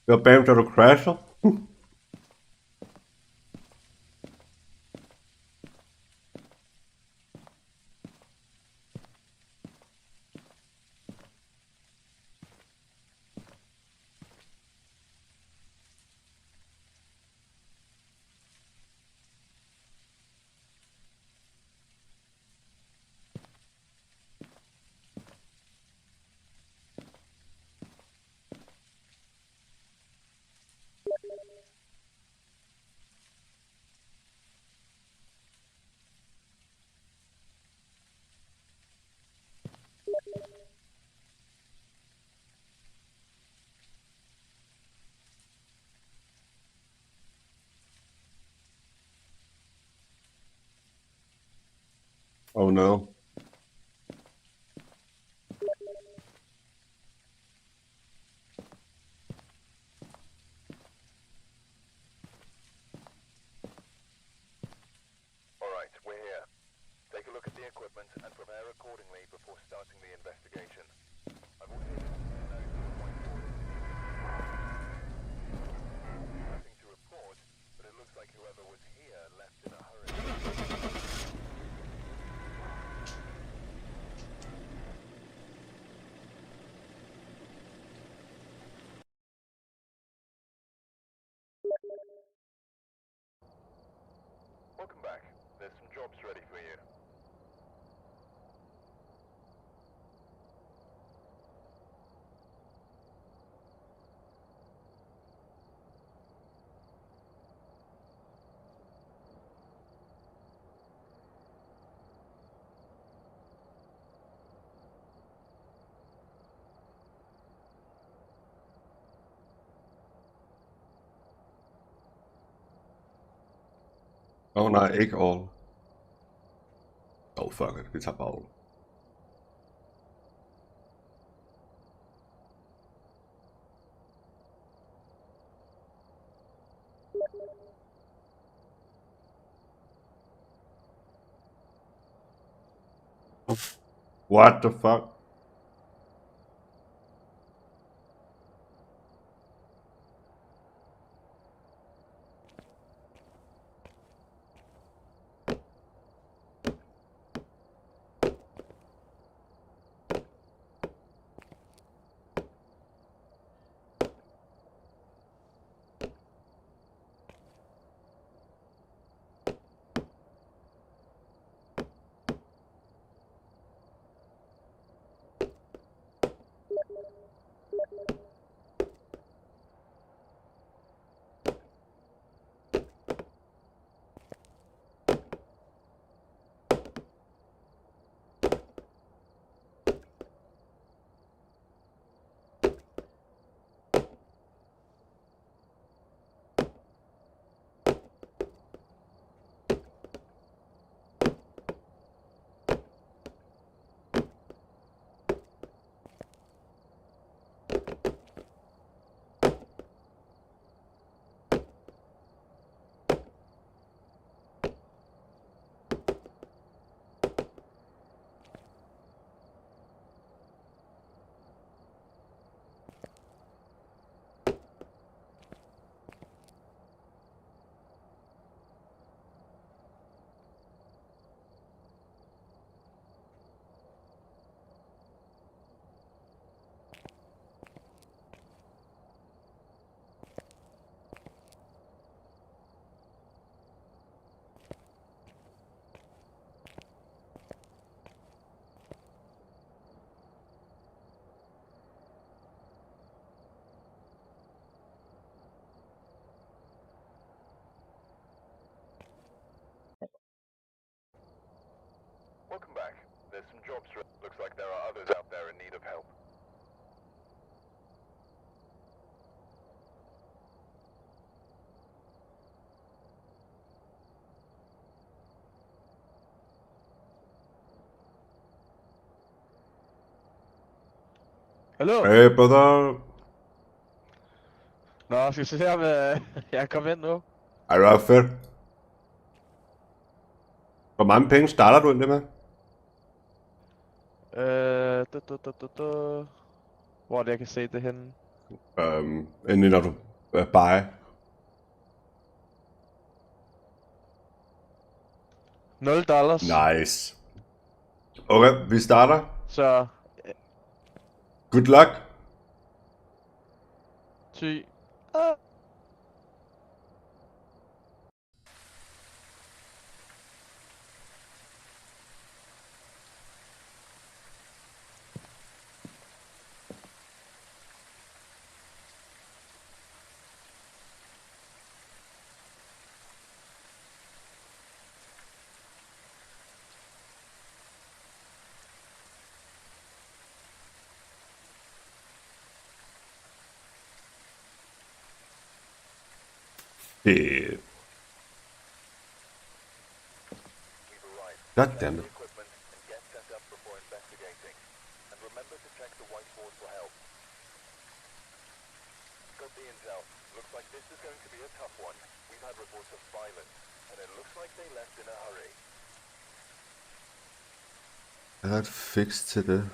Det var bam, da du crasher. Oh no. Alright, we're here. Take a look at the equipment and prepare accordingly before starting the investigation. I've also nothing to report, but it looks like whoever was here left in a hurry. Welcome back. There's some jobs ready for you. Oh nej, ikke all. Oh fuck it, vi tager bare all. What the fuck? there's some jobs for it. Looks like there are others out there in need of help. Hallo? Hey, brother. Nå, skal vi se om jeg kommer ind nu? Ej, det var fedt. Hvor mange penge starter du egentlig med? Hvor er det, jeg kan se det henne? Endelig når du buy. $0. Nice. Okay, vi starter. Så... Good luck. Ty... Det... God damn it. The intel. Looks like this is going to be a tough one. We've had reports of violence, and it looks like they left in a hurry. Jeg har et fix til det.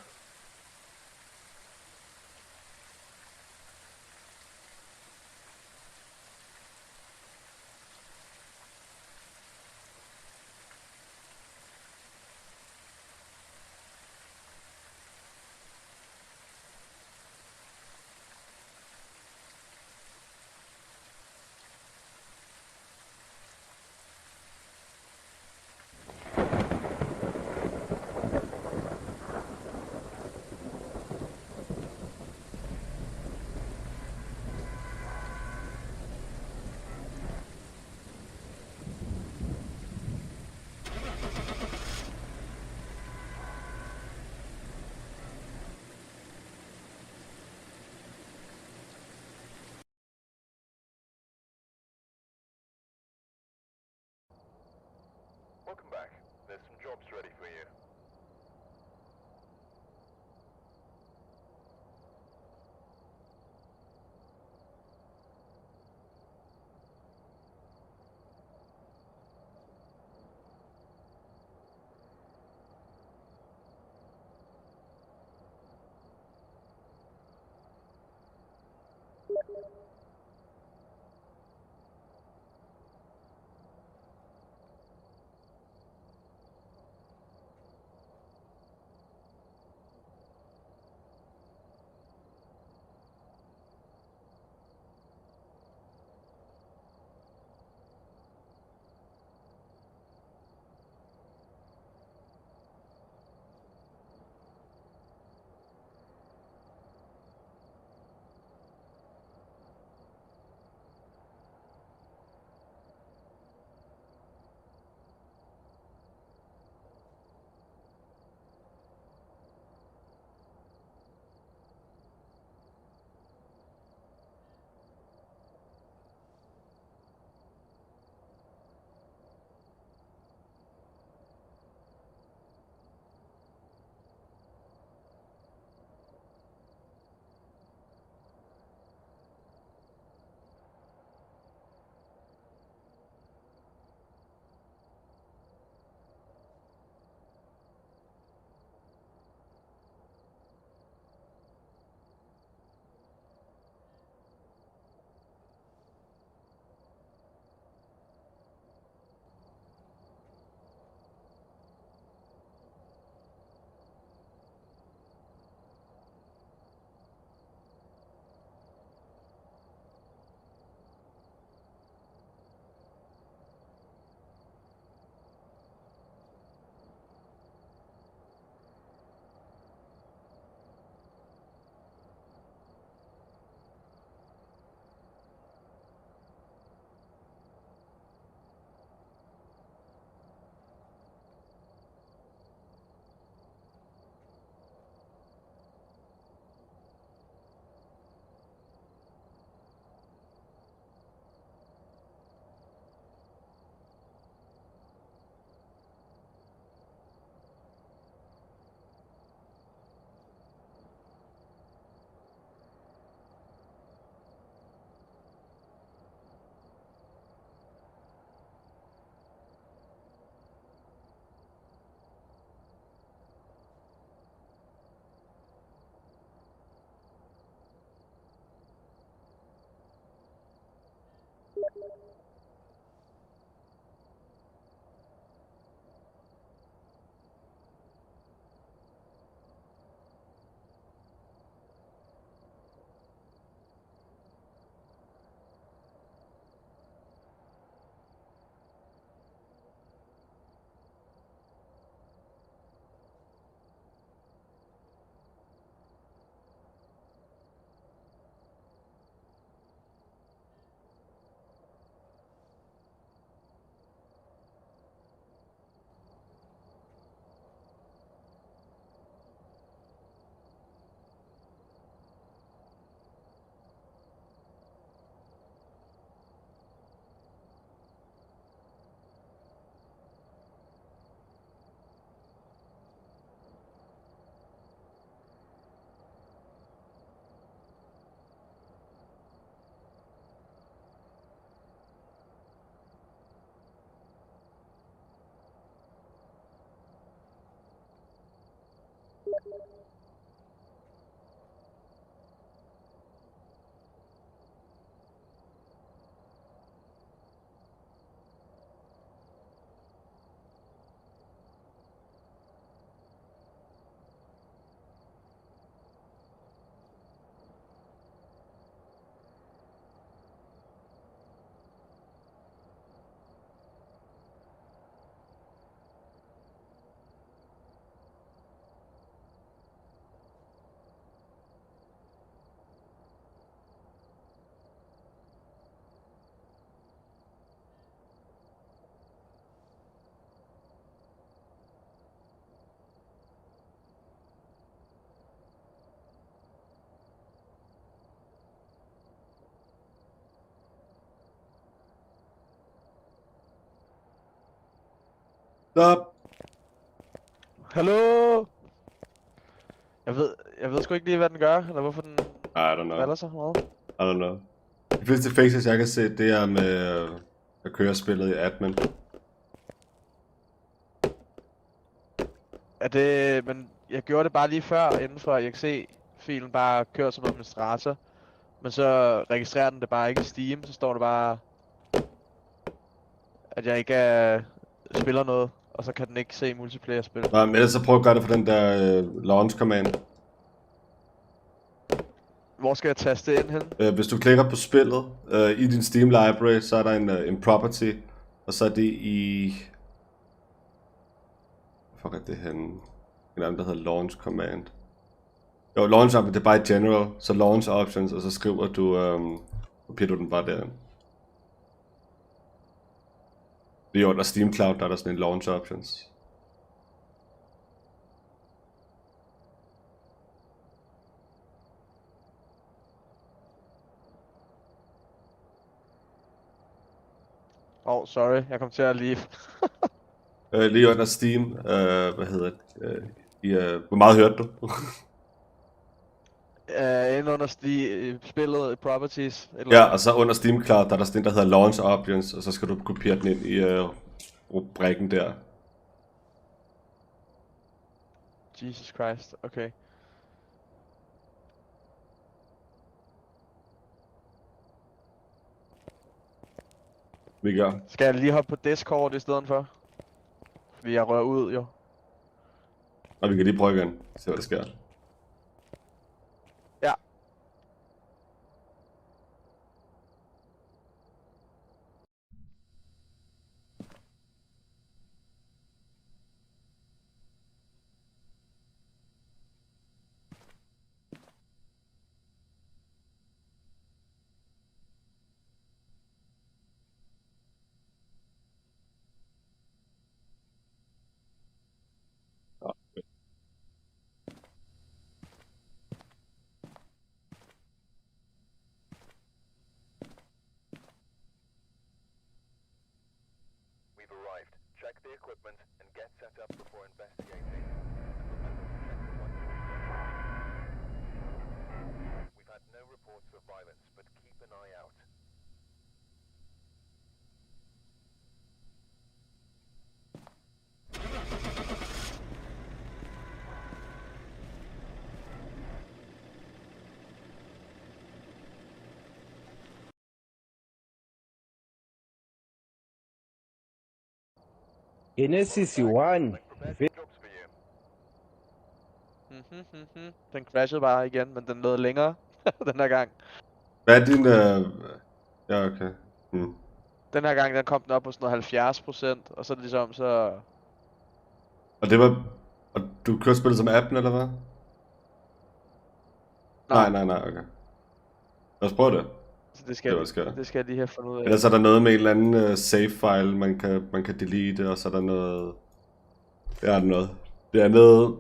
Stop! Hallo? Jeg ved sgu ikke lige, hvad den gør, eller hvorfor den I don't know. valder så meget. I don't know. De fleste fixes, jeg kan se, det er med at køre spillet i admin. Er det... Men jeg gjorde det bare lige før, inden for EXE-filen bare kører som administrator. Men så registrerer den det bare ikke i Steam, så står det bare, at jeg ikke spiller noget, og så kan den ikke se multiplayer-spil. Nå, men ellers så prøv at gøre det for den der launch command. Hvor skal jeg taste ind hen? Hvis du klikker på spillet i din Steam library, så er der en property, og så er det i... Fuck er det henne? En anden, der hedder launch command. Jo, launch options, det er bare i general, så launch options, og så skriver du, kopierer du den bare derinde. Det er under Steam Cloud, der er der sådan en launch options. Sorry, jeg kom til at leave. Lige under Steam, hvad hedder det? Hvor meget hørte du? Ind under spillet properties. Ja, og så under Steam Cloud, der er der sådan en, der hedder launch options, og så skal du kopiere den ind i rubrikken der. Jesus Christ, okay. Vi gør. Skal jeg lige hoppe på Discord i stedet for? Fordi jeg rører ud, jo. Og vi kan lige prøve igen, se hvad der sker. Ja. We've arrived. Check the equipment and get set up before investigating. We've had no reports of violence, but keep an eye out. Genesis 1. Den crashede bare igen, men den nåede længere den her gang. Hvad er din... Ja, okay. Den her gang, den kom den op på sådan noget 70%, og så ligesom så... Og det var... Og du kørte spillet som appen, eller hvad? Nej, okay. Lad os prøve det. Så det skal jeg lige have fundet ud af. Ellers er der noget med en eller anden save-file, man kan delete, og så er der noget... Det er noget. Det er noget...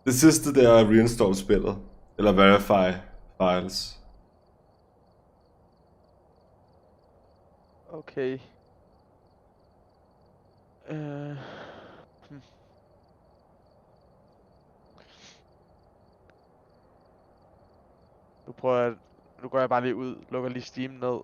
Det sidste, det er at reinstall spillet. Eller verify files. Okay. Nu går jeg bare lige ud, lukker lige Steam ned.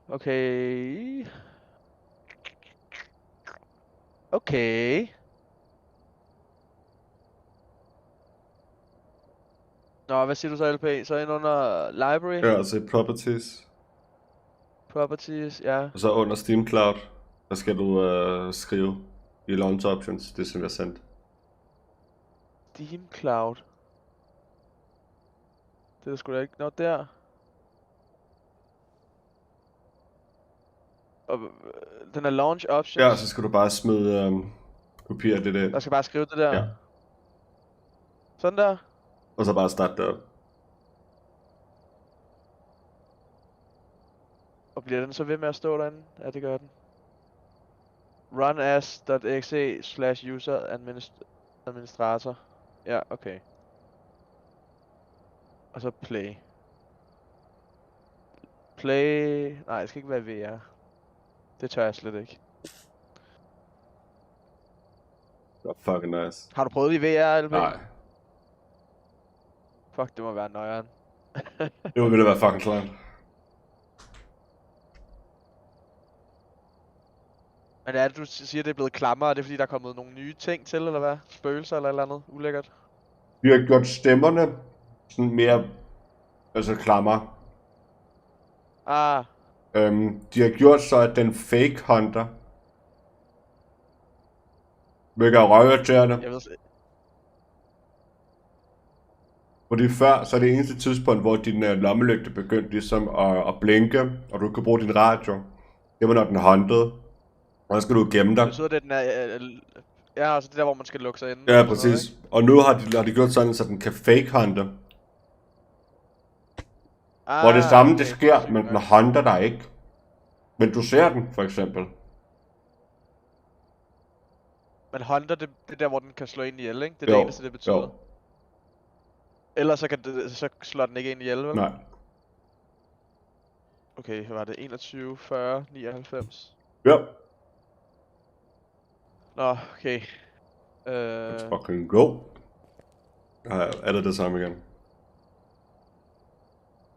Okay. Okay. Nå, hvad siger du så, LP? Så ind under library? Ja, altså properties. Properties, ja. Og så under Steam Cloud, der skal du skrive i launch options, det som jeg sendte. Steam Cloud. Det er sgu da ikke noget der. Og den er launch options. Ja, så skal du bare smide kopiere det der. Der skal bare skrive det der. Ja. Sådan der. Og så bare starte derop. Og bliver den så ved med at stå derinde? Ja, det gør den. Run as.exe/user administrator. Ja, okay. Og så play. Play... Nej, det skal ikke være VR. Det tør jeg slet ikke. Det var fucking nice. Har du prøvet i VR, LB? Nej. Fuck, det må være nøjeren. Det må ville være fucking klart. Men er det, du siger, det er blevet klammere? Er det fordi, der er kommet nogle nye ting til, eller hvad? Spøgelser eller et eller andet ulækkert? Vi har gjort stemmerne sådan mere, altså klammer. Ah. De har gjort så, at den fake hunter virker røvirriterende. Jeg ved Fordi før, så er det eneste tidspunkt, hvor din lommelygte begyndte ligesom at blinke, og du kan bruge din radio. Det var når den huntede. Og så skal du gemme dig. Det betyder, det den er... Ja, altså det der, hvor man skal lukke sig inde. Ja, præcis. Og nu har de gjort sådan, så den kan fake hunte. Hvor det samme det sker, men den hunter dig ikke. Men du ser den, for eksempel. Men hunter, det er der, hvor den kan slå ind ihjel, ikke? Det er Jo, det eneste, det betyder. jo. Ellers så slår den ikke ind ihjel, vel? Nej. Okay, hvad var det? 21, 40, 99? Ja. Nå, okay. Let's fucking go. Er det samme igen?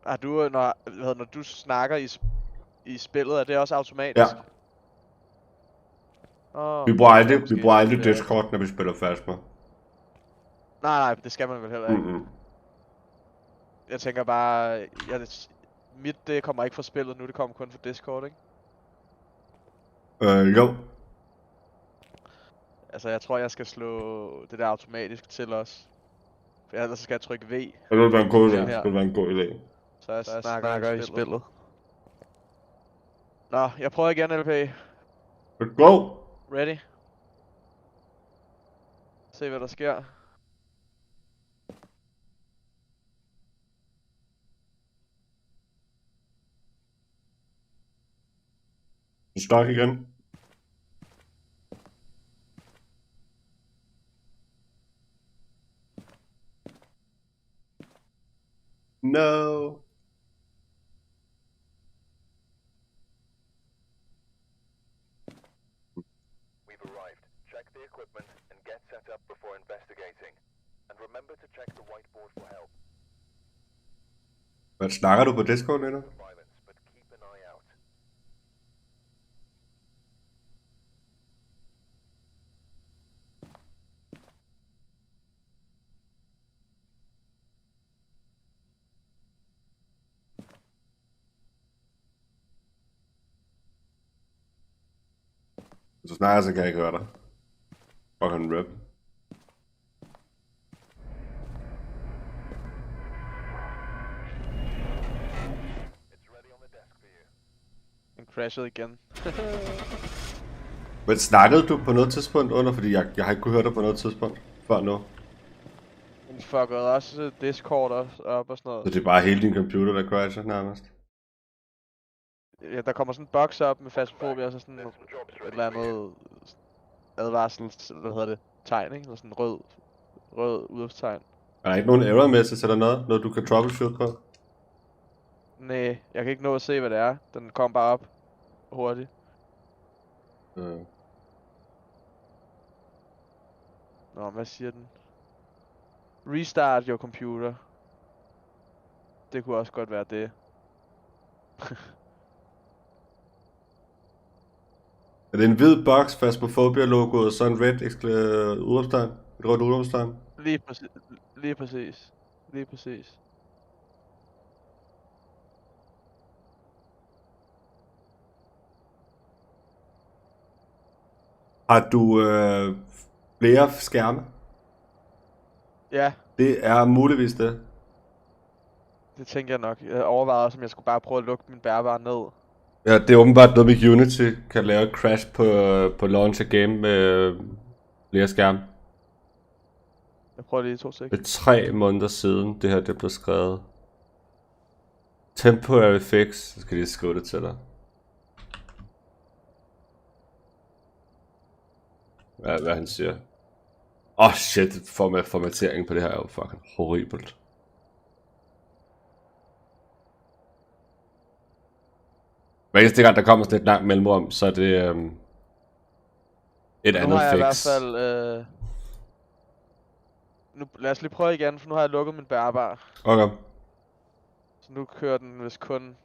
Har du, når du snakker i spillet, er det også automatisk? Ja. Oh, Vi bruger aldrig Discord, når vi spiller Phasma. Nej, det skal man vel heller ikke. Mm-hmm. Jeg tænker bare, mit det kommer ikke fra spillet nu, det kommer kun fra Discord, ikke? Jo. Altså, jeg tror, jeg skal slå det der automatisk til os. For ellers skal jeg trykke V. Det vil være en god idé. Det vil være en god idé. Så jeg snakker i spillet. Nå, jeg prøver igen, LP. Let's go! Ready? Se hvad der sker. Du stak igen. No. We've arrived. Check the equipment and get set up before investigating. And remember to check the whiteboard for help. Hvad snakker du på Discord, eller? But keep an eye out. Hvis du snakker, så kan jeg ikke høre dig. Fucking rip. Den crashede igen. Men snakkede du på noget tidspunkt under? Fordi jeg har ikke kunne høre dig på noget tidspunkt før nu. Den fuckede også Discord op og sådan noget. Så det er bare hele din computer, der crasher nærmest? Ja, der kommer sådan en box op med Phasmophobia og så sådan et eller andet advarsel, hvad hedder det, tegn, ikke? Eller sådan rød udopstegn. Er der ikke nogen error message eller noget du kan troubleshoot på? Nej, jeg kan ikke nå at se hvad det er. Den kom bare op hurtigt. Nå, hvad siger den? Restart your computer. Det kunne også godt være det. Er det en hvid boks, Phasmophobia-logoet, og så en red udråbstegn? Et rødt udråbstegn? Lige præcis. Lige præcis. Lige præcis. Har du flere skærme? Ja. Det er muligvis det. Det tænker jeg nok. Jeg overvejede også, om jeg skulle bare prøve at lukke min bærbare ned. Ja, det er åbenbart noget med Unity kan lave et crash på launch af game med flere skærme. Jeg prøver lige 2 sekunder. Det er 3 måneder siden, det her det blev skrevet. Temporary fix. Så skal jeg lige skrive det til dig. Hvad han siger. Shit, formateringen på det her er jo fucking horribelt. Hver eneste gang der kommer sådan et langt mellemrum, så er det et andet fix. Nu har jeg i hvert fald... Nu, lad os lige prøve igen, for nu har jeg lukket min bærbar. Okay. Så nu kører den hvis kun...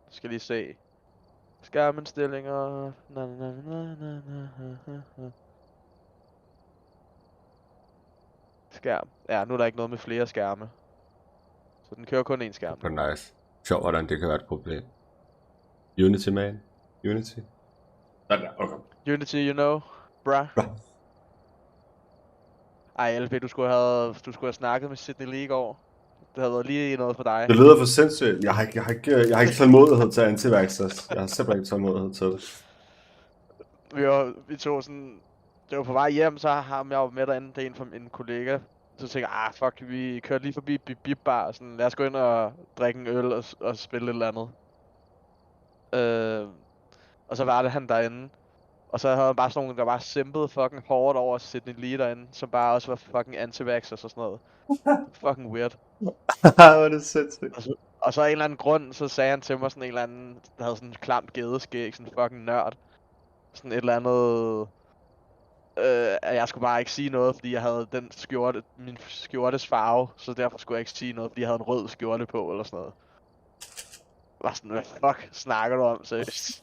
Skal lige se. Skærmindstillinger... Skærm. Ja, nu er der ikke noget med flere skærme. Så den kører kun én skærm. Det er nice. Sjovt, hvordan det kan være et problem. Unity, man. Unity. Okay. Unity, you know, bruh. Ej, LP, du skulle have snakket med Sydney Lee i går. Det havde været lige noget for dig. Det lyder for sindssygt. Jeg har ikke tålmodighed til anti-vaxxers. Jeg har simpelthen ikke tålmodighed til det. Vi tog sådan... Det var på vej hjem, så har jeg jo med derinde, det er en fra en kollega. Så tænkte jeg, fuck, vi kørte lige forbi Bip Bar, sådan, lad os gå ind og drikke en øl og spille et eller andet. Og så var det han derinde. Og så havde han bare sådan nogle, der bare simpede fucking hårdt over Sydney Lee derinde, som bare også var fucking anti-vaxxers og sådan noget. Fucking weird. Hvor er det sindssygt. Og så af en eller anden grund, så sagde han til mig sådan en eller anden, der havde sådan en klamt gedeskæg, sådan fucking nørd. Sådan et eller andet... at jeg skulle bare ikke sige noget, fordi jeg havde den skjorte, min skjortes farve, så derfor skulle jeg ikke sige noget, fordi jeg havde en rød skjorte på, eller sådan noget. Var sådan, hvad fuck snakker du om, seriøst?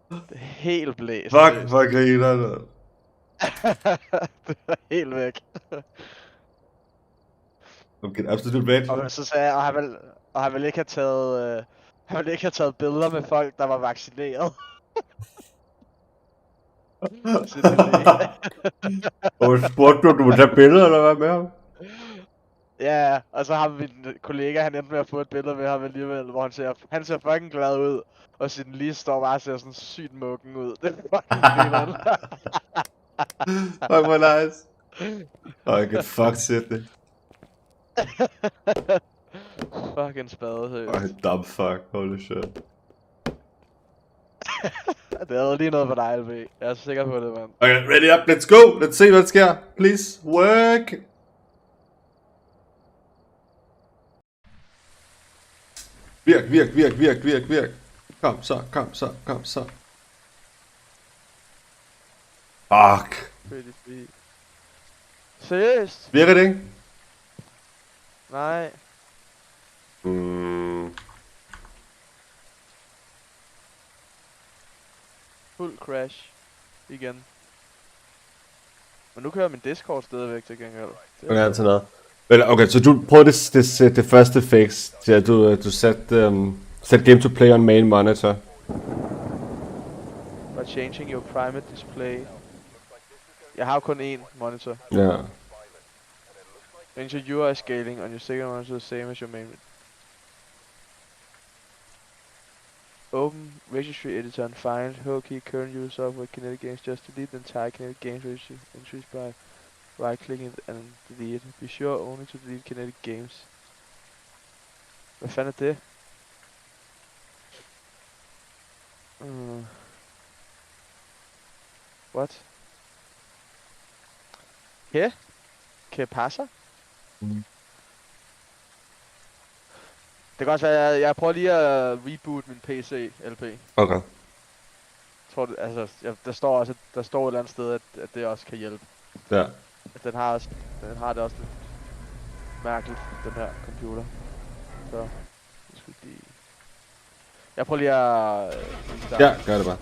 Det er helt blæst. Fuck, hvor griner det. Det er helt væk. Okay, absolut væk. Og så sagde jeg, og han ville ikke have taget billeder med folk, der var vaccineret. Og spurgte du må tage billeder, eller hvad med ham? Ja, og så har min kollega, han endte med at få et billede med ham alligevel, hvor han ser fucking glad ud. Og sin lige står bare og ser sådan sygt mukken ud. Det er fucking grineren. Fuck, hvor nice. Okay, fuck Sydney. Fucking spade, seriøst. Okay, dumb fuck, holy shit. Det havde lige noget for dig, LB. Jeg er sikker på det, mand. Okay, ready up, let's go! Let's se, hvad der sker. Please, work! Virk. Kom så. Fuck. Pretty fint. Seriøst? Virker det ikke? Nej. Fuld crash. Igen. Men nu kører min Discord stadigvæk til gengæld. Det er altid noget. Okay, så du prøvede det første fix, ja, du set game to play on main monitor. By changing your primate display. Jeg har jo kun én monitor. Ja. Change your UI scaling on your second monitor the same as your main. Open registry editor and find hotkey current user software Kinetic Games. Just delete the entire Kinetic Games registry entries by right-clicking it and delete. Be sure only to delete Kinetic Games. Hvad fanden er det? What? Hæ? Kan jeg passe? Det kan også være, jeg prøver lige at reboot min PC LP. Okay. Jeg tror, der står også, der står et eller andet sted, at det også kan hjælpe. Ja. At den har det også lidt mærkeligt, den her computer. Så, jeg prøver lige at... Ja, gør det bare.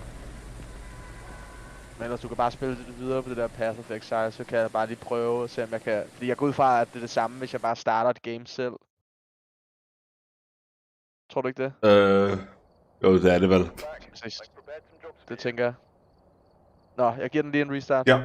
Men ellers du kan bare spille videre på det der Path of Exile, så kan jeg bare lige prøve at se om jeg kan... Fordi jeg går ud fra, at det er det samme, hvis jeg bare starter et game selv. Tror du ikke det? Jo, det er det vel. Det tænker jeg. Nå, jeg giver den lige en restart. Ja.